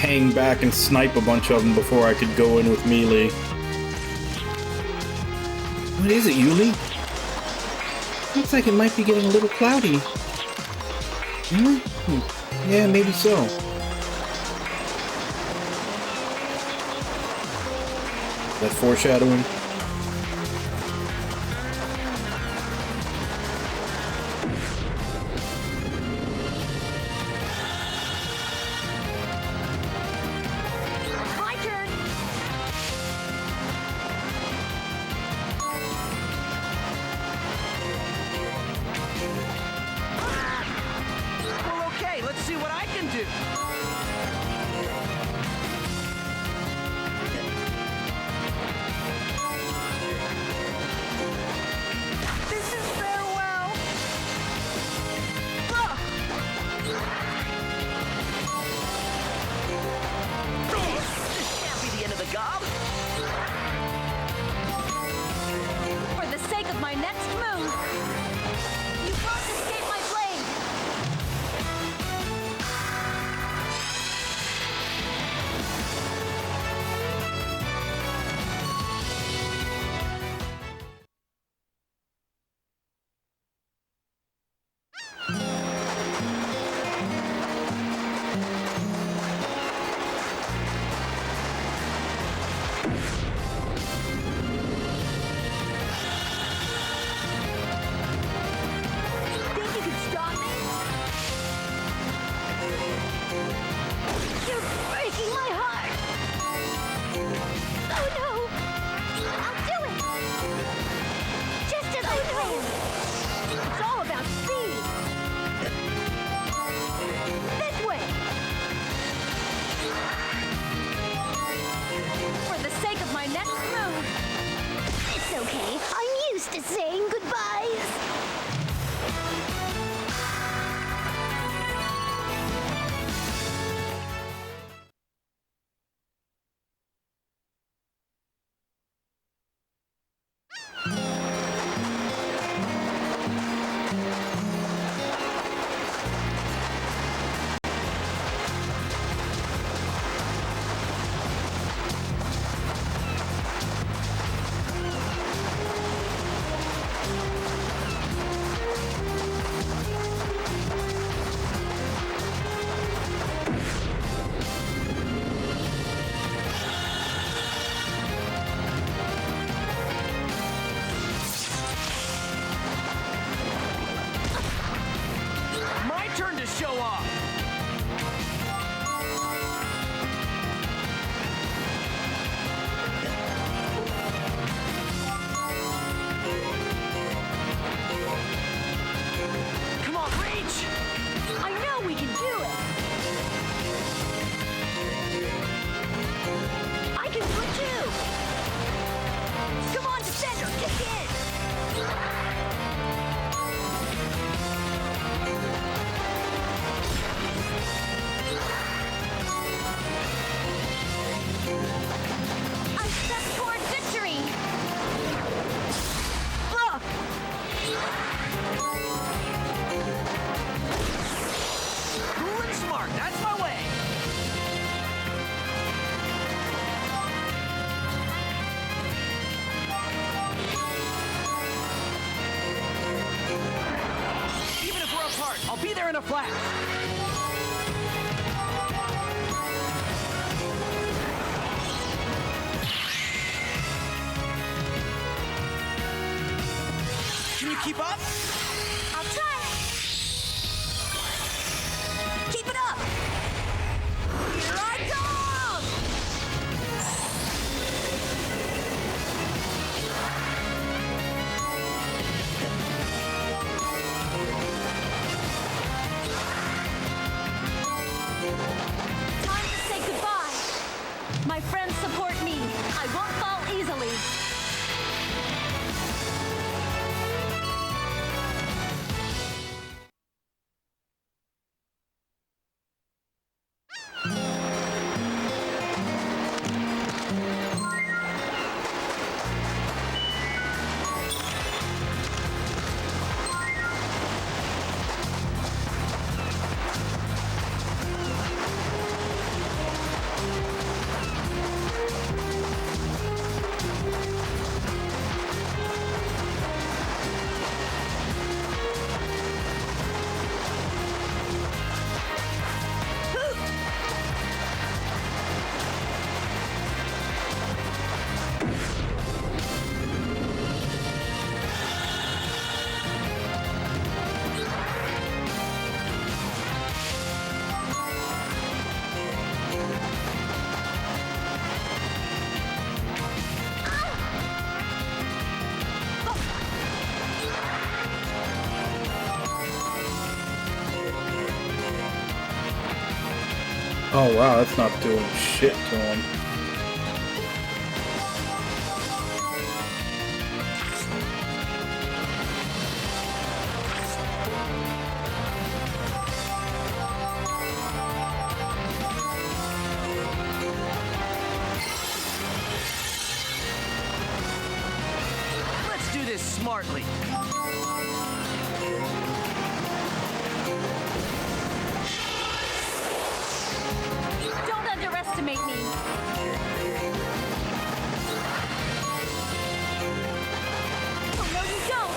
hang back and snipe a bunch of them before I could go in with melee. What is it, Yuli? Looks like it might be getting a little cloudy. Yeah, maybe so. That foreshadowing? My turn. do. This is farewell. Ah! This can't be the end of the gob. For the sake of my next move, you won't escape my blade! Think you can stop me? You're breaking my heart! Oh no! I'll do it! Just as I planned! It's all about speed! This way! For the sake of my next move! It's okay. I'm used to saying goodbyes! My turn to show off. Come on, reach! I know we can do it! I can do it too! Come on, Defender, kick in! A step toward victory! Ugh! Cool and smart, that's my way. Even if we're apart, I'll be there in a flash. Can you keep up? I'll try! Keep it up! Here I come! Time to say goodbye! My friends support me. I won't fall easily. Oh wow, that's not doing shit to him. Let's do this smartly. Don't underestimate me. Oh, no, you don't.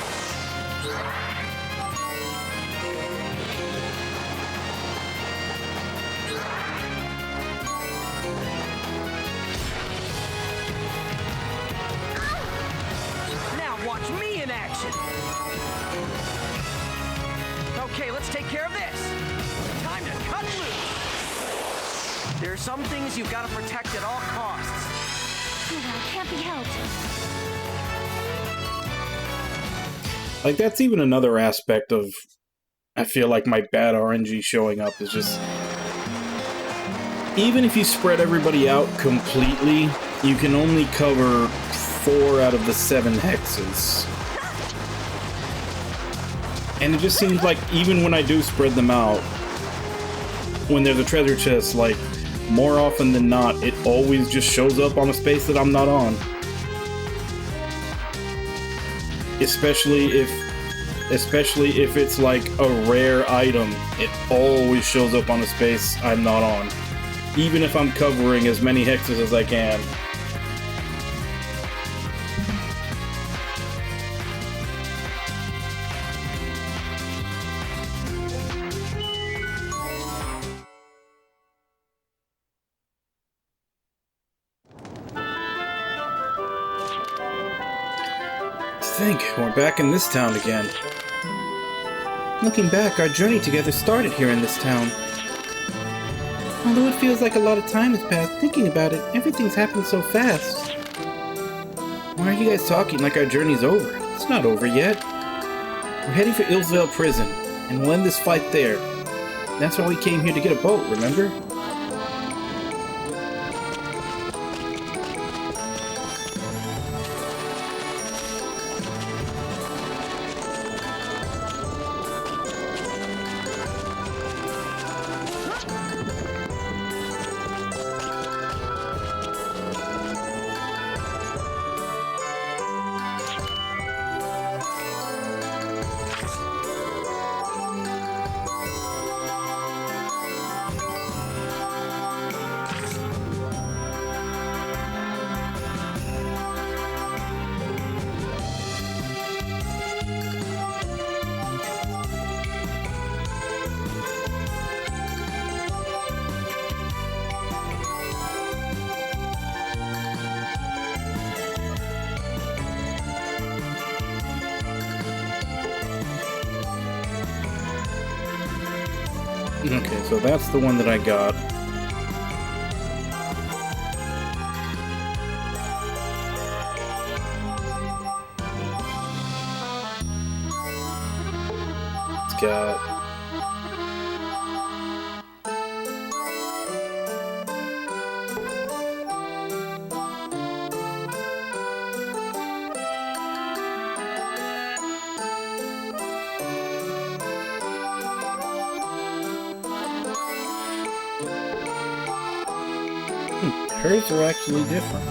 Now watch me in action. Okay, let's take care of this. Time to cut loose. There are some things you've got to protect at all costs. Oh, well, can't be helped. Like, that's even another aspect of, I feel like, my bad RNG showing up is just, even if you spread everybody out completely, you can only cover 4 out of the 7 hexes. And it just seems like even when I do spread them out, when there's a treasure chest, like, more often than not, it always just shows up on a space that I'm not on. Especially if it's like a rare item, it always shows up on a space I'm not on. Even if I'm covering as many hexes as I can. Think, we're back in this town again. Looking back, our journey together started here in this town. Although it feels like a lot of time has passed, thinking about it, everything's happened so fast. Why are you guys talking like our journey's over? It's not over yet. We're heading for Illsvale Prison, and we'll end this fight there. That's why we came here to get a boat, remember? Okay, so that's the one that I got. It's got... Hers are actually different.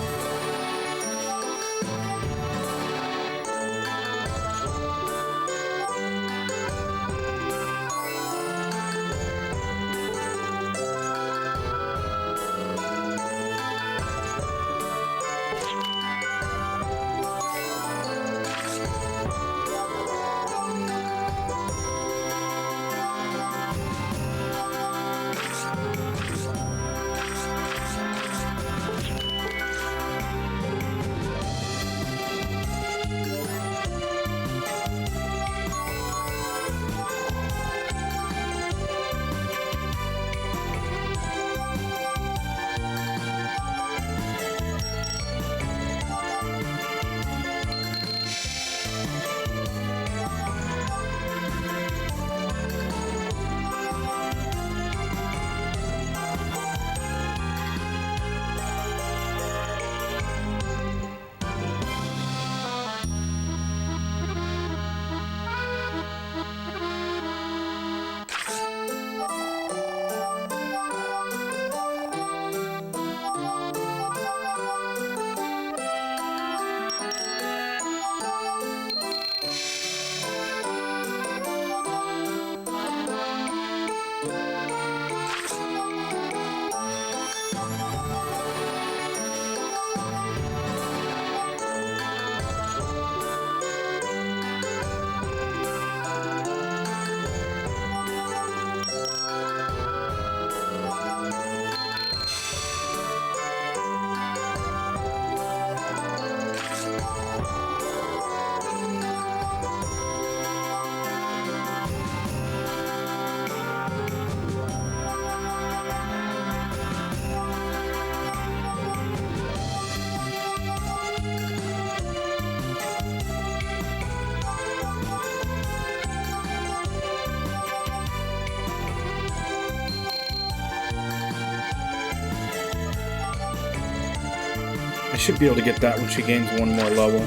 I should be able to get that when she gains one more level.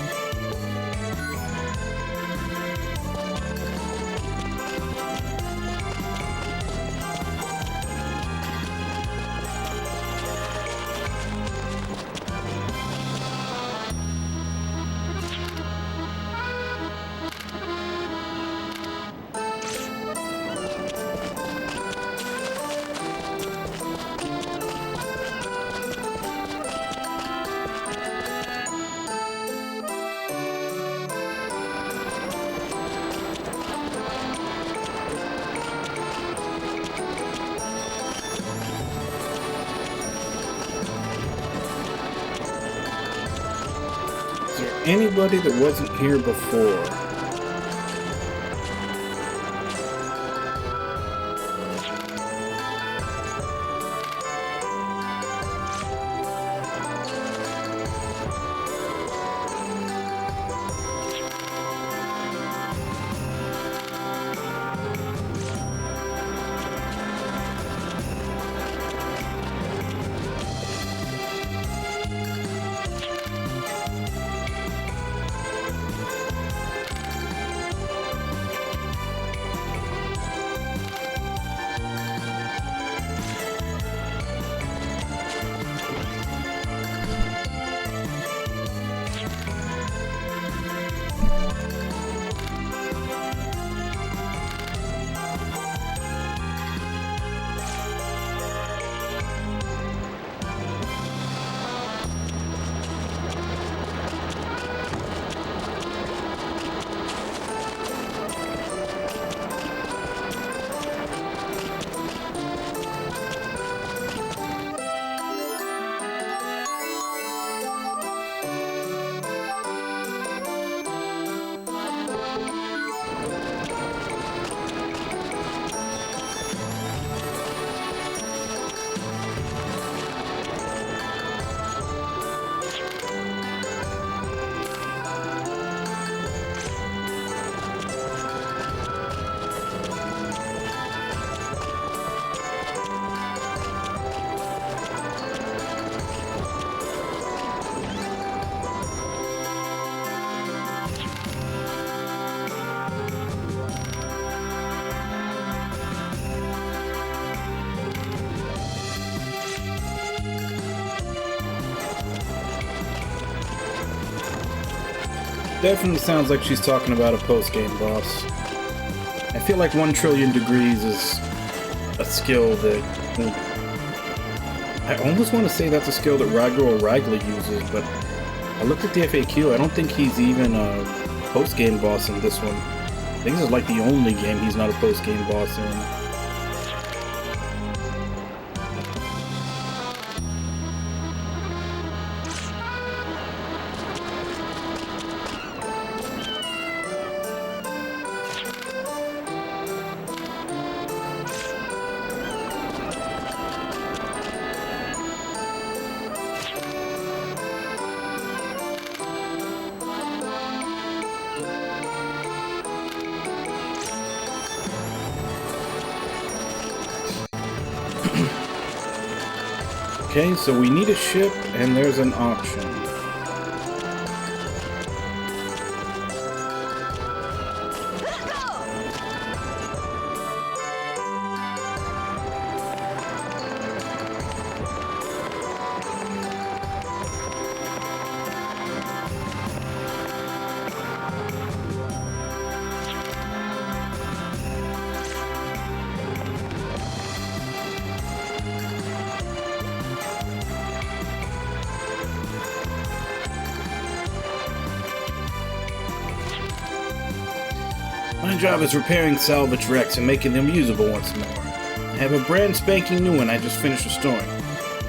Is there anybody that wasn't here before? Definitely sounds like she's talking about a post-game boss. I feel like 1 trillion degrees is a skill that... I almost want to say that's a skill that Ragdoll Ragley uses, but I looked at the FAQ, I don't think he's even a post-game boss in this one. I think this is like the only game he's not a post-game boss in. Okay, so we need a ship, and there's an auction. My job is repairing salvage wrecks and making them usable once more. I have a brand spanking new one I just finished restoring.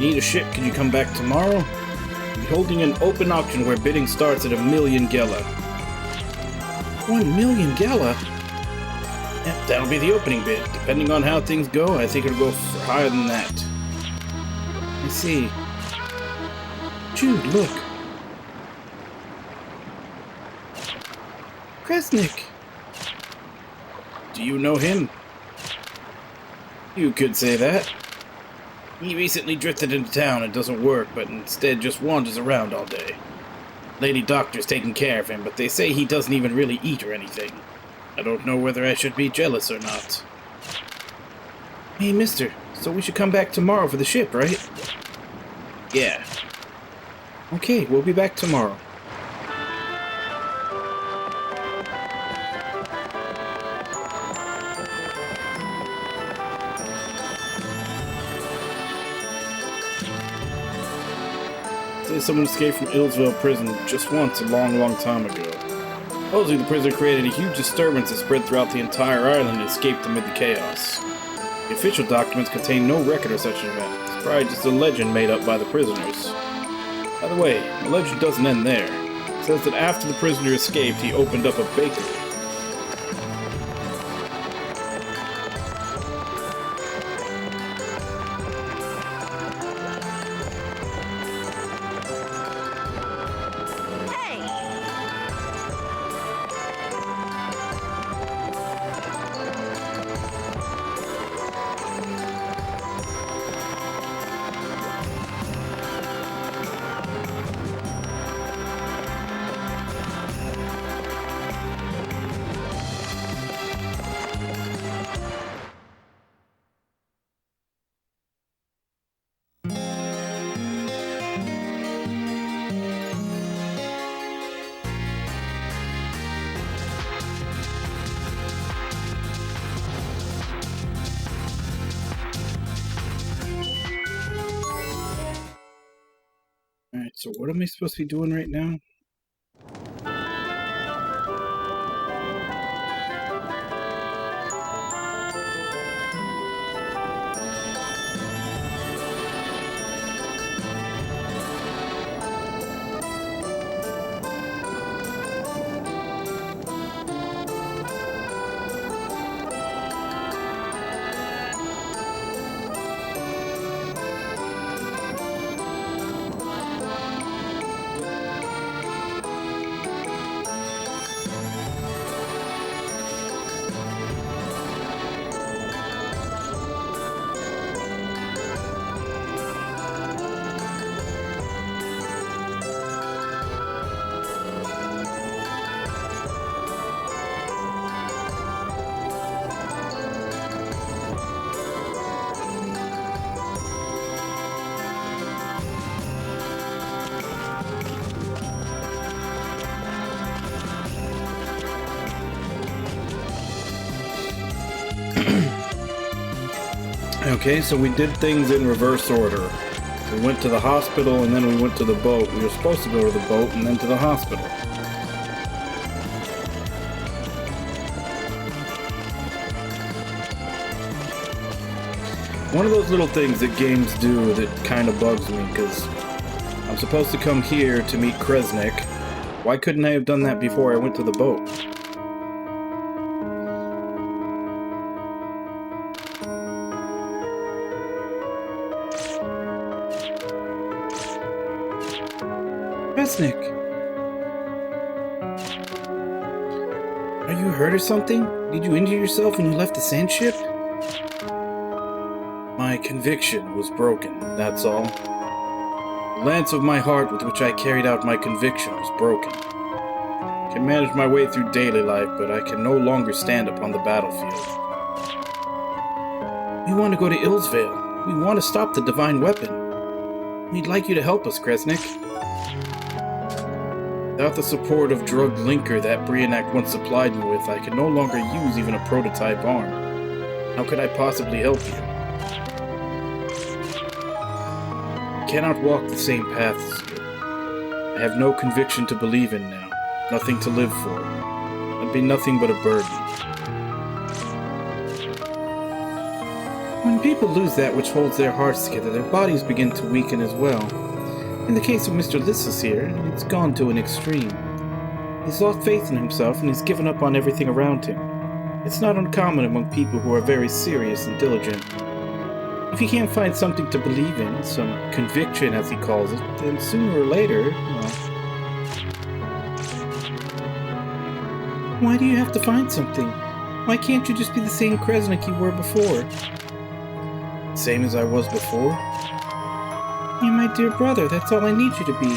Need a ship? Could you come back tomorrow? I'll be holding an open auction where bidding starts at 1 million Gela. 1 million Gela? Yeah, that'll be the opening bid. Depending on how things go, I think it'll go for higher than that. I see. Jude, look. Kresnik. Do you know him? You could say that. He recently drifted into town and doesn't work, but instead just wanders around all day. Lady Doctor's taking care of him, but they say he doesn't even really eat or anything. I don't know whether I should be jealous or not. Hey, mister, so we should come back tomorrow for the ship, right? Yeah. Okay, we'll be back tomorrow. Someone escaped from Illsville prison just once a long time ago. Supposedly the prisoner created a huge disturbance that spread throughout the entire island and escaped amid the chaos. The official documents contain no record of such an event. It's probably just a legend made up by the prisoners. By the way, the legend doesn't end there. It says that after the prisoner escaped, he opened up a bakery. Alright, so what am I supposed to be doing right now? Okay, so we did things in reverse order. We went to the hospital and then we went to the boat. We were supposed to go to the boat and then to the hospital. One of those little things that games do that kind of bugs me, because I'm supposed to come here to meet Kresnik. Why couldn't I have done that before I went to the boat? Kresnik! Are you hurt or something? Did you injure yourself when you left the sand ship? My conviction was broken, that's all. The lance of my heart with which I carried out my conviction was broken. I can manage my way through daily life, but I can no longer stand upon the battlefield. We want to go to Illsvale. We want to stop the divine weapon. We'd like you to help us, Kresnik. Without the support of drugged linker that Brionac once supplied me with, I can no longer use even a prototype arm. How could I possibly help you? I cannot walk the same path as you. I have no conviction to believe in now, nothing to live for. I'd be nothing but a burden. When people lose that which holds their hearts together, their bodies begin to weaken as well. In the case of Mr. Lissus here, it's gone to an extreme. He's lost faith in himself and he's given up on everything around him. It's not uncommon among people who are very serious and diligent. If he can't find something to believe in, some conviction as he calls it, then sooner or later, well... Why do you have to find something? Why can't you just be the same Kresnik you were before? Same as I was before? You're my dear brother, that's all I need you to be.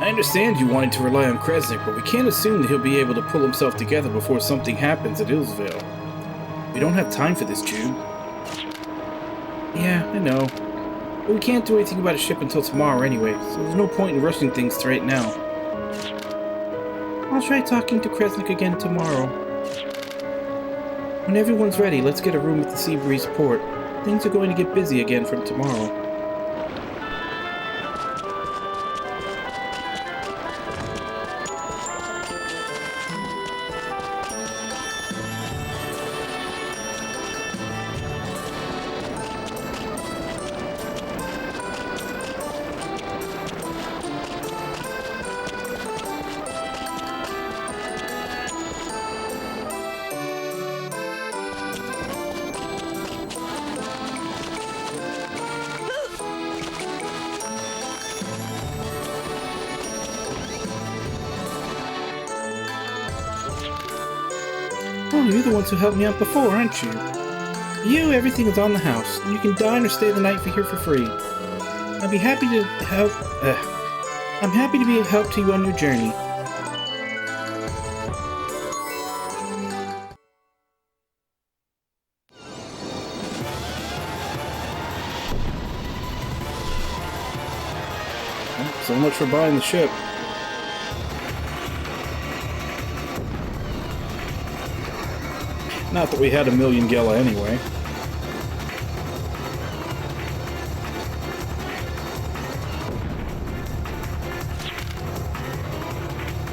I understand you wanted to rely on Kresnik, but we can't assume that he'll be able to pull himself together before something happens at Illsvale. We don't have time for this, Jude. Yeah, I know. But we can't do anything about a ship until tomorrow anyway, so there's no point in rushing things right now. I'll try talking to Kresnik again tomorrow. When everyone's ready, let's get a room at the Seabreeze port. Things are going to get busy again from tomorrow. Oh, you're the ones who helped me out before, aren't you? Everything is on the house. You can dine or stay the night here for free. I'd be happy to help. I'm happy to be of help to you on your journey. Well, so much for buying the ship. Not that we had 1,000,000 Gela anyway.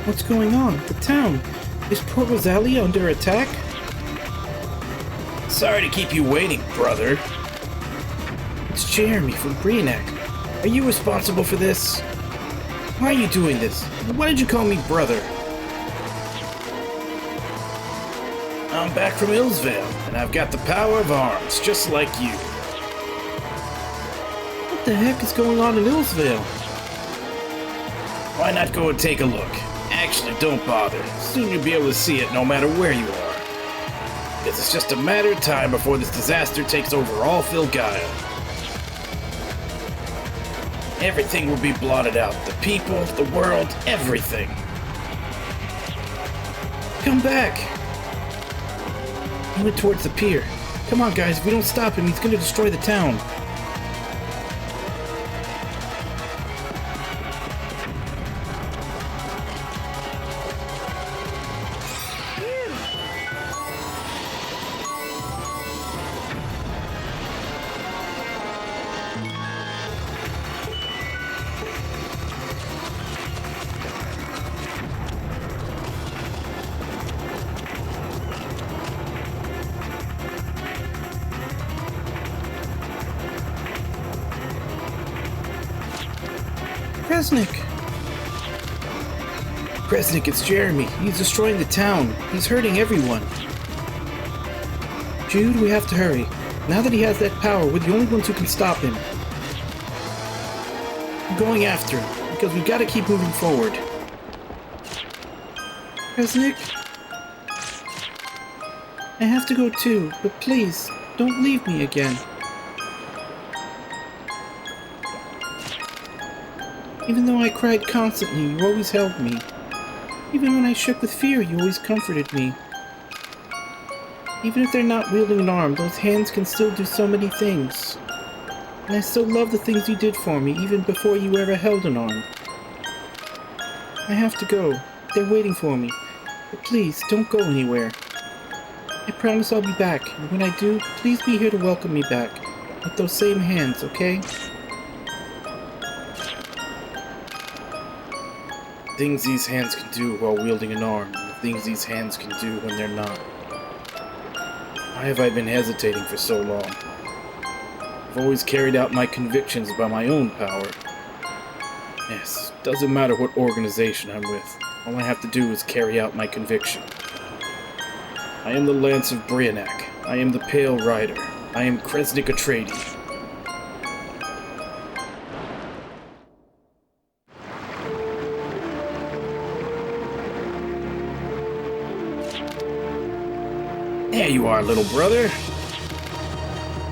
What's going on? The town? Is Port Rosalia under attack? Sorry to keep you waiting, brother. It's Jeremy from Brionac. Are you responsible for this? Why are you doing this? Why did you call me brother? I'm back from Illsvale, and I've got the power of arms, just like you. What the heck is going on in Illsvale? Why not go and take a look? Actually, don't bother. Soon you'll be able to see it no matter where you are. Because it's just a matter of time before this disaster takes over all Filgaia. Everything will be blotted out. The people, the world, everything. Come back! He went towards the pier. Come on, guys, if we don't stop him, he's gonna destroy the town. Kresnik! Kresnik, it's Jeremy. He's destroying the town. He's hurting everyone. Jude, we have to hurry. Now that he has that power, we're the only ones who can stop him. I'm going after him, because we've got to keep moving forward. Kresnik? I have to go too, but please, don't leave me again. Even though I cried constantly, you always held me. Even when I shook with fear, you always comforted me. Even if they're not wielding an arm, those hands can still do so many things. And I still love the things you did for me, even before you ever held an arm. I have to go. They're waiting for me. But please, don't go anywhere. I promise I'll be back, and when I do, please be here to welcome me back. With those same hands, okay? Things these hands can do while wielding an arm, and the things these hands can do when they're not. Why have I been hesitating for so long? I've always carried out my convictions by my own power. Yes, doesn't matter what organization I'm with. All I have to do is carry out my conviction. I am the Lance of Brionac. I am the Pale Rider. I am Kresnik Atreides. There you are, little brother.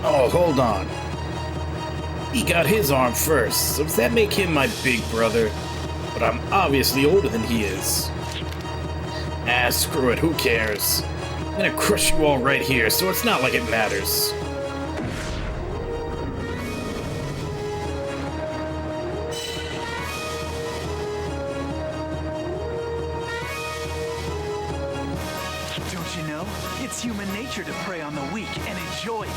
Oh, hold on. He got his arm first, so does that make him my big brother? But I'm obviously older than he is. Ah, screw it, who cares? I'm gonna crush you all right here, so it's not like it matters. Don't you know? It's human nature to prey on the weak and enjoy it.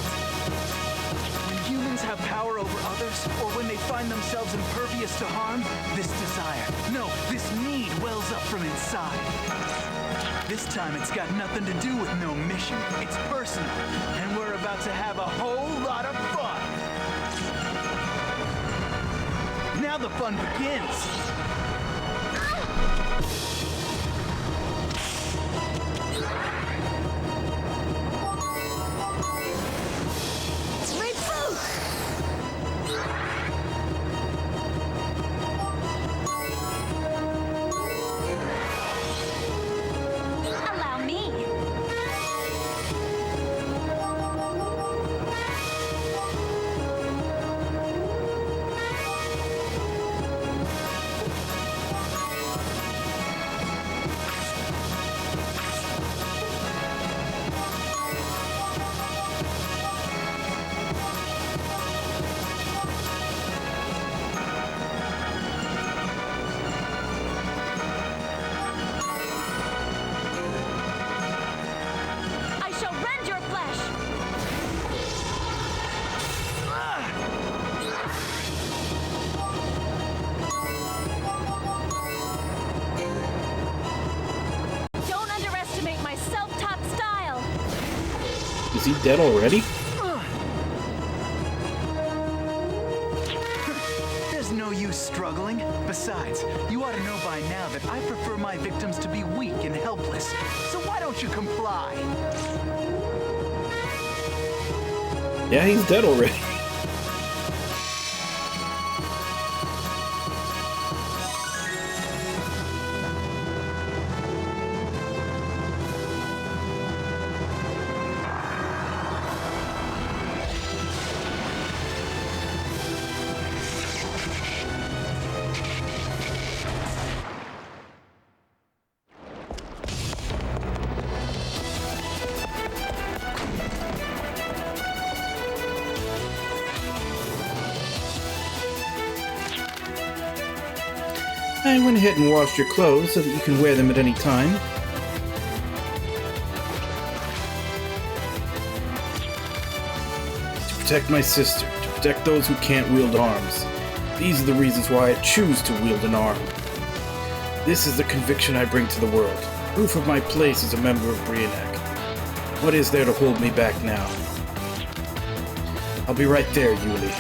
When humans have power over others, or when they find themselves impervious to harm, this desire, no, this need wells up from inside. This time it's got nothing to do with no mission. It's personal, and we're about to have a whole lot of fun. Now the fun begins. Allow me. I shall rend your flesh. Don't underestimate my self-taught style. Is he dead already? There's no use struggling. Besides, you ought to know by now that I prefer my victims to be weak and helpless. So why don't you comply? Yeah, he's dead already. I went ahead and washed your clothes so that you can wear them at any time. To protect my sister, to protect those who can't wield arms. These are the reasons why I choose to wield an arm. This is the conviction I bring to the world. Proof of my place as a member of Brionac. What is there to hold me back now? I'll be right there, Yuli.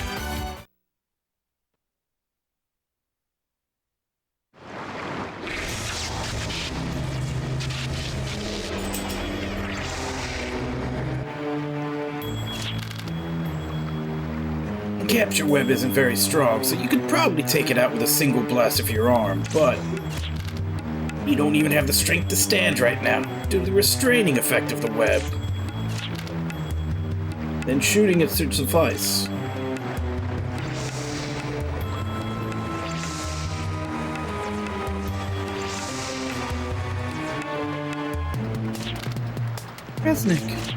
The capture web isn't very strong, so you could probably take it out with a single blast of your arm, but you don't even have the strength to stand right now, due to the restraining effect of the web. Then shooting it should suffice. Resnick.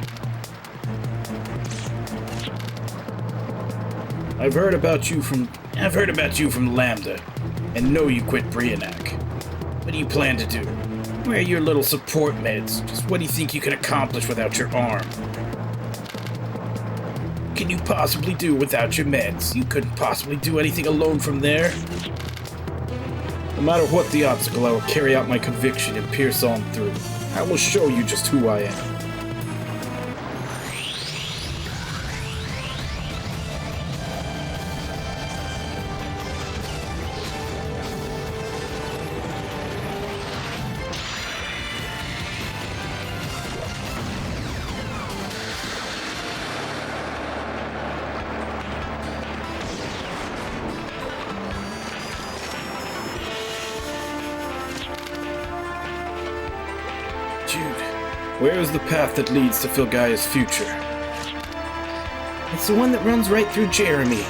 I've heard about you from Lambda, and know you quit Brionac. What do you plan to do? Where are your little support meds? Just what do you think you can accomplish without your arm? What can you possibly do without your meds? You couldn't possibly do anything alone from there. No matter what the obstacle, I will carry out my conviction and pierce on through. I will show you just who I am. Jude, Where is the path that leads to Filgaia's future? It's the one that runs right through Jeremy.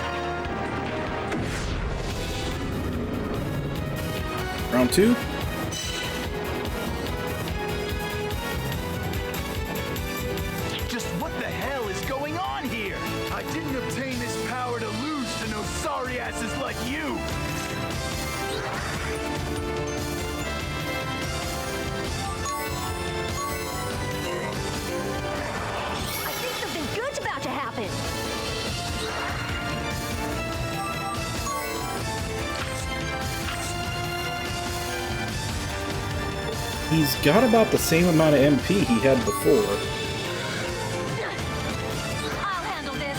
Round 2? Just what the hell is going on here? I didn't obtain this power to lose to no sorry asses like you. I think something good's about to happen. He's got about the same amount of MP he had before. I'll handle this.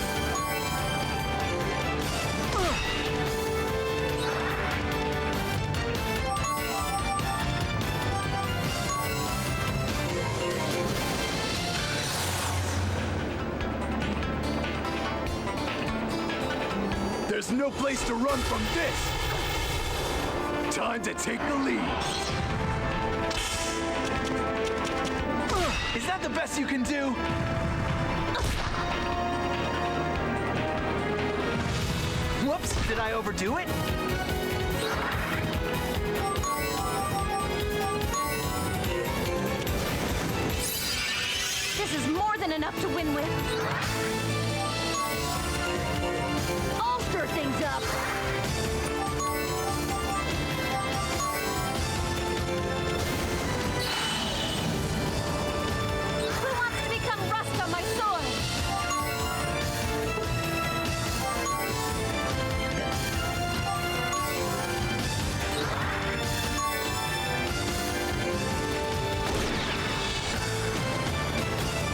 There's no place to run from this. Time to take the lead. Is that the best you can do? Whoops, did I overdo it? This is more than enough to win with. I'll stir things up. Who wants to become rust on my sword?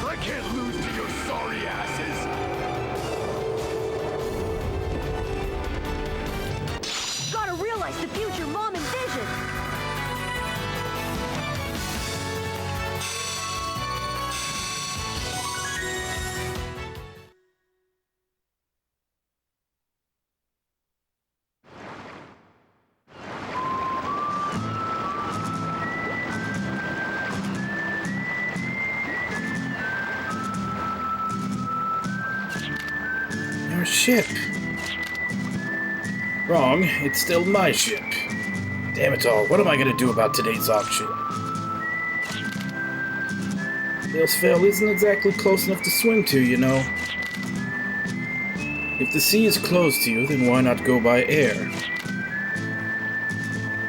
I can't lose to your sorry asses. Gotta realize the future Mom envisioned. Your ship. Wrong, it's still my ship. Damn it all, what am I gonna do about today's auction? Ilsfell isn't exactly close enough to swim to, you know. If the sea is closed to you, then why not go by air?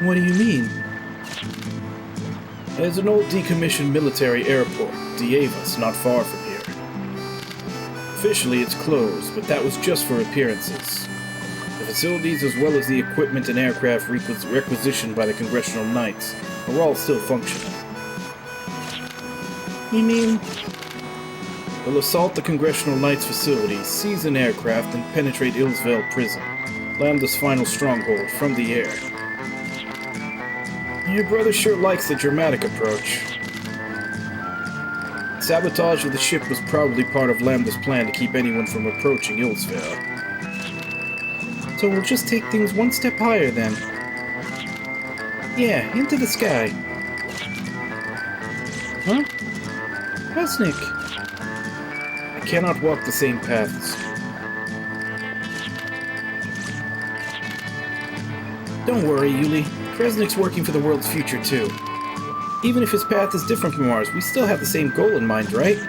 What do you mean? There's an old decommissioned military airport, Dievas, not far from here. Officially, it's closed, but that was just for appearances. The facilities, as well as the equipment and aircraft requisitioned by the Congressional Knights, are all still functional. You mean? We'll assault the Congressional Knights facilities, seize an aircraft, and penetrate Ilsvale Prison, Lambda's final stronghold, from the air. Your brother sure likes the dramatic approach. Sabotage of the ship was probably part of Lambda's plan to keep anyone from approaching Ilsvale. So we'll just take things one step higher then. Yeah, into the sky. Huh? Kresnik. I cannot walk the same paths. Don't worry, Yuli. Kresnik's working for the world's future too. Even if his path is different from ours, we still have the same goal in mind, right?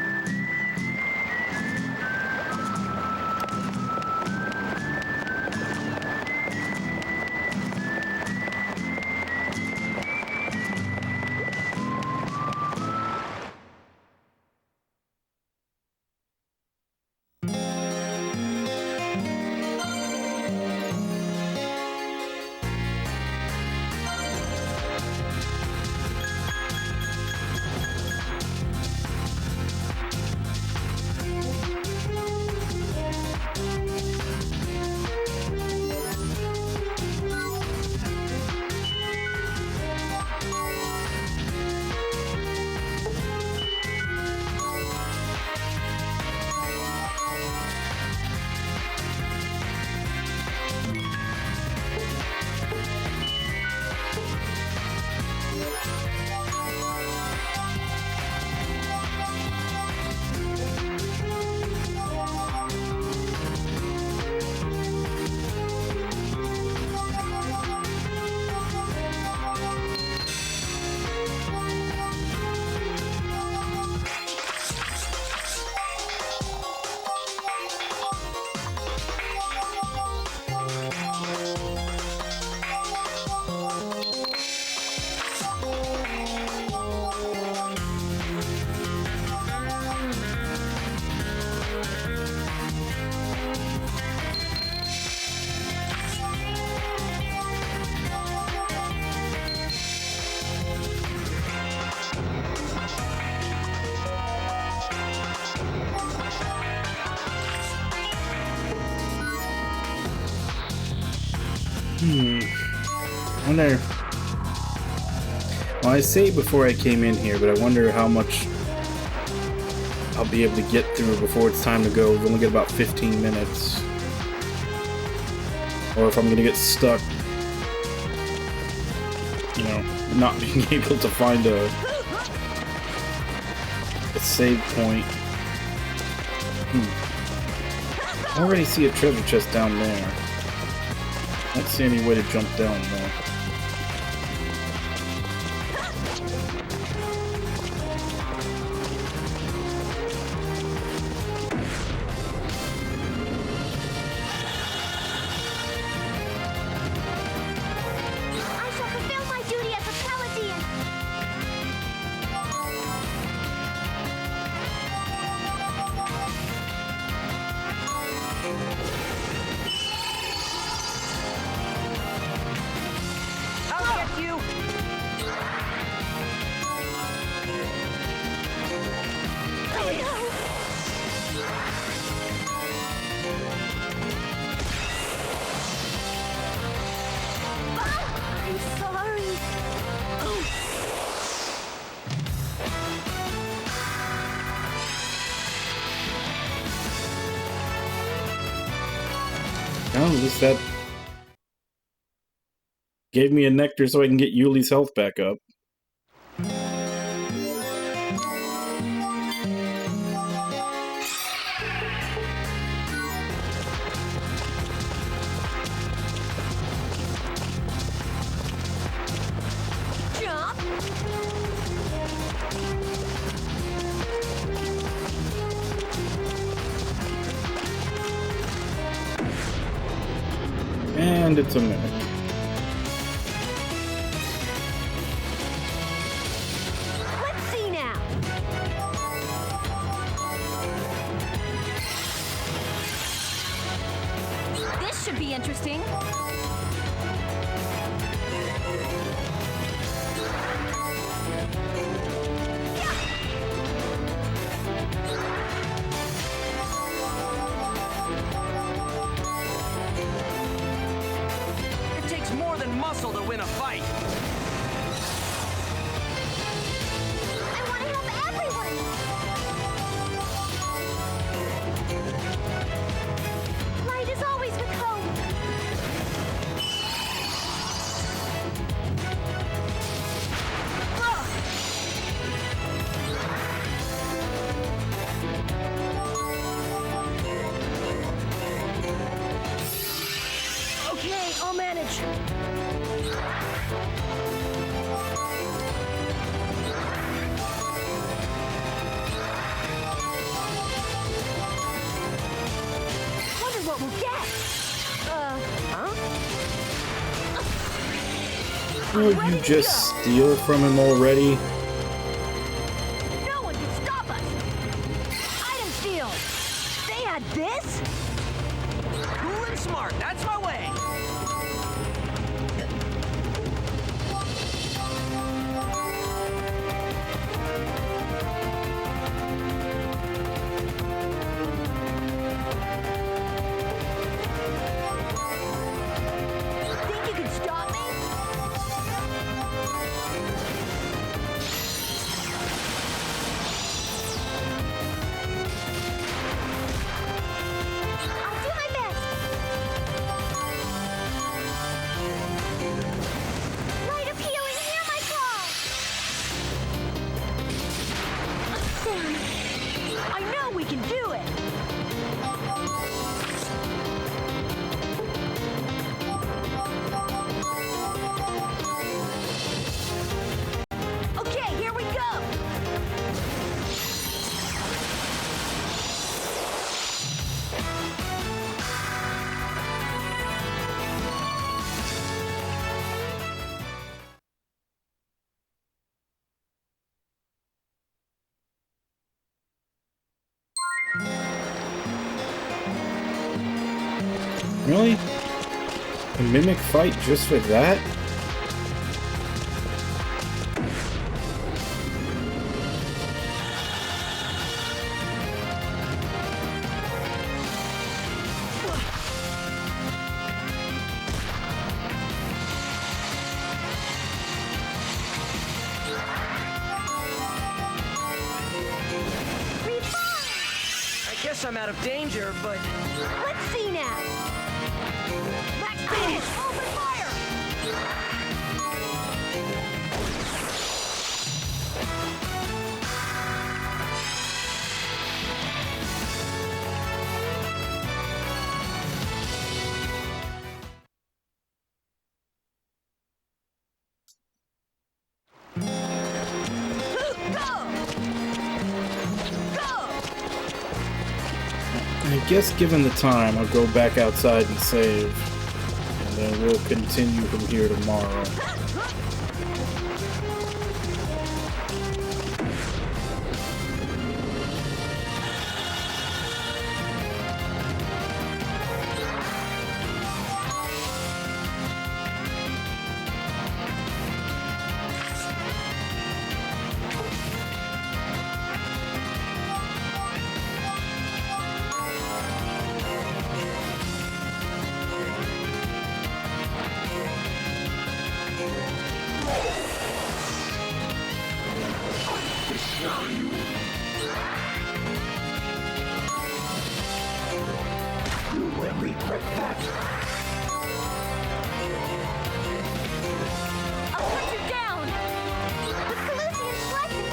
I wonder... Well, I say before I came in here, but I wonder how much I'll be able to get through before it's time to go. We've only got about 15 minutes. Or if I'm gonna get stuck, you know, not being able to find a save point. I already see a treasure chest down there. I don't see any way to jump down there. I shall fulfill my duty as a paladin. I'll get you. I'm sorry. Oh, at least that gave me a nectar so I can get Yuli's health back up. Jump. And it's a mimic. Let's see now. This should be interesting. It takes more than muscle to win a fight. I want to help everyone. Light is always with hope. Okay, I'll manage. Wonder what we'll get. Huh? Will you just steal from him already? No one can stop us. Item steal. They had this? Cool and smart. That's my way. Think you can stop me? I'll do my best. Light of healing, hear my call. I know we can do it. Okay, here we go. Really? A mimic fight just for that? guess I'm out of danger, but... Let's see now. Let's finish. Open fire. I guess given the time, I'll go back outside and save. And then we'll continue from here tomorrow. I'll put you down. With Calusian's blessing.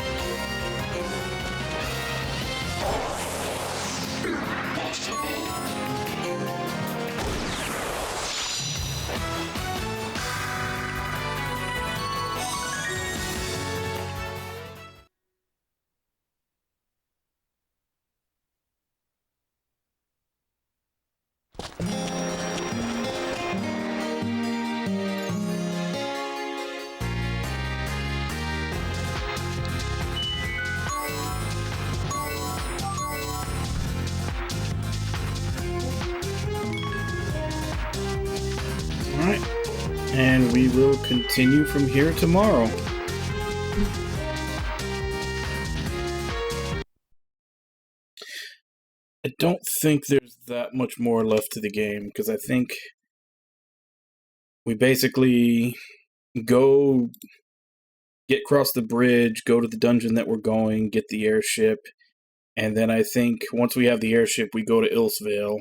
Alright. And we will continue from here tomorrow. I don't think there's that much more left to the game, because I think we basically go get across the bridge, go to the dungeon that we're going, get the airship, and then I think once we have the airship, we go to Ilsvale.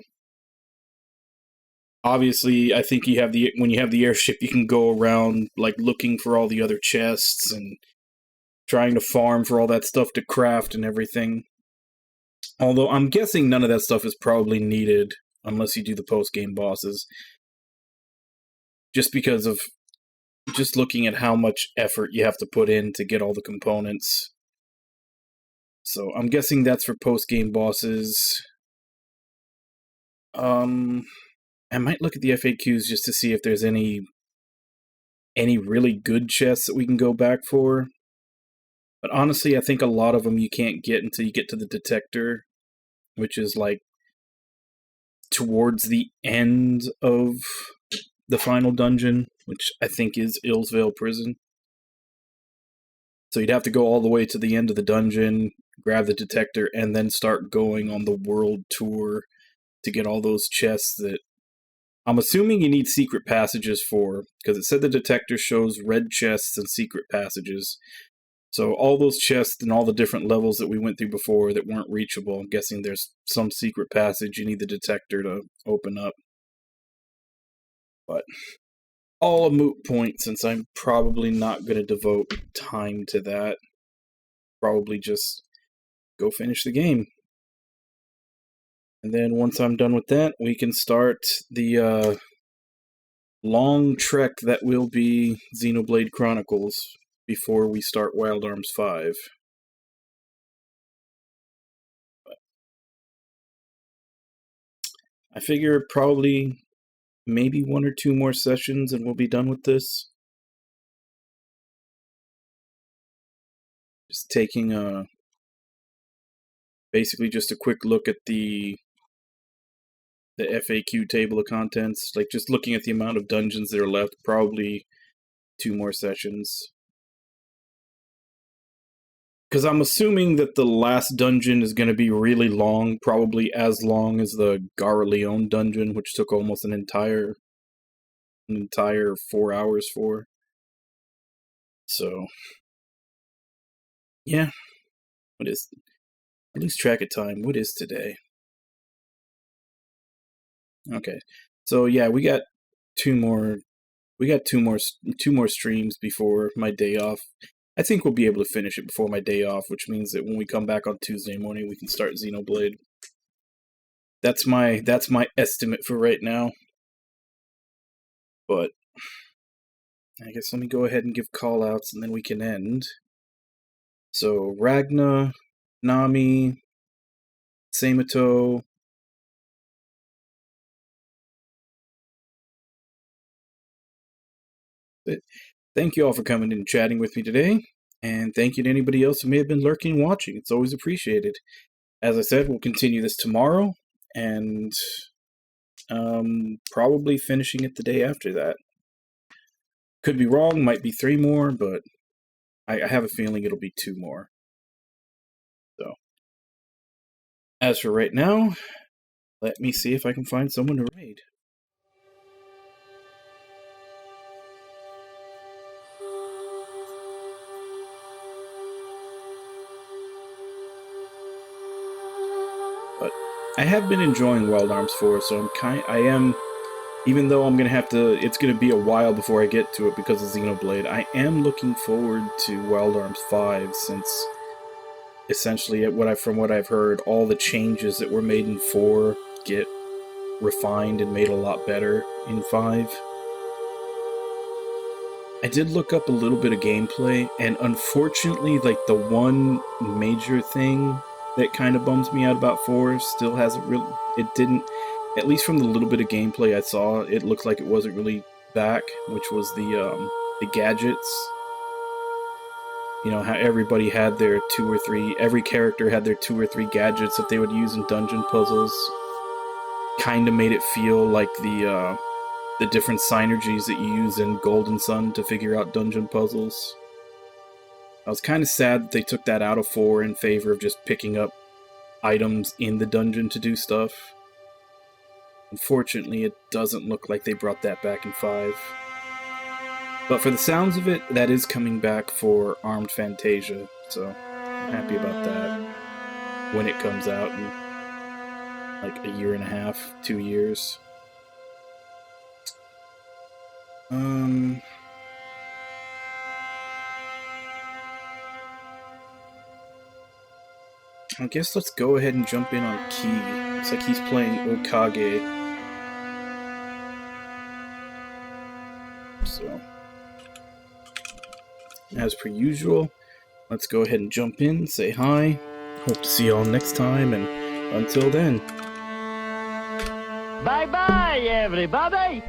Obviously, I think when you have the airship, you can go around like looking for all the other chests and trying to farm for all that stuff to craft and everything. Although I'm guessing none of that stuff is probably needed unless you do the post-game bosses. Just because of just looking at how much effort you have to put in to get all the components. So I'm guessing that's for post-game bosses. I might look at the FAQs just to see if there's any really good chests that we can go back for. But honestly, I think a lot of them you can't get until you get to the detector, which is like towards the end of the final dungeon, which I think is Ilsvale Prison. So you'd have to go all the way to the end of the dungeon, grab the detector, and then start going on the world tour to get all those chests that I'm assuming you need secret passages for, because it said the detector shows red chests and secret passages. So all those chests and all the different levels that we went through before that weren't reachable, I'm guessing there's some secret passage you need the detector to open up. But all a moot point, since I'm probably not going to devote time to that. Probably just go finish the game. And then once I'm done with that, we can start the long trek that will be Xenoblade Chronicles before we start Wild Arms 5. I figure probably maybe 1 or 2 more sessions and we'll be done with this. Just taking basically just a quick look at the FAQ table of contents, like just looking at the amount of dungeons that are left, probably 2 more sessions. Because I'm assuming that the last dungeon is going to be really long, probably as long as the Gara Leon dungeon, which took almost an entire 4 hours for. So, yeah. What is... I lose track of time. What is today? Okay. So yeah, we got two more streams before my day off. I think we'll be able to finish it before my day off, which means that when we come back on Tuesday morning, we can start Xenoblade. That's my estimate for right now. But I guess let me go ahead and give call-outs, and then we can end. So, Ragna, Nami, Samato, thank you all for coming in and chatting with me today, and thank you to anybody else who may have been lurking and watching. It's always appreciated. As I said, we'll continue this tomorrow, and probably finishing it the day after that. Could be wrong, might be 3 more, but I have a feeling it'll be 2 more. So, as for right now, let me see if I can find someone to raid. But I have been enjoying Wild Arms 4, so even though I'm gonna have to, it's gonna be a while before I get to it because of Xenoblade, I am looking forward to Wild Arms 5, since essentially, from what I've heard, all the changes that were made in 4 get refined and made a lot better in 5. I did look up a little bit of gameplay, and unfortunately, like, the one major thing that kind of bums me out about 4 still hasn't really, it didn't, at least from the little bit of gameplay I saw, it looked like it wasn't really back, which was the gadgets. You know, how everybody had their 2 or 3, every character had their 2 or 3 gadgets that they would use in dungeon puzzles. Kind of made it feel like the different synergies that you use in Golden Sun to figure out dungeon puzzles. I was kind of sad that they took that out of 4 in favor of just picking up items in the dungeon to do stuff. Unfortunately, it doesn't look like they brought that back in 5. But for the sounds of it, that is coming back for Armed Fantasia, so I'm happy about that. When it comes out in like a year and a half, 2 years. I guess let's go ahead and jump in on Key. Looks like he's playing Okage. So, as per usual, let's go ahead and jump in, say hi. Hope to see y'all next time, and until then. Bye-bye, everybody!